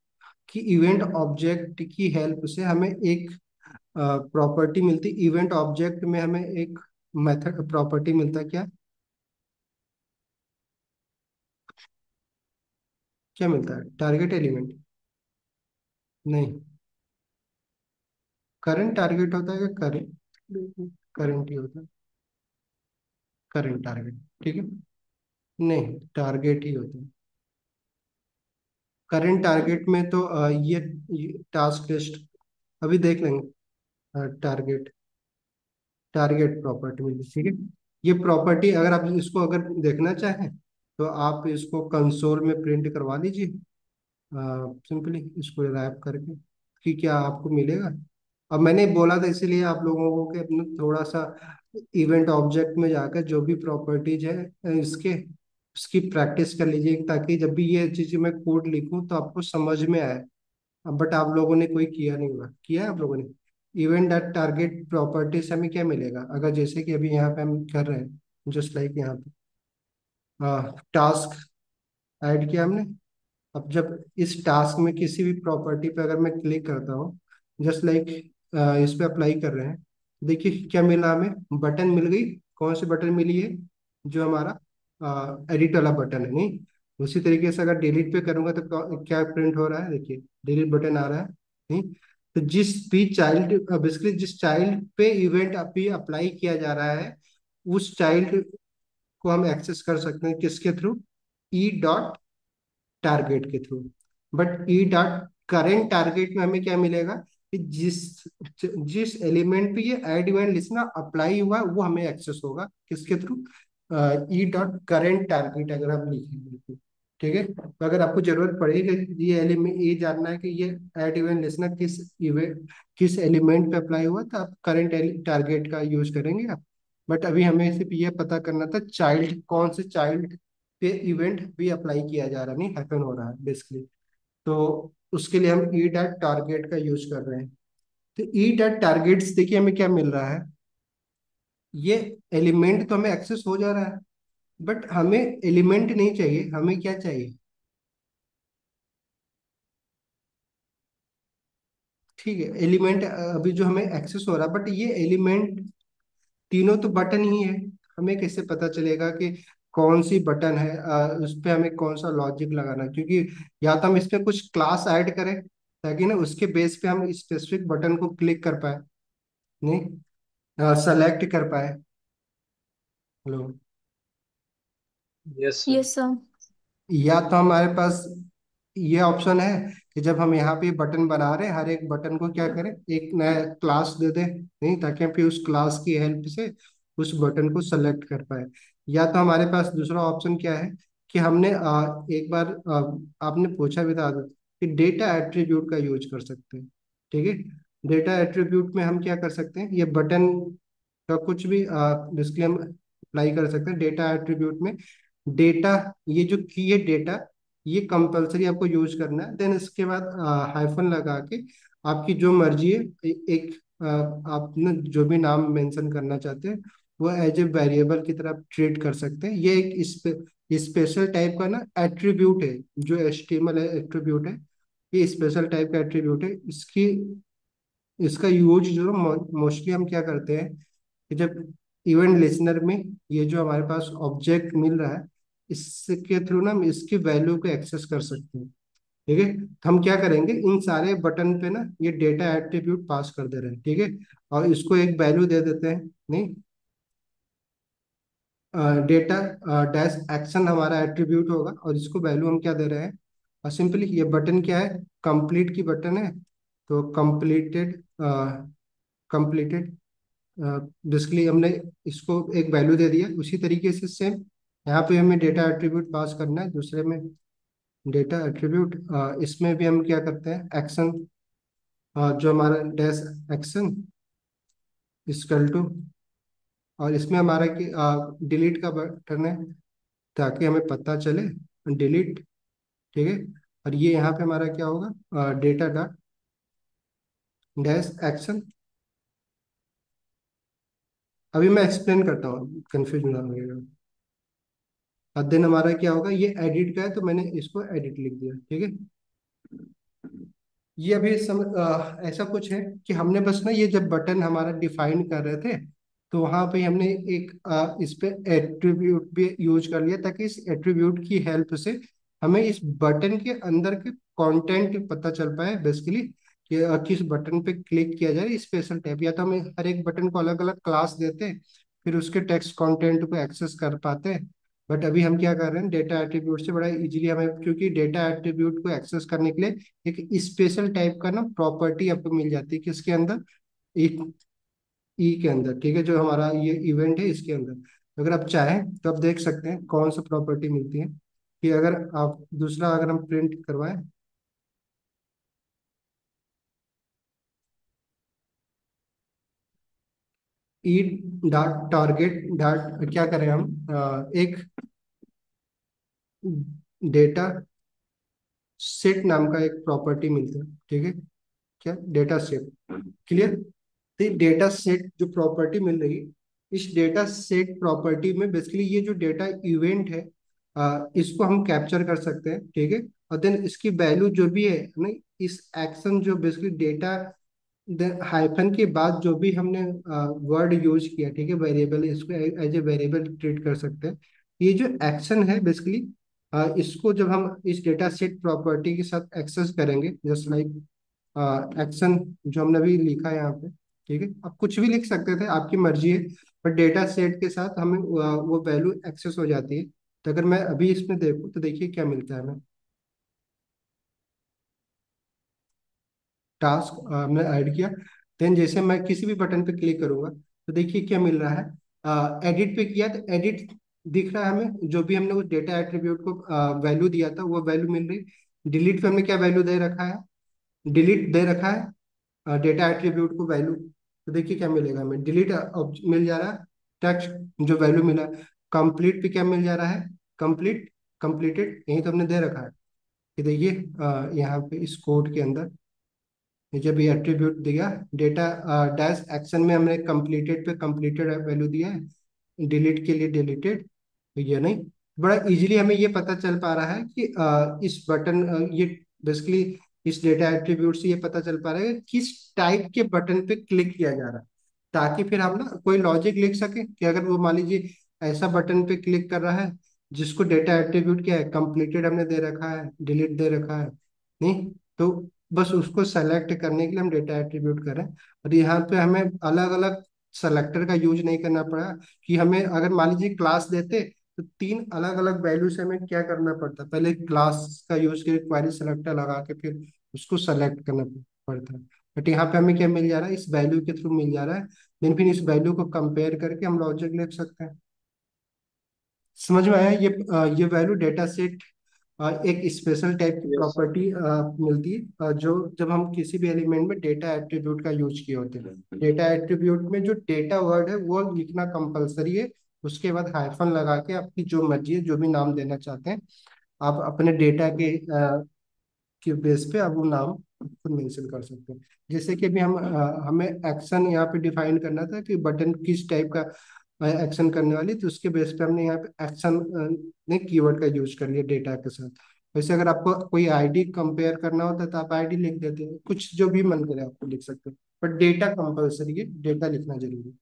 कि इवेंट ऑब्जेक्ट की हेल्प से हमें एक प्रॉपर्टी मिलती, इवेंट ऑब्जेक्ट में हमें एक मेथड प्रॉपर्टी मिलता, क्या क्या मिलता है, टारगेट एलिमेंट? नहीं, करंट टारगेट होता है कि करंट, करंट ही होता है, करंट टारगेट। ठीक है? नहीं, टारगेट ही होता है। करंट टारगेट में तो ये टास्क लिस्ट अभी देख लेंगे। टारगेट, टारगेट प्रॉपर्टी मिली। ठीक है? ये प्रॉपर्टी अगर आप इसको अगर देखना चाहें तो आप इसको कंसोल में प्रिंट करवा लीजिए, सिंपली इसको रैप करके, कि क्या आपको मिलेगा। अब मैंने बोला था इसीलिए आप लोगों को कि अपना थोड़ा सा इवेंट ऑब्जेक्ट में जाकर जो भी प्रॉपर्टीज है इसके, उसकी प्रैक्टिस कर लीजिए, ताकि जब भी ये चीज़ मैं कोड लिखूं तो आपको समझ में आए। अब बट आप लोगों ने कोई किया नहीं हुआ, किया है आप लोगों ने? इवेंट डॉट टारगेट प्रॉपर्टीज हमें क्या मिलेगा, अगर जैसे कि अभी यहाँ पे हम कर रहे हैं, जस्ट लाइक यहाँ पे टास्क ऐड किया हमने। अब जब इस टास्क में किसी भी प्रॉपर्टी पे अगर मैं क्लिक करता हूँ, जस्ट लाइक इस पे अप्लाई कर रहे हैं, देखिए क्या मिला हमें, बटन मिल गई। कौन सी बटन मिली है? जो हमारा एडिट वाला बटन है। नहीं, उसी तरीके से अगर डिलीट पे करूंगा तो क्या प्रिंट हो रहा है, देखिए डिलीट बटन आ रहा है। नहीं, तो जिस भी चाइल्ड, बेसिकली जिस चाइल्ड पे इवेंट अभी अप्लाई किया जा रहा है उस चाइल्ड को हम एक्सेस कर सकते हैं किसके थ्रू, ई डॉट टारगेट के through. But E dot current target में हमें क्या मिलेगा, कि जिस जिस एलिमेंट पे ये ऐड इवेंट लिस्टनर अप्लाई हुआ है वो हमें एक्सेस होगा किसके through, E dot current target अगर हम लिखेंगे तो। ठीक है, तो अगर आपको जरूरत पड़ेगी ये एलिमेंट ये जानना है कि ये ऐड इवेंट लिस्टनर किस इवेंट किस एलिमेंट पे अप्लाई हुआ, तो आप करंट टारगेट का यूज करेंगे आप। बट अभी हमें सिर्फ ये पता करना था चाइल्ड कौन से चाइल्ड पे इवेंट भी अप्लाई किया जा रहा, नहीं हैपन हो रहा है बेसिकली। तो उसके लिए हम ई डॉट टारगेट का यूज कर रहे हैं। तो ई डॉट टारगेट्स देखिए हमें क्या मिल रहा है, ये एलिमेंट तो हमें एक्सेस हो जा रहा है, बट हमें एलिमेंट नहीं चाहिए, हमें क्या चाहिए, ठीक है एलिमेंट अभी जो हमें एक्सेस हो रहा है, बट ये एलिमेंट तीनों तो बटन ही है। हमें कैसे पता चलेगा कि कौन सी बटन है, उस पे हमें कौन सा लॉजिक लगाना है? क्योंकि या तो हम इस पे कुछ क्लास ऐड करें ताकि ना उसके बेस पे हम स्पेसिफिक बटन को क्लिक कर पाए, नहीं सेलेक्ट कर पाए। Hello. Yes sir. Yes sir. या तो हमारे पास ये ऑप्शन है कि जब हम यहाँ पे बटन बना रहे हैं हर एक बटन को क्या करें, एक नया क्लास दे दें, नहीं ताकि हम फिर उस क्लास की हेल्प से उस बटन को सेलेक्ट कर पाए। या तो हमारे पास दूसरा ऑप्शन क्या है कि हमने एक बार आपने पूछा भी था कि डेटा एट्रीब्यूट का यूज कर सकते हैं। ठीक है, डेटा एट्रीब्यूट में हम क्या कर सकते हैं, ये बटन का कुछ भी बेसिकली हम अप्लाई कर सकते हैं डेटा एट्रीब्यूट में। डेटा, ये जो की है डेटा, ये कंपलसरी आपको यूज करना है। देन इसके बाद हाइफन लगा के आपकी जो मर्जी है एक आप ना जो भी नाम मेंशन करना चाहते हैं वो एज ए वेरिएबल की तरह ट्रीट कर सकते हैं। ये एक स्पेशल टाइप का ना एट्रीब्यूट है, जो एचटीएमएल है एट्रीब्यूट है, ये स्पेशल टाइप का एट्रीब्यूट है। इसकी इसका यूज जो मोस्टली हम क्या करते हैं कि जब इवेंट लिसनर में ये जो हमारे पास ऑब्जेक्ट मिल रहा है इसके थ्रू ना हम इसकी वैल्यू को एक्सेस कर सकते हैं। ठीक है, तो हम क्या करेंगे इन सारे बटन पे ना ये डेटा एट्रीब्यूट पास कर दे रहे हैं। ठीक है, और इसको एक वैल्यू दे देते हैं, नहीं डेटा डैश एक्शन हमारा एट्रीब्यूट होगा और इसको वैल्यू हम क्या दे रहे हैं, और सिंपली ये बटन क्या है, कंप्लीट की बटन है, तो कंप्लीटेड कंप्लीटेड बेसिकली हमने इसको एक वैल्यू दे दिया। उसी तरीके से सेम यहाँ पे हमें डेटा एट्रीब्यूट पास करना है दूसरे में, डेटा एट्रीब्यूट इसमें भी हम क्या करते हैं एक्शन, जो हमारा डैश एक्शन इक्वल टू, और इसमें हमारा कि डिलीट का बटन है ताकि हमें पता चले डिलीट। ठीक है, और ये यहाँ पे हमारा क्या होगा, डेटा डॉट डैश एक्शन। अभी मैं एक्सप्लेन करता हूँ कंफ्यूज ना होगा। और देन हमारा क्या होगा, ये एडिट का है तो मैंने इसको एडिट लिख दिया। ठीक है, ये अभी ऐसा कुछ है कि हमने बस ना ये जब बटन हमारा डिफाइन कर रहे थे तो वहां पे हमने एक इस पे एट्रीब्यूट भी यूज कर लिया ताकि इस एट्रीब्यूट की हेल्प से हमें इस बटन के अंदर के कंटेंट पता चल पाए बेसिकली कि किस बटन पे क्लिक किया जाए स्पेशल टैब। या तो हम हर एक बटन को अलग अलग क्लास देते फिर उसके टेक्स्ट कंटेंट को एक्सेस कर पाते। बट अभी हम क्या कर रहे हैं डेटा एट्रीब्यूट से बड़ा इजीली हमें, क्योंकि डेटा एट्रीब्यूट को एक्सेस करने के लिए एक स्पेशल टाइप का ना प्रॉपर्टी आपको मिल जाती है किसके अंदर, ई ई के अंदर। ठीक है, जो हमारा ये इवेंट है इसके अंदर अगर आप चाहें तो आप देख सकते हैं कौन सा प्रॉपर्टी मिलती है। कि अगर आप दूसरा अगर हम प्रिंट करवाएं, ई डॉट टारगेट डॉट क्या करें हम, एक डेटा सेट नाम का एक प्रॉपर्टी मिलता है। ठीक है, क्या डेटा सेट, क्लियर। तो डेटा सेट जो प्रॉपर्टी मिल रही है इस डेटा सेट प्रॉपर्टी में बेसिकली ये जो डेटा इवेंट है इसको हम कैप्चर कर सकते हैं। ठीक है, और देन इसकी वैल्यू जो भी है ना, इस एक्शन जो बेसिकली डेटा देन हाइफन के बाद जो भी हमने वर्ड यूज किया, ठीक है वेरिएबल, इसको एज ए वेरिएबल ट्रीट कर सकते हैं। ये जो एक्शन है बेसिकली इसको जब हम इस डेटा सेट प्रॉपर्टी के साथ एक्सेस करेंगे जस्ट लाइक एक्शन जो हमने अभी लिखा है यहाँ पे। ठीक है, आप कुछ भी लिख सकते थे आपकी मर्जी है, बट डेटा सेट के साथ हमें वो वैल्यू एक्सेस हो जाती है। तो अगर मैं अभी इसमें देखूँ तो देखिए क्या मिलता है हमें, टास्क हमने ऐड किया। देन जैसे मैं किसी भी बटन पे क्लिक करूंगा तो देखिए क्या मिल रहा है। एडिट पे किया तो एडिट दिख रहा है हमें, जो भी हमने उस डेटा एट्रीब्यूट को वैल्यू दिया था वो वैल्यू मिल रही। डिलीट पे हमने क्या वैल्यू दे रखा है, डिलीट दे रखा है डेटा एट्रीब्यूट को वैल्यू। तो देखिए क्या मिलेगा हमें, डिलीट मिल जा रहा है टेक्स्ट जो वैल्यू मिला। कंप्लीट पे क्या मिल जा रहा है, कंप्लीट, कंप्लीटेड, यही तो हमने दे रखा है। कि देखिए यहाँ पे इस कोड के अंदर ये जब ये एट्रीब्यूट दिया डेटा डैश एक्शन में हमने कंप्लीटेड पे कंप्लीटेड वैल्यू दिया है, डिलीट के लिए डिलीटेड। तो ये नहीं, बड़ा इजीली हमें ये पता चल पा रहा है कि इस बटन ये बेसिकली इस डेटा एट्रीब्यूट से ये पता चल पा रहा है कि किस टाइप के बटन पे क्लिक किया जा रहा है, ताकि फिर हम ना कोई लॉजिक लिख सके कि अगर वो मान लीजिए ऐसा बटन पे क्लिक कर रहा है जिसको डेटा एट्रीब्यूट क्या है, कंप्लीटेड हमने दे रखा है, डिलीट दे रखा है, नहीं तो बस उसको सेलेक्ट करने के लिए हम डेटा एट्रीब्यूट करें। और यहाँ पे हमें अलग अलग सेलेक्टर का यूज नहीं करना पड़ा कि हमें अगर मान लीजिए क्लास देते तो तीन अलग अलग वैल्यू से हमें क्या करना पड़ता, पहले क्लास का यूज करके क्वेरी सेलेक्टर लगा के फिर उसको सेलेक्ट करना पड़ता है। बट यहाँ पे हमें क्या मिल जा रहा है, इस वैल्यू के थ्रू मिल जा रहा है। देन फिर इस वैल्यू को कंपेयर करके हम लॉजिक लिख सकते हैं। समझ में आया ये वैल्यू डेटा सेट एक स्पेशल टाइप की यस सर। प्रॉपर्टी मिलती है जो जब हम किसी भी एलिमेंट में डेटा एट्रीब्यूट का यूज किए होते हैं। डेटा एट्रीब्यूट में जो डेटा वर्ड है वो लिखना कंपलसरी है, उसके बाद हाइफन लगा के आपकी जो मर्जी है जो भी नाम देना चाहते हैं आप अपने डेटा के बेस पे आप वो नाम खुद मेंशन कर सकते हैं। जैसे कि अभी हमें एक्शन यहाँ पे डिफाइन करना था कि बटन किस टाइप का एक्शन करने वाली, तो उसके बेस पे हमने यहाँ पे एक्शन ने कीवर्ड का यूज कर लिया डेटा के साथ। वैसे अगर आपको कोई आईडी कंपेयर करना होता है तो आप आईडी लिख देते हैं, कुछ जो भी मन करे आपको लिख सकते हैं, बट डेटा कंपलसरी है, डेटा लिखना जरूरी है।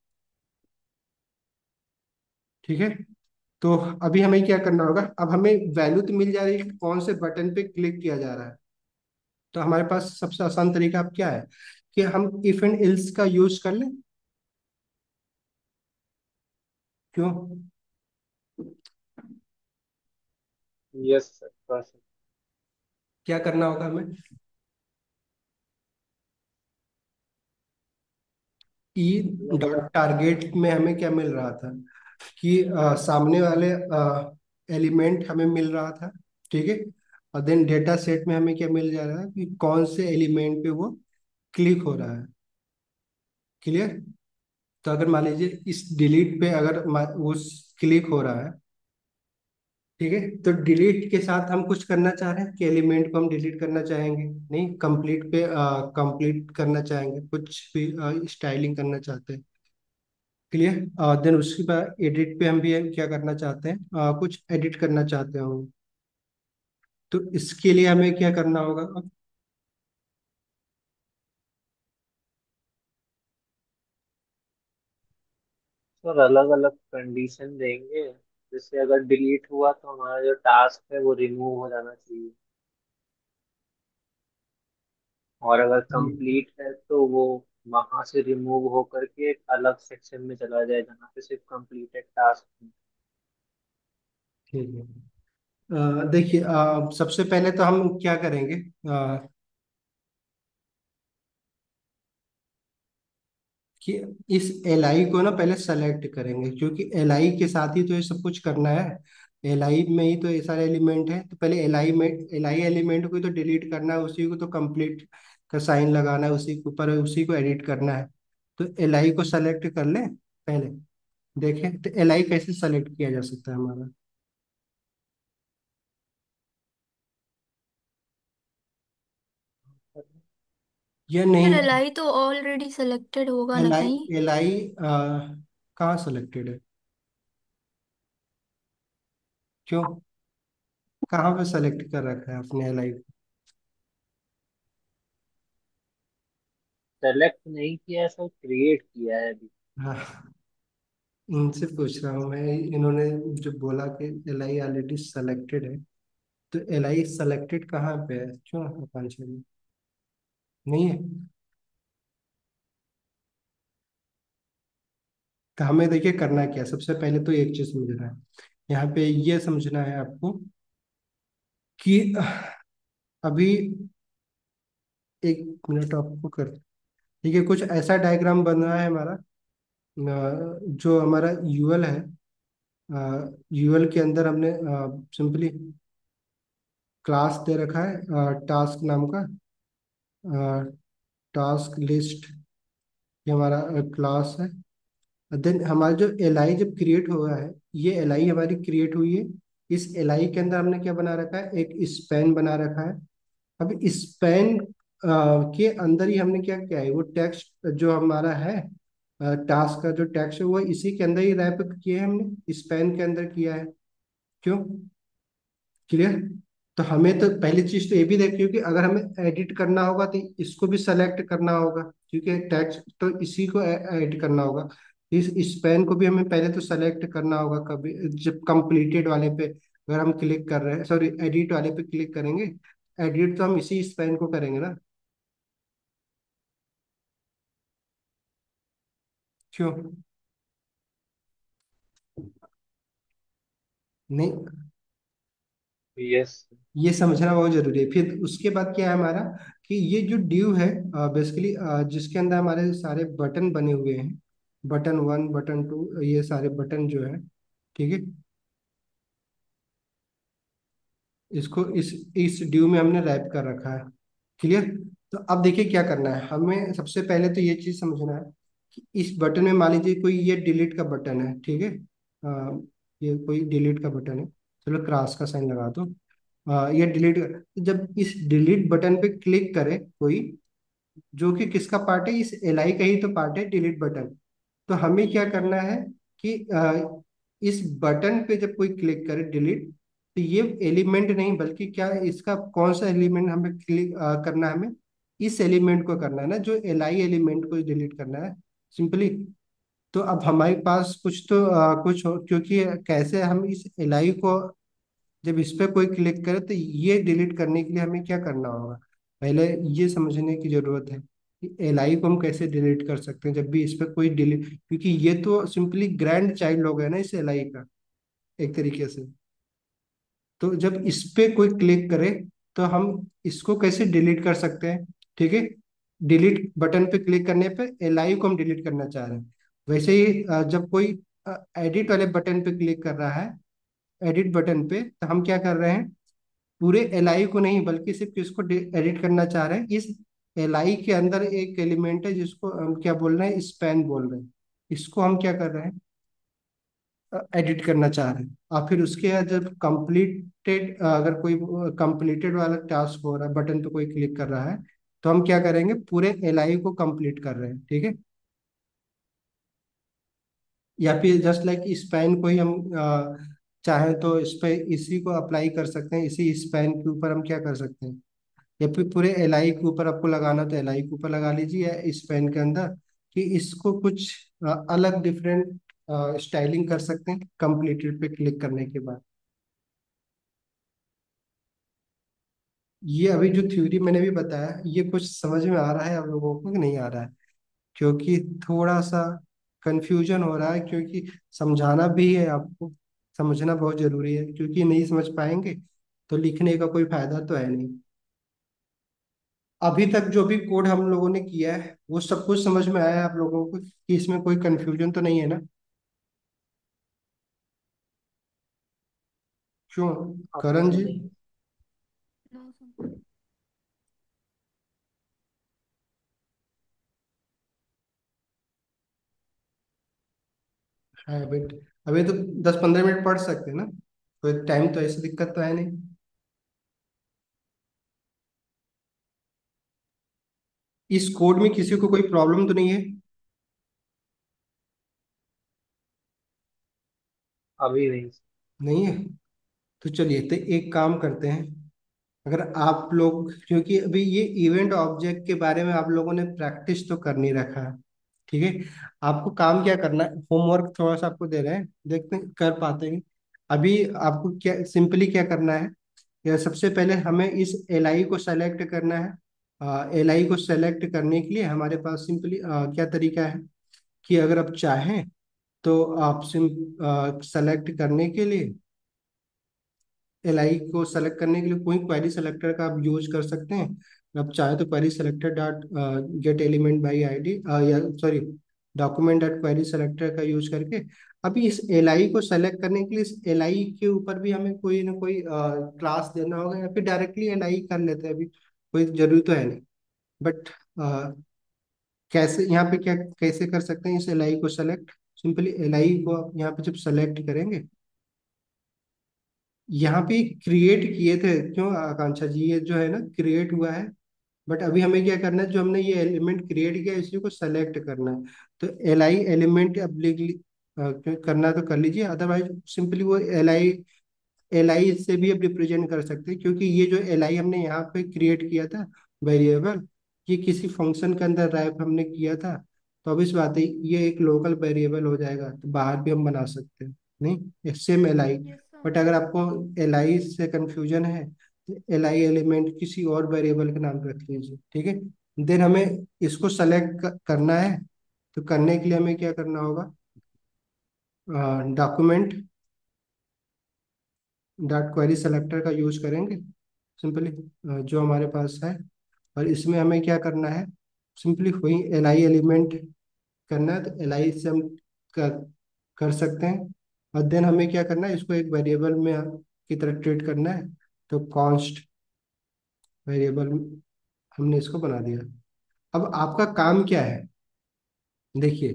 ठीक है, तो अभी हमें क्या करना होगा, अब हमें वैल्यू तो मिल जा रही है कि कौन से बटन पे क्लिक किया जा रहा है। तो हमारे पास सबसे आसान तरीका अब क्या है कि हम इफ एंड एल्स का यूज कर लें। क्यों? यस सर, बस। क्या करना होगा हमें, ई डॉट टारगेट में हमें क्या मिल रहा था कि सामने वाले एलिमेंट हमें मिल रहा था। ठीक है, और देन डेटा सेट में हमें क्या मिल जा रहा है कि कौन से एलिमेंट पे वो क्लिक हो रहा है। क्लियर? तो अगर मान लीजिए इस डिलीट पे अगर वो क्लिक हो रहा है, ठीक है, तो डिलीट के साथ हम कुछ करना चाह रहे हैं कि एलिमेंट को हम डिलीट करना चाहेंगे, नहीं कंप्लीट पे कंप्लीट करना चाहेंगे, कुछ भी स्टाइलिंग करना चाहते हैं। क्लियर? देन उसके बाद एडिट पे हम भी क्या करना चाहते हैं, कुछ एडिट करना चाहते हो, तो इसके लिए हमें क्या करना होगा अब। सर अलग अलग कंडीशन देंगे, जैसे अगर डिलीट हुआ तो हमारा जो टास्क है वो रिमूव हो जाना चाहिए, और अगर हम्म, कंप्लीट है तो वो वहां से रिमूव होकर के एक अलग सेक्शन में चला जाए जहाँ पे सिर्फ कंप्लीटेड टास्क। ठीक है। देखिए सबसे पहले तो हम क्या करेंगे कि इस एल आई को ना पहले सेलेक्ट करेंगे, क्योंकि एल आई के साथ ही तो ये सब कुछ करना है। एल आई में ही तो ये सारे एलिमेंट है, तो पहले एल आई एलिमेंट को ही तो डिलीट करना है, उसी को तो कंप्लीट का साइन लगाना है, उसी के ऊपर उसी को एडिट करना है। तो एल आई को सेलेक्ट कर लें पहले। देखें तो एल आई कैसे सेलेक्ट किया जा सकता है हमारा, या सर नहीं। एलआई तो ऑलरेडी सिलेक्टेड होगा ना एल आई, कहीं। एल आई कहाँ सेलेक्टेड है, क्यों, कहाँ पे सेलेक्ट कर रखा है अपने एल आई? सेलेक्ट नहीं किया है सर, क्रिएट किया है अभी। हाँ, इनसे पूछ रहा हूँ मैं, इन्होंने जो बोला कि एल आई ऑलरेडी सेलेक्टेड है, तो एल आई सेलेक्टेड कहाँ पे है, क्यों आकांक्षा जी नहीं है? तो हमें देखिए करना क्या है, सबसे पहले तो एक चीज समझना है, यहाँ पे ये समझना है आपको कि अभी एक मिनट आपको कर, ठीक है, कुछ ऐसा डायग्राम बन रहा है हमारा। जो हमारा यूएल है, यूएल के अंदर हमने सिंपली क्लास दे रखा है टास्क नाम का। टास्क लिस्ट, ये हमारा क्लास है। देन हमारा जो एल आई जब क्रिएट हुआ है, ये एल आई हमारी क्रिएट हुई है। इस एल आई के अंदर हमने क्या बना रखा है, एक स्पैन बना रखा है। अब स्पैन के अंदर ही हमने क्या किया है, वो टेक्स्ट जो हमारा है, टास्क का जो टेक्स्ट है वो इसी के अंदर ही रैप किया है, हमने स्पैन के अंदर किया है। क्यों? क्लियर? तो हमें तो पहली चीज तो ये भी देखिए कि अगर हमें एडिट करना होगा तो इसको भी सेलेक्ट करना होगा, क्योंकि टेक्स्ट तो इसी को एडिट करना होगा। इस स्पैन को भी हमें पहले तो सेलेक्ट करना होगा, कभी जब कंप्लीटेड वाले पे अगर हम क्लिक कर रहे हैं, सॉरी एडिट वाले पे क्लिक करेंगे, एडिट तो हम इसी स्पैन को करेंगे ना। क्यों? नहीं, यस। ये समझना बहुत जरूरी है। फिर उसके बाद क्या है हमारा, कि ये जो ड्यू है बेसिकली जिसके अंदर हमारे सारे बटन बने हुए हैं, बटन वन बटन टू, ये सारे बटन जो है, ठीक है, इसको इस ड्यू में हमने रैप कर रखा है। क्लियर? तो अब देखिए क्या करना है हमें। सबसे पहले तो ये चीज समझना है कि इस बटन में मान लीजिए कोई ये डिलीट का बटन है, ठीक है, ये कोई डिलीट का बटन है, चलो क्रॉस का साइन लगा दो। ये डिलीट, जब इस डिलीट बटन पे क्लिक करे कोई, जो कि किसका पार्ट है, इस एल आई का ही तो पार्ट है डिलीट बटन। तो हमें क्या करना है कि इस बटन पे जब कोई क्लिक करे डिलीट, तो ये एलिमेंट नहीं बल्कि क्या है, इसका कौन सा एलिमेंट हमें क्लिक करना है, हमें इस एलिमेंट को करना है ना, जो एल आई एलिमेंट को डिलीट करना है सिंपली। तो अब हमारे पास कुछ तो कुछ हो, क्योंकि कैसे हम इस एल आई को जब इस पे कोई क्लिक करे तो ये डिलीट करने के लिए हमें क्या करना होगा, पहले ये समझने की जरूरत है कि एल आई को हम कैसे डिलीट कर सकते हैं जब भी इस पे कोई डिलीट, क्योंकि ये तो सिंपली ग्रैंड चाइल्ड हो गया ना इस एल आई का, एक तरीके से। तो जब इस पे कोई क्लिक करे तो हम इसको कैसे डिलीट कर सकते हैं, ठीक है। डिलीट बटन पे क्लिक करने पे एल आई को हम डिलीट करना चाह रहे हैं। वैसे ही जब कोई एडिट वाले बटन पे क्लिक कर रहा है, एडिट बटन पे, तो हम क्या कर रहे हैं, पूरे एल आई को नहीं बल्कि सिर्फ किसको एडिट करना चाह रहे हैं, इस एल आई के अंदर एक एलिमेंट है जिसको हम क्या बोल रहे हैं, स्पैन बोल रहे हैं। इसको हम क्या कर रहे हैं, एडिट करना चाह रहे हैं। और फिर उसके बाद जब कंप्लीटेड, अगर कोई कंप्लीटेड वाला टास्क हो रहा है, बटन पे कोई क्लिक कर रहा है, तो हम क्या करेंगे, पूरे एल आई को कंप्लीट कर रहे हैं, ठीक है। या फिर जस्ट लाइक स्पैन को ही हम चाहें तो इस पे इसी को अप्लाई कर सकते हैं, इसी स्पैन के ऊपर हम क्या कर सकते हैं, या फिर पूरे एल आई के ऊपर आपको लगाना तो एल आई के ऊपर लगा लीजिए, या इस पेन के अंदर, कि इसको कुछ अलग डिफरेंट स्टाइलिंग कर सकते हैं कंप्लीटेड पे क्लिक करने के बाद। ये अभी जो थ्योरी मैंने भी बताया, ये कुछ समझ में आ रहा है आप लोगों को कि नहीं आ रहा है? क्योंकि थोड़ा सा कंफ्यूजन हो रहा है, क्योंकि समझाना भी है आपको, समझना बहुत जरूरी है, क्योंकि नहीं समझ पाएंगे तो लिखने का कोई फायदा तो है नहीं। अभी तक जो भी कोड हम लोगों ने किया है वो सब कुछ समझ में आया है आप लोगों को, कि इसमें कोई कंफ्यूजन तो नहीं है ना? क्यों? अभी करण तो जी? नहीं। है बेट, अभी तो 10-15 मिनट पढ़ सकते हैं ना, कोई टाइम तो ऐसी दिक्कत तो है नहीं। इस कोड में किसी को कोई प्रॉब्लम तो नहीं है? अभी नहीं। नहीं है? तो चलिए, तो एक काम करते हैं। अगर आप लोग, क्योंकि अभी ये इवेंट ऑब्जेक्ट के बारे में आप लोगों ने प्रैक्टिस तो कर नहीं रखा है, ठीक है। आपको काम क्या करना है, होमवर्क थोड़ा सा आपको दे रहे हैं, देखते हैं कर पाते हैं। अभी आपको क्या सिंपली क्या करना है, या सबसे पहले हमें इस एल आई को सेलेक्ट करना है। एल आई को सेलेक्ट करने के लिए हमारे पास सिंपली क्या तरीका है, कि अगर आप चाहें तो आप सिम सेलेक्ट करने के लिए, एल आई को सेलेक्ट करने के लिए कोई क्वेरी सेलेक्टर का आप यूज कर सकते हैं। अब चाहे तो query selector dot get element by ID, या sorry, document dot query selector का यूज करके अभी इस एलआई को सेलेक्ट करने के लिए इस एलआई के ऊपर भी हमें कोई ना कोई क्लास देना होगा, या फिर डायरेक्टली एलआई कर लेते हैं, अभी कोई जरूरी तो है नहीं। बट कैसे यहाँ पे क्या कैसे कर सकते हैं इस एलआई को सेलेक्ट? सिंपली एलआई को आप यहाँ पे जब सेलेक्ट करेंगे, यहाँ पे क्रिएट किए थे, क्यों आकांक्षा जी, ये जो है ना क्रिएट हुआ है, बट अभी हमें क्या करना है, जो हमने ये एलिमेंट क्रिएट किया है इसी को सेलेक्ट करना है। तो एल आई एलिमेंट अब करना है तो कर लीजिए, अदरवाइज सिंपली वो एल आई से भी अब रिप्रेजेंट कर सकते हैं, क्योंकि ये जो एल आई हमने यहाँ पे क्रिएट किया था वेरिएबल, ये किसी फंक्शन के अंदर रैप हमने किया था। तो अब इस बात है ये एक लोकल वेरिएबल हो जाएगा, तो बाहर भी हम बना सकते हैं, नहीं same L I. Yes sir. But अगर आपको एल आई से कंफ्यूजन है तो एल आई एलिमेंट किसी और वेरिएबल का नाम रख लीजिए, ठीक है। देन हमें इसको सेलेक्ट करना है, तो करने के लिए हमें क्या करना होगा, डॉक्यूमेंट डॉट क्वेरी सेलेक्टर का यूज करेंगे सिंपली, जो हमारे पास है। और इसमें हमें क्या करना है, सिंपली वही एल आई एलिमेंट करना है, तो एल आई से हम कर, कर सकते हैं। और देन हमें क्या करना है, इसको एक वेरिएबल में की तरह ट्रीट करना है, तो कॉन्स्ट वेरिएबल हमने इसको बना दिया। अब आपका काम क्या है, देखिए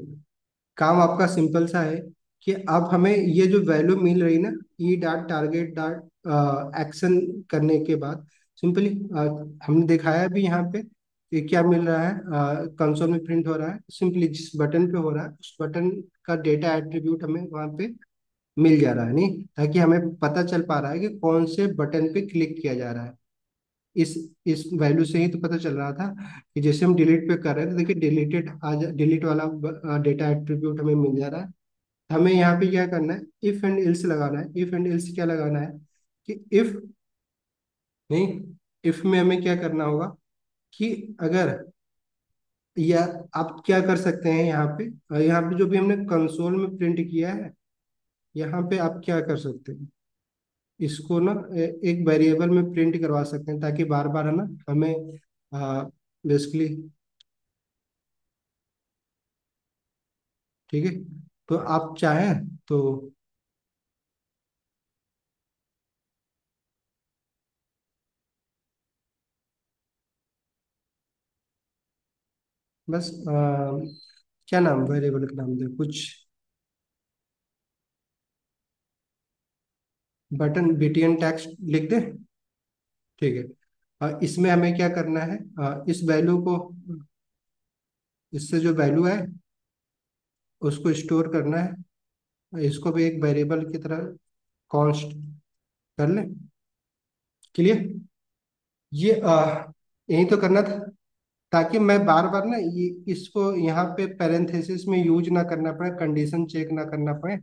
काम आपका सिंपल सा है कि अब हमें ये जो वैल्यू मिल रही ना, E dot target dot action करने के बाद सिंपली हमने दिखाया भी यहाँ पे कि क्या मिल रहा है, कंसोल में प्रिंट हो रहा है, सिंपली जिस बटन पे हो रहा है उस बटन का डेटा एट्रीब्यूट हमें वहाँ पे मिल जा रहा है, नहीं, ताकि हमें पता चल पा रहा है कि कौन से बटन पे क्लिक किया जा रहा है। इस इस वैल्यू से ही तो पता चल रहा था कि जैसे हम डिलीट पे कर रहे थे, देखिए डिलीटेड आज डिलीट वाला डेटा एट्रीब्यूट हमें मिल जा रहा है। हमें यहाँ पे क्या करना है, इफ एंड इल्स लगाना है। इफ एंड इल्स क्या लगाना है कि इफ, नहीं, इफ में हमें क्या करना होगा कि अगर, या आप क्या कर सकते हैं यहाँ पे, यहाँ पे जो भी हमने कंसोल में प्रिंट किया है, यहाँ पे आप क्या कर सकते हैं, इसको ना एक वेरिएबल में प्रिंट करवा सकते हैं, ताकि बार बार है ना हमें बेसिकली, ठीक है। तो आप चाहें तो बस क्या नाम वेरिएबल का नाम दे कुछ, बटन बीटीएन टेक्स्ट लिख दे, ठीक है। इसमें हमें क्या करना है, इस वैल्यू को, इससे जो वैल्यू है उसको स्टोर करना है, इसको भी एक वेरिएबल की तरह कॉन्स्ट कर लें। क्लियर? ये यही तो करना था, ताकि मैं बार बार ना ये इसको यहाँ पे पैरेंथेसिस में यूज ना करना पड़े, कंडीशन चेक ना करना पड़े,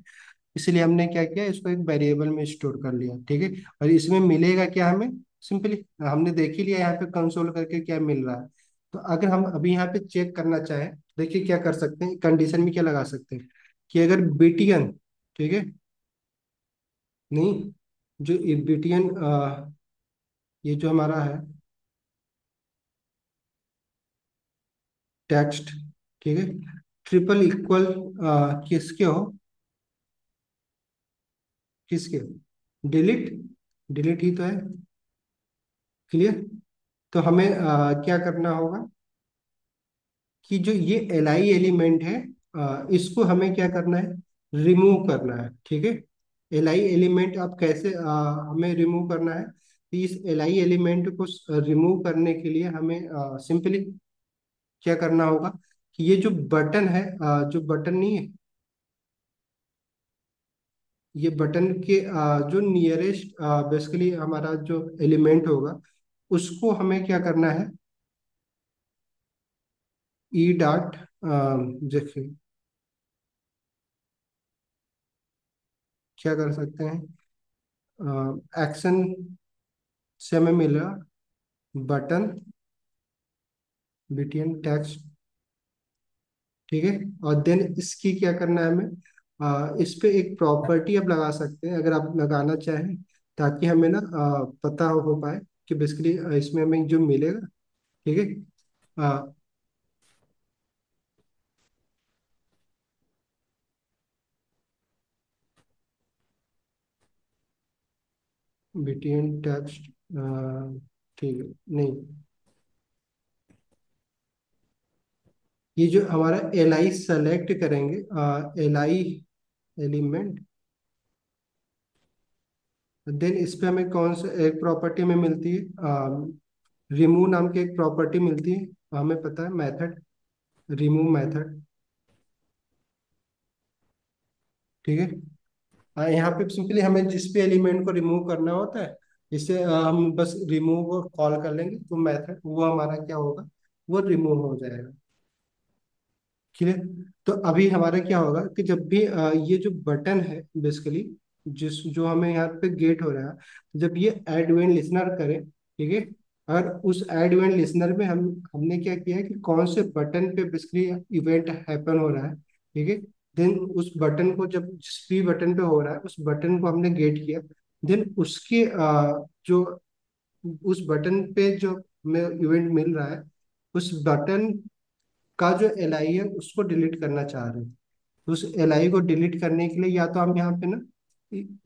इसलिए हमने क्या किया, इसको एक वेरिएबल में स्टोर कर लिया, ठीक है। और इसमें मिलेगा क्या हमें, सिंपली हमने देख ही लिया यहाँ पे कंसोल करके क्या मिल रहा है। तो अगर हम अभी यहाँ पे चेक करना चाहें, देखिए क्या कर सकते हैं, कंडीशन में क्या लगा सकते हैं कि अगर बीटीएन, ठीक है, नहीं, जो बीटीएन ये जो हमारा है टेक्स्ट, ठीक है, ट्रिपल इक्वल किसके हो, किसके, डिलीट, डिलीट ही तो है। क्लियर? तो हमें क्या करना होगा कि जो ये एल आई एलिमेंट है, इसको हमें क्या करना है, रिमूव करना है, ठीक है। एल आई एलिमेंट अब कैसे हमें रिमूव करना है, तो इस एल आई एलिमेंट को रिमूव करने के लिए हमें सिंपली क्या करना होगा कि ये जो बटन है, जो बटन नहीं है, ये बटन के जो नियरेस्ट बेसिकली हमारा जो एलिमेंट होगा, उसको हमें क्या करना है, ई डॉट, देखिए क्या कर सकते हैं, एक्शन से हमें मिला बटन बीटीएन टेक्स्ट, ठीक है। और देन इसकी क्या करना है हमें, इस पे एक प्रॉपर्टी अब लगा सकते हैं अगर आप लगाना चाहें, ताकि हमें ना पता हो पाए कि बेसिकली इसमें हमें जो मिलेगा ठीक है। बीटीएन टेक्स्ट, ठीक है। नहीं, ये जो हमारा एल आई सेलेक्ट करेंगे, एल आई एलिमेंट, देन इस पे हमें कौन सा एक प्रॉपर्टी में मिलती है, रिमूव नाम की एक प्रॉपर्टी मिलती है, हमें पता है मेथड, रिमूव मेथड। ठीक है। यहाँ पे सिंपली हमें जिस भी एलिमेंट को रिमूव करना होता है, इसे हम बस रिमूव और कॉल कर लेंगे तो मेथड वो हमारा क्या होगा, वो रिमूव हो जाएगा। ठीक है। तो अभी हमारा क्या होगा कि जब भी ये जो बटन है बेसिकली, जिस जो हमें यहाँ पे गेट हो रहा है, जब ये ऐड इवेंट लिसनर करे, ठीक है, और उस ऐड इवेंट लिसनर में हमने क्या किया है कि कौन से बटन पे बेसिकली इवेंट हैपन हो रहा है, ठीक है, देन उस बटन को, जब जिस भी बटन पे हो रहा है उस बटन को हमने गेट किया, देन उसके जो उस बटन पे जो हमें इवेंट मिल रहा है, उस बटन का जो एल आई है उसको डिलीट करना चाह रहे हैं। तो उस एल आई को डिलीट करने के लिए या तो हम यहाँ पे ना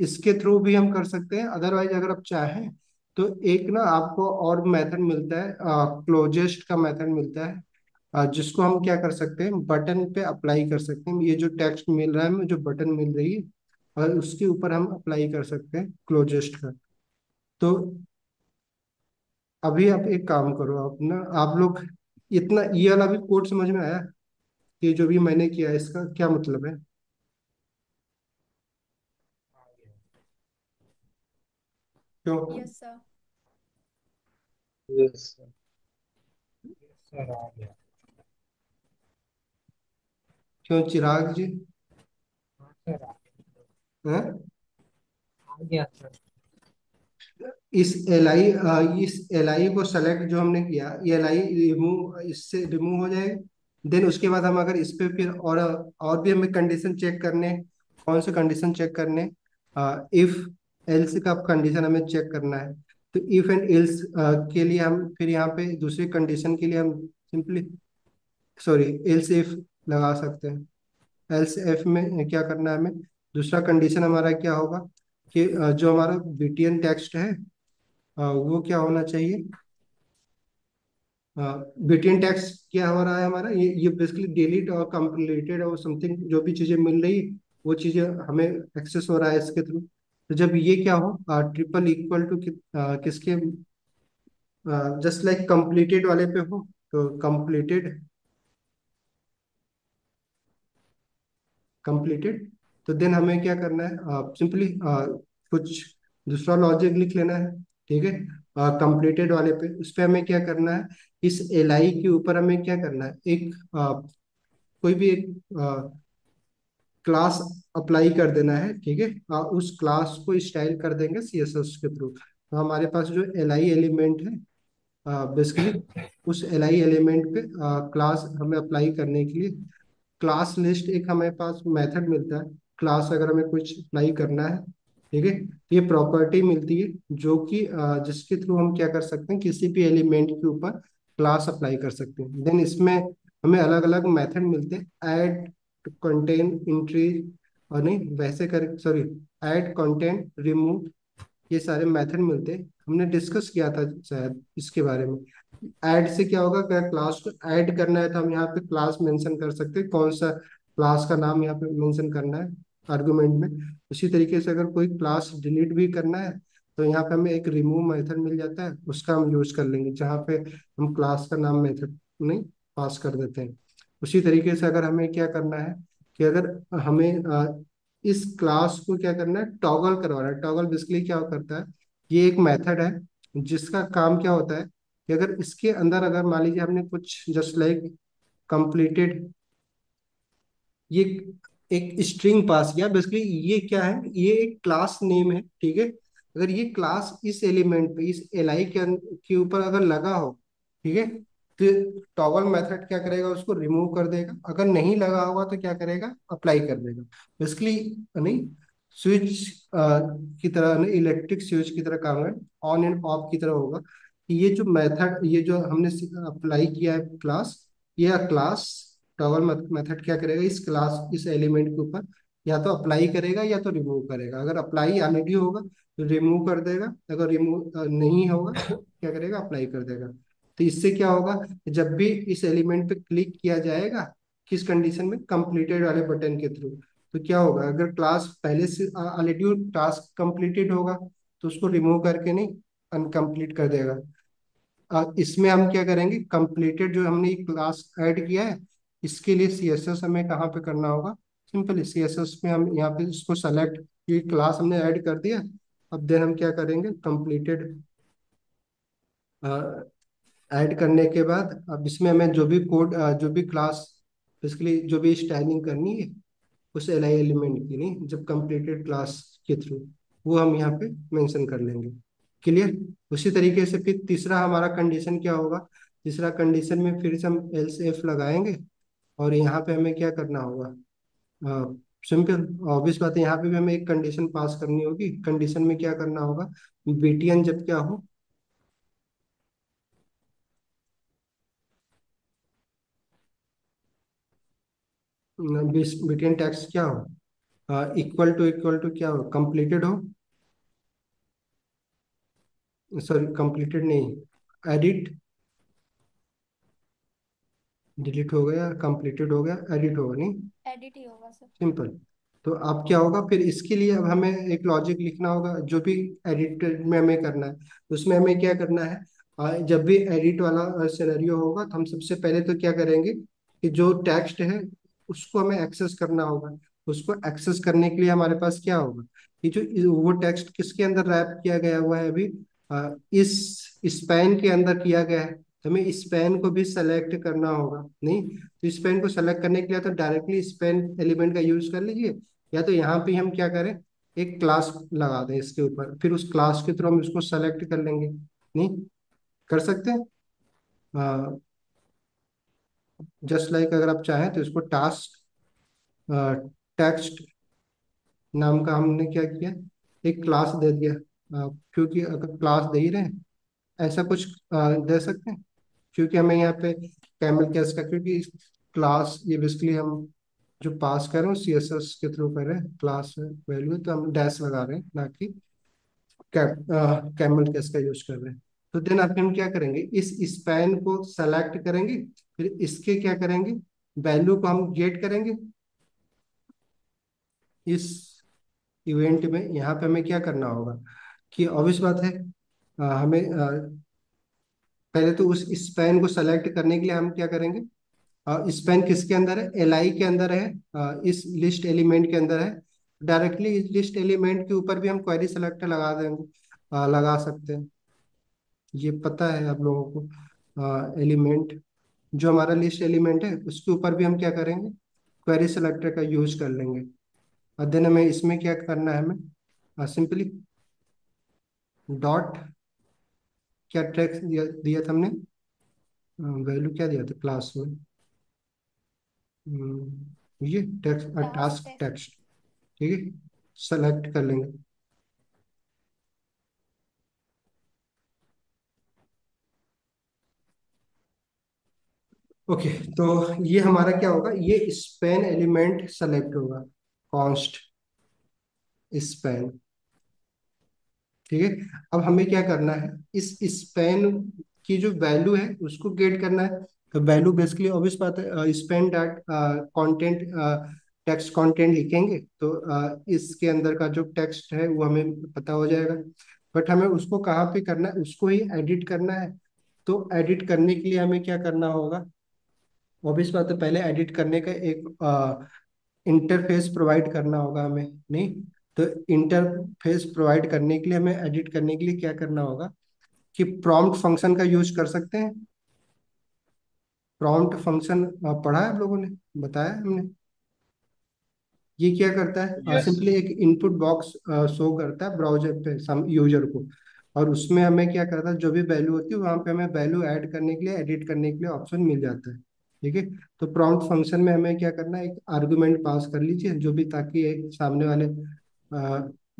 इसके थ्रू भी हम कर सकते हैं, अदरवाइज अगर आप चाहें तो एक ना आपको और मेथड मिलता है, क्लोजेस्ट का मेथड मिलता है, जिसको हम क्या कर सकते हैं, बटन पे अप्लाई कर सकते हैं। ये जो टेक्स्ट मिल रहा है हमें, जो बटन मिल रही है, और उसके ऊपर हम अप्लाई कर सकते हैं क्लोजेस्ट का। तो अभी आप एक काम करो, आप ना, आप लोग इतना ये वाला भी कोड समझ में आया, ये जो भी मैंने किया है, इसका क्या मतलब है? क्यों? Yes sir. Yes sir. Sir आ गया। क्यों चिराग जी? हाँ सर आ हैं? गया सर। इस एल आई को सेलेक्ट जो हमने किया, ये एल आई रिमूव, इससे रिमूव हो जाएगा। देन उसके बाद हम अगर इस पे फिर और भी हमें कंडीशन चेक करने, कौन से कंडीशन चेक करने, इफ एल्स का कंडीशन हमें चेक करना है। तो इफ एंड एल्स के लिए हम फिर यहाँ पे दूसरी कंडीशन के लिए हम सिंपली, सॉरी, एल्स इफ लगा सकते हैं। एल्स इफ में क्या करना है हमें, दूसरा कंडीशन हमारा क्या होगा कि जो हमारा बीटीएन टेक्स्ट है, वो क्या होना चाहिए, बीटीएन टैक्स क्या हो रहा है हमारा, ये बेसिकली डिलीट और कंप्लीटेड और समथिंग जो भी चीजें मिल रही है, वो चीजें हमें एक्सेस हो रहा है इसके थ्रू। तो जब ये क्या हो, ट्रिपल इक्वल टू किसके, जस्ट लाइक कंप्लीटेड वाले पे हो, तो कंप्लीटेड, कंप्लीटेड, तो देन हमें क्या करना है, सिंपली कुछ दूसरा लॉजिक लिख लेना है। ठीक है। कंप्लीटेड वाले पे, उस पे हमें क्या करना है, इस एल आई के ऊपर हमें क्या करना है, एक कोई भी एक क्लास अप्लाई कर देना है। ठीक है। उस क्लास को स्टाइल कर देंगे सीएसएस के थ्रू। तो हमारे पास जो एल आई एलिमेंट है, बेसिकली उस एल आई एलिमेंट पे क्लास हमें अप्लाई करने के लिए क्लास लिस्ट एक हमारे पास मेथड मिलता है, क्लास अगर हमें कुछ अप्लाई करना है, ठीक है, ये प्रॉपर्टी मिलती है जो कि जिसके थ्रू हम क्या कर सकते हैं, किसी भी एलिमेंट के ऊपर क्लास अप्लाई कर सकते हैं। देन इसमें हमें अलग अलग मेथड मिलते हैं, ऐड, कंटेन, इंट्री, और नहीं वैसे कर, सॉरी, ऐड, कंटेंट, रिमूव, ये सारे मेथड मिलते हैं। हमने डिस्कस किया था शायद इसके बारे में। ऐड से क्या होगा, क्या क्लास को ऐड करना है तो हम यहाँ पे क्लास मेंशन कर सकते हैं, कौन सा क्लास का नाम यहाँ पे मेंशन करना है आर्गुमेंट में। उसी तरीके से अगर कोई क्लास डिलीट भी करना है तो यहाँ पे हमें एक रिमूव मेथड मिल जाता है, उसका हम यूज कर लेंगे, जहाँ पे हम क्लास का नाम मेथड नहीं पास कर देते हैं। उसी तरीके से अगर हमें क्या करना है कि अगर हमें इस क्लास को क्या करना है, टॉगल करवाना है। टॉगल बेसिकली क्या करता है, ये एक मेथड है जिसका काम क्या होता है कि अगर इसके अंदर, अगर मान लीजिए हमने कुछ जस्ट लाइक कंप्लीटेड, ये एक स्ट्रिंग पास किया, बेसिकली ये क्या है, ये एक क्लास नेम है। ठीक है। अगर ये क्लास इस एलिमेंट पे, इस एल आई के ऊपर अगर लगा हो, ठीक है, तो टॉगल मेथड क्या करेगा, उसको रिमूव कर देगा। अगर नहीं लगा होगा तो क्या करेगा, अप्लाई कर देगा। बेसिकली नहीं, स्विच की तरह, इलेक्ट्रिक स्विच की तरह काम है, ऑन एंड ऑफ की तरह होगा। कि ये जो मेथड, ये जो हमने अप्लाई किया है क्लास, ये क्लास टॉगल मेथड क्या करेगा, इस क्लास, इस एलिमेंट के ऊपर या तो अप्लाई करेगा या तो रिमूव करेगा। अगर अप्लाई ऑलरेडी होगा तो रिमूव कर देगा, अगर रिमूव नहीं होगा क्या करेगा, अप्लाई कर देगा। तो इससे क्या होगा, जब भी इस एलिमेंट पे क्लिक किया जाएगा, किस कंडीशन में, कंप्लीटेड वाले बटन के थ्रू, तो क्या होगा, अगर क्लास पहले से ऑलरेडी टास्क कंप्लीटेड होगा तो उसको रिमूव करके नहीं, अनकम्प्लीट कर देगा। इसमें हम क्या करेंगे, कंप्लीटेड जो हमने क्लास ऐड किया है, इसके लिए सीएसएस हमें कहाँ पे करना होगा, सिंपल सीएसएस में हम यहाँ पे इसको सेलेक्ट, ये क्लास हमने ऐड कर दिया। अब देन हम क्या करेंगे, कंप्लीटेड ऐड करने के बाद अब इसमें हमें जो भी कोड, जो भी क्लास, बेसिकली जो भी स्टाइलिंग करनी है उस एल आई एलिमेंट की, नहीं जब कंप्लीटेड क्लास के थ्रू, वो हम यहाँ पे मेंशन कर लेंगे। क्लियर। उसी तरीके से फिर तीसरा हमारा कंडीशन क्या होगा, तीसरा कंडीशन में फिर से हम एल्स इफ लगाएंगे, और यहाँ पे हमें क्या करना होगा, सिंपल ऑब्वियस बात है, यहाँ पे भी हमें एक कंडीशन पास करनी होगी। कंडीशन में क्या करना होगा, बीटीएन जब क्या हो, बीटीएन टैक्स क्या हो, इक्वल टू क्या हो, कंप्लीटेड हो, सॉरी कंप्लीटेड नहीं, एडिट, डिलीट हो गया, कंप्लीटेड हो गया, एडिट होगा, नहीं एडिट ही होगा सर। सिंपल। तो अब क्या होगा, फिर इसके लिए अब हमें एक लॉजिक लिखना होगा, जो भी एडिट में हमें करना है उसमें हमें क्या करना है, जब भी एडिट वाला सिनेरियो होगा तो हम सबसे पहले तो क्या करेंगे कि जो टेक्स्ट है उसको हमें एक्सेस करना होगा। उसको एक्सेस करने के लिए हमारे पास क्या होगा, कि जो वो टेक्स्ट किसके अंदर रैप किया गया हुआ है अभी, इस स्पैन के अंदर किया गया है, तो हमें स्पैन को भी सेलेक्ट करना होगा। नहीं तो स्पैन को सेलेक्ट करने के लिए तो डायरेक्टली स्पैन एलिमेंट का यूज कर लीजिए, या तो यहाँ पे हम क्या करें, एक क्लास लगा दें इसके ऊपर, फिर उस क्लास के थ्रू हम इसको सेलेक्ट कर लेंगे। नहीं कर सकते हैं, जस्ट लाइक अगर आप चाहें तो इसको टास्क टेक्स्ट नाम का हमने क्या किया, एक क्लास दे दिया, क्योंकि अगर क्लास दे ही रहे हैं, ऐसा कुछ दे सकते हैं, क्योंकि हमें यहाँ पे कैमल कैस का, क्योंकि क्लास ये बेसिकली हम जो पास कर रहे हैं सी एस एस के थ्रू कर रहे हैं, क्लास वैल्यू, तो हम डैश लगा रहे हैं, ना कि कैमल कैस का यूज कर रहे हैं। तो देन आप हम क्या करेंगे, इस स्पैन को सेलेक्ट करेंगे, फिर इसके क्या करेंगे, वैल्यू को हम गेट करेंगे। इस इवेंट में यहाँ पे हमें क्या करना होगा, कि ऑब्वियस बात है, हमें पहले तो उस स्पैन को सेलेक्ट करने के लिए हम क्या करेंगे, स्पैन किसके अंदर है, एल आई के अंदर है, इस लिस्ट एलिमेंट के अंदर है। डायरेक्टली इस लिस्ट एलिमेंट के ऊपर भी हम क्वेरी सेलेक्टर लगा देंगे, लगा सकते हैं, ये पता है आप लोगों को। एलिमेंट जो हमारा लिस्ट एलिमेंट है उसके ऊपर भी हम क्या करेंगे, क्वेरी सेलेक्टर का यूज कर लेंगे। और देन हमें इसमें क्या करना है, हमें सिंपली डॉट, क्या टेक्स्ट दिया था हमने, वैल्यू क्या दिया था क्लास में, ये text, task task test. Text, ठीक है, सेलेक्ट कर लेंगे। ओके, तो ये हमारा क्या होगा, ये स्पैन एलिमेंट सेलेक्ट होगा, कॉन्स्ट स्पैन, ठीक है। अब हमें क्या करना है, इस स्पैन की जो वैल्यू है उसको गेट करना है। तो वैल्यू बेसिकली ऑब्वियस बात है, span dot content, text content लिखेंगे तो इसके अंदर का जो टेक्स्ट है वो हमें पता हो जाएगा। बट हमें उसको कहाँ पे करना है, उसको ही एडिट करना है। तो एडिट करने के लिए हमें क्या करना होगा, ऑब्वियस बात है, पहले एडिट करने का एक इंटरफेस प्रोवाइड करना होगा हमें। नहीं तो इंटरफेस प्रोवाइड करने के लिए, हमें एडिट करने के लिए क्या करना होगा, कि प्रॉम्प्ट फंक्शन का यूज कर सकते हैं। प्रॉम्प्ट फंक्शन पढ़ा है आप लोगों ने, बताया है हमने। ये क्या करता है, यस। सिंपली एक इनपुट बॉक्स शो करता है ब्राउजर पे सम यूजर को, और उसमें हमें क्या करता है, जो भी वैल्यू होती है वहां पे हमें वैल्यू ऐड करने के लिए, एडिट करने के लिए ऑप्शन मिल जाता है। ठीक है। तो प्रॉम्प्ट फंक्शन में हमें क्या करना है, एक आर्गुमेंट पास कर लीजिए जो भी, ताकि एक सामने वाले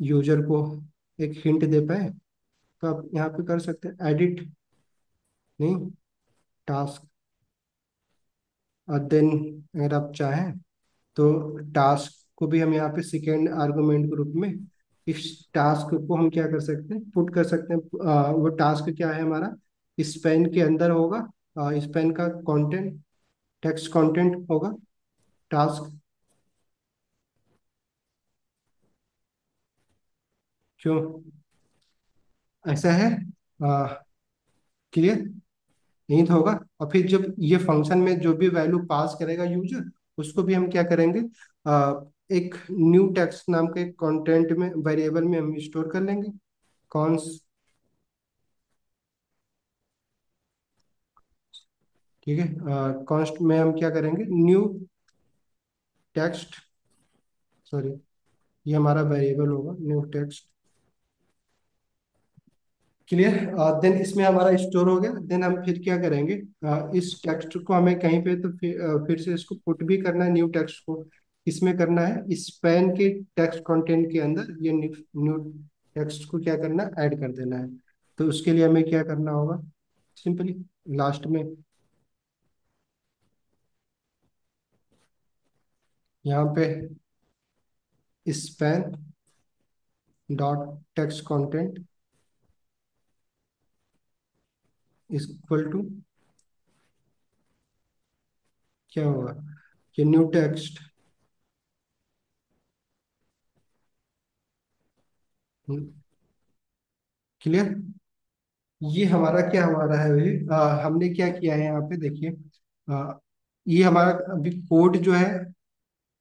यूजर को एक हिंट दे पाए। तो आप यहाँ पे कर सकते हैं एडिट नहीं, टास्क। और देन अगर आप चाहें तो टास्क को भी हम यहाँ पे सेकेंड आर्गुमेंट के रूप में इस टास्क को हम क्या कर सकते हैं, पुट कर सकते हैं। वो टास्क क्या है हमारा, स्पेन के अंदर होगा। स्पेन का कंटेंट, टेक्स्ट कंटेंट होगा टास्क। क्यों, ऐसा है? क्लियर? यही तो होगा। और फिर जब ये फंक्शन में जो भी वैल्यू पास करेगा यूजर, उसको भी हम क्या करेंगे, एक न्यू टेक्स्ट नाम के कंटेंट में, वेरिएबल में हम स्टोर कर लेंगे। कॉन्स, ठीक है, कॉन्स्ट में हम क्या करेंगे, न्यू टेक्स्ट, सॉरी, ये हमारा वेरिएबल होगा न्यू टेक्स्ट। क्लियर? देन इसमें हमारा स्टोर हो गया। देन हम फिर क्या करेंगे, इस टेक्स्ट को हमें कहीं पे तो फिर से इसको पुट भी करना है, न्यू टेक्स्ट को इसमें करना है, स्पैन के टेक्स्ट कंटेंट के अंदर ये न्यू टेक्स्ट को क्या करना है, ऐड कर देना है। तो उसके लिए हमें क्या करना होगा, सिंपली लास्ट में यहाँ पे span dot text content is equal to क्या होगा, ये न्यू टेक्स्ट। क्लियर? ये हमारा क्या, हमारा है भाई, हमने क्या किया है यहाँ पे देखिए, ये हमारा अभी कोड जो है,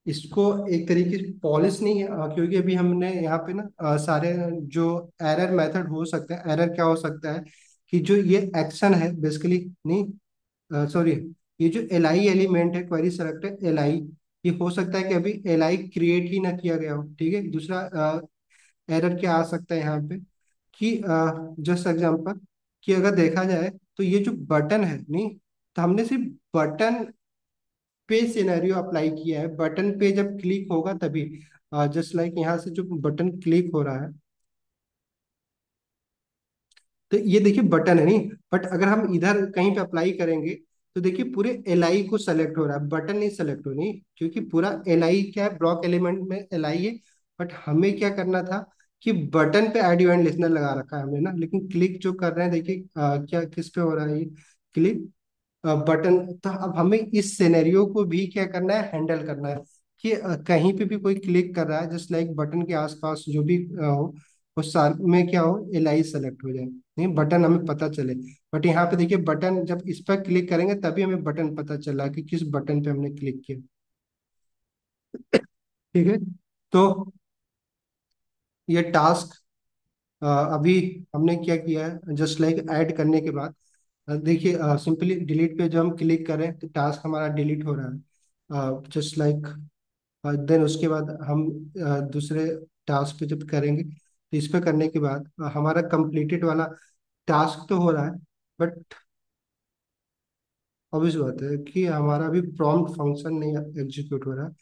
इसको एक तरीके से पॉलिश नहीं है, क्योंकि अभी हमने यहाँ पे ना सारे जो एरर मेथड हो सकते हैं, एरर क्या हो सकता है कि जो ये एक्शन है बेसिकली, नहीं सॉरी, ये जो एल आई एलिमेंट है, क्वेरी सेलेक्टर एल आई, ये हो सकता है कि अभी एल आई क्रिएट ही ना किया गया हो। ठीक है, दूसरा एरर क्या आ सकता है यहाँ पे कि जस्ट एग्जांपल, कि अगर देखा जाए तो ये जो बटन है, नहीं, तो हमने सिर्फ बटन पे सिनेरियो अप्लाई किया है। बटन पे जब क्लिक होगा तभी, जस्ट लाइक यहाँ से जो बटन क्लिक हो रहा है, तो ये देखिए बटन है, नहीं, बट अगर हम इधर कहीं पे अप्लाई करेंगे तो देखिए पूरे एल आई को सेलेक्ट हो रहा है, बटन नहीं सेलेक्ट हो, नहीं, क्योंकि पूरा एल आई क्या है, ब्लॉक एलिमेंट में एल आई है। बट हमें क्या करना था कि बटन पे एड इवेंट लिसनर लगा रखा है हमने ना, लेकिन क्लिक जो कर रहे हैं देखिए, क्या किस पे हो रहा है ये क्लिक, बटन। तो अब हमें इस सिनेरियो को भी क्या करना है, हैंडल करना है कि कहीं पे भी कोई क्लिक कर रहा है, जस्ट लाइक बटन के आसपास जो भी हो, उस सार में क्या हो, एल आई सेलेक्ट हो जाए, नहीं, बटन हमें पता चले। बट यहाँ पे देखिए बटन जब इस पर क्लिक करेंगे तभी हमें बटन पता चला कि किस बटन पे हमने क्लिक किया। ठीक है, तो ये टास्क अभी हमने क्या किया है, जस्ट लाइक ऐड करने के बाद देखिए सिंपली डिलीट पे जब हम क्लिक करें तो टास्क हमारा डिलीट हो रहा है, जस्ट लाइक। देन उसके बाद हम दूसरे टास्क पे जब करेंगे तो इस पे करने के बाद हमारा कंप्लीटेड वाला टास्क तो हो रहा है, बट ऑब्वियस बात है कि हमारा अभी प्रॉम्प्ट फंक्शन नहीं एग्जीक्यूट हो रहा है।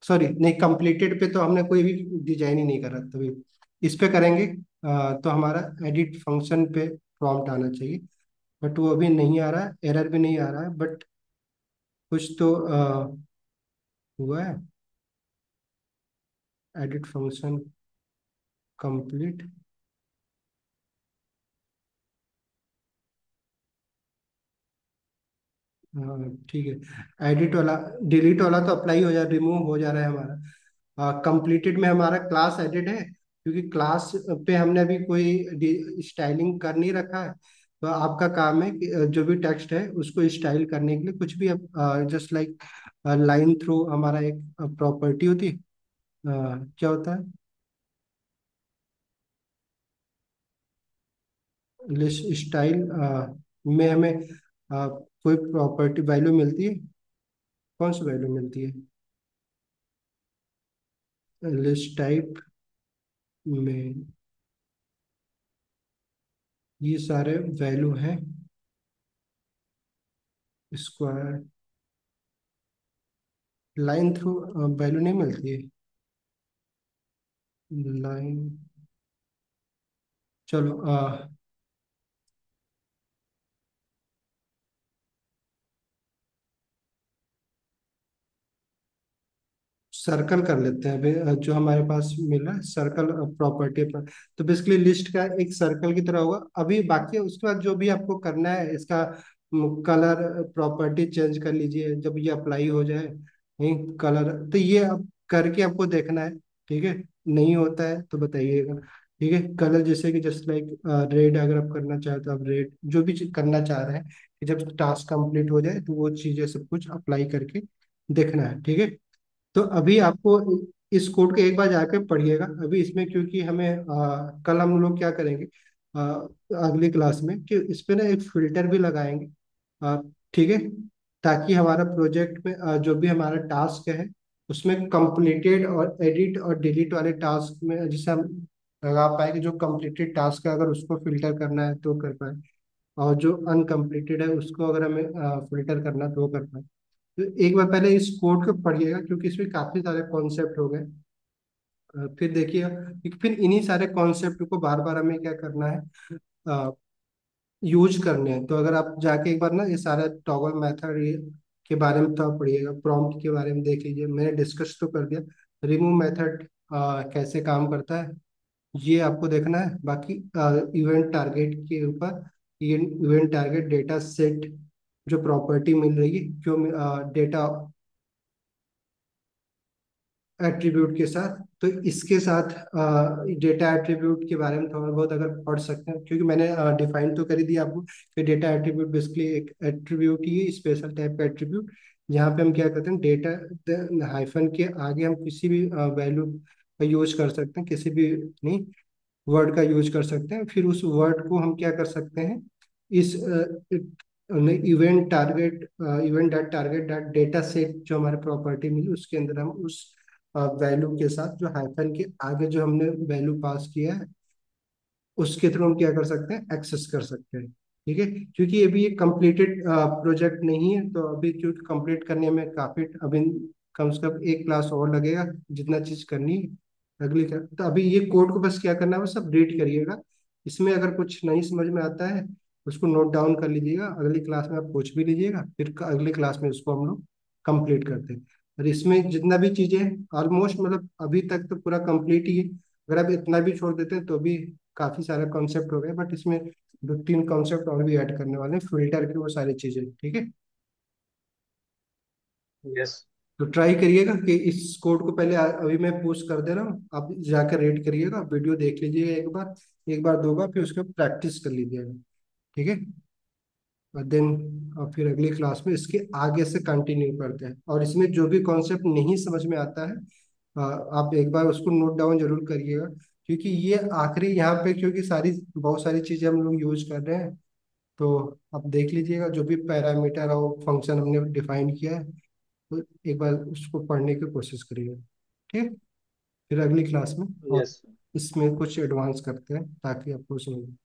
सॉरी, नहीं, कंप्लीटेड पे तो हमने कोई भी डिजाइन ही नहीं करा, तभी इस पे करेंगे तो हमारा एडिट फंक्शन पे प्रॉम्प्ट आना चाहिए, बट वो अभी नहीं आ रहा है, एरर भी नहीं आ रहा है, बट कुछ तो हुआ है, एडिट फंक्शन कंप्लीट। हाँ ठीक है, एडिट वाला, डिलीट वाला तो अप्लाई हो जा, रिमूव हो जा रहा है हमारा। कंप्लीटेड में हमारा क्लास एडिट है, क्योंकि क्लास पे हमने अभी कोई स्टाइलिंग कर नहीं रखा है। तो आपका काम है कि जो भी टेक्स्ट है उसको स्टाइल करने के लिए कुछ भी, जस्ट लाइक लाइन थ्रू हमारा एक प्रॉपर्टी होती है, क्या होता है, लिस्ट स्टाइल में हमें कोई प्रॉपर्टी वैल्यू मिलती है। कौन सी वैल्यू मिलती है, लिस्ट टाइप में ये सारे वैल्यू हैं, स्क्वायर, लाइन थ्रू वैल्यू नहीं मिलती है, लाइन, चलो सर्कल कर लेते हैं अभी, जो हमारे पास मिल रहा है सर्कल प्रॉपर्टी पर। तो बेसिकली लिस्ट का एक सर्कल की तरह होगा अभी। बाकी उसके बाद जो भी आपको करना है, इसका कलर प्रॉपर्टी चेंज कर लीजिए जब ये अप्लाई हो जाए। नहीं कलर तो ये अब करके आपको देखना है, ठीक है। नहीं होता है तो बताइएगा, ठीक है। कलर जैसे कि जस्ट लाइक रेड अगर आप करना चाहें तो आप रेड, जो भी चीज करना चाह रहे हैं कि जब टास्क कंप्लीट हो जाए तो वो चीजें सब कुछ अप्लाई करके देखना है, ठीक है। तो अभी आपको इस कोड को एक बार जाके पढ़िएगा अभी इसमें, क्योंकि हमें कल हम लोग क्या करेंगे अगली क्लास में कि इस पे ना एक फिल्टर भी लगाएंगे, अ, ठीक है। ताकि हमारा प्रोजेक्ट में जो भी हमारा टास्क है उसमें कंप्लीटेड और एडिट और डिलीट वाले टास्क में जिसे हम लगा पाए कि जो कंप्लीटेड टास्क है अगर उसको फिल्टर करना है तो कर पाए, और जो अनकम्प्लीटेड है उसको अगर हमें फिल्टर करना है तो कर पाए। तो एक बार पहले इस कोड को पढ़िएगा क्योंकि इसमें काफी सारे कॉन्सेप्ट हो गए। फिर देखिए कि फिर इन्हीं सारे कॉन्सेप्ट को बार बार हमें क्या करना है, यूज करने हैं। तो अगर आप जाके एक बार ना ये सारा टॉगल मेथड ये के बारे में तो आप पढ़िएगा, प्रॉम्प्ट के बारे में देख लीजिए, मैंने डिस्कस तो कर दिया। रिमूव मेथड कैसे काम करता है ये आपको देखना है। बाकी इवेंट टारगेट के ऊपर, ये इवेंट टारगेट डेटा सेट जो प्रॉपर्टी मिल रही है, क्यों डेटा एट्रीब्यूट के साथ, तो इसके साथ डेटा एट्रीब्यूट के बारे में थोड़ा बहुत अगर पढ़ सकते हैं, क्योंकि मैंने डिफाइन तो कर ही दिया आपको कि डेटा एट्रीब्यूट बेसिकली एक एट्रीब्यूट ही है, स्पेशल टाइप का एट्रीब्यूट, जहाँ पे हम क्या करते हैं डेटा हाइफन के आगे हम किसी भी वैल्यू का यूज कर सकते हैं, किसी भी नहीं वर्ड का यूज कर सकते हैं। फिर उस वर्ड को हम क्या कर सकते हैं, इस event target event dot target dot data set जो हमारे प्रॉपर्टी मिली उसके अंदर हम उस वैल्यू के साथ जो हाइफन के आगे जो हमने वैल्यू पास किया है उसके थ्रू हम क्या कर सकते हैं, एक्सेस कर सकते हैं, ठीक है। क्योंकि अभी ये कंप्लीटेड प्रोजेक्ट नहीं है, तो अभी क्योंकि कंप्लीट करने में काफी अभी कम से कम एक क्लास और लगेगा जितना चीज करनी है अगली तो अभी ये कोड को बस क्या करना है वो सब रीड करिएगा। इसमें अगर कुछ नहीं समझ में आता है उसको नोट डाउन कर लीजिएगा, अगली क्लास में आप पूछ भी लीजिएगा, फिर अगली क्लास में उसको हम लोग कंप्लीट करते हैं। और इसमें जितना भी चीजें ऑलमोस्ट मतलब अभी तक तो पूरा कंप्लीट ही है। अगर आप इतना भी छोड़ देते हैं तो भी काफी सारे कॉन्सेप्ट हो गए, बट इसमें दो तीन कॉन्सेप्ट और भी ऐड करने वाले हैं, फिल्टर की वो सारी चीजें, ठीक है। यस। तो ट्राई करिएगा कि इस कोड को पहले अभी मैं पोस्ट कर दे रहा हूँ, आप जाकर रेड करिएगा, वीडियो देख लीजिएगा एक बार दो बार, फिर उसके प्रैक्टिस कर लीजिएगा, ठीक है। और देन और फिर अगली क्लास में इसके आगे से कंटिन्यू करते हैं। और इसमें जो भी कॉन्सेप्ट नहीं समझ में आता है आप एक बार उसको नोट डाउन जरूर करिएगा, क्योंकि ये आखिरी यहाँ पे क्योंकि बहुत सारी चीजें हम लोग यूज कर रहे हैं। तो आप देख लीजिएगा जो भी पैरामीटर और फंक्शन हमने डिफाइन किया है, तो एक बार उसको पढ़ने की कोशिश करिएगा, ठीक। फिर अगली क्लास में और यस। इसमें कुछ एडवांस करते हैं ताकि आपको समझ।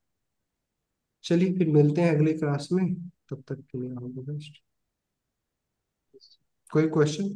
चलिए फिर मिलते हैं अगली क्लास में, तब तक के लिए ऑल द बेस्ट। कोई क्वेश्चन?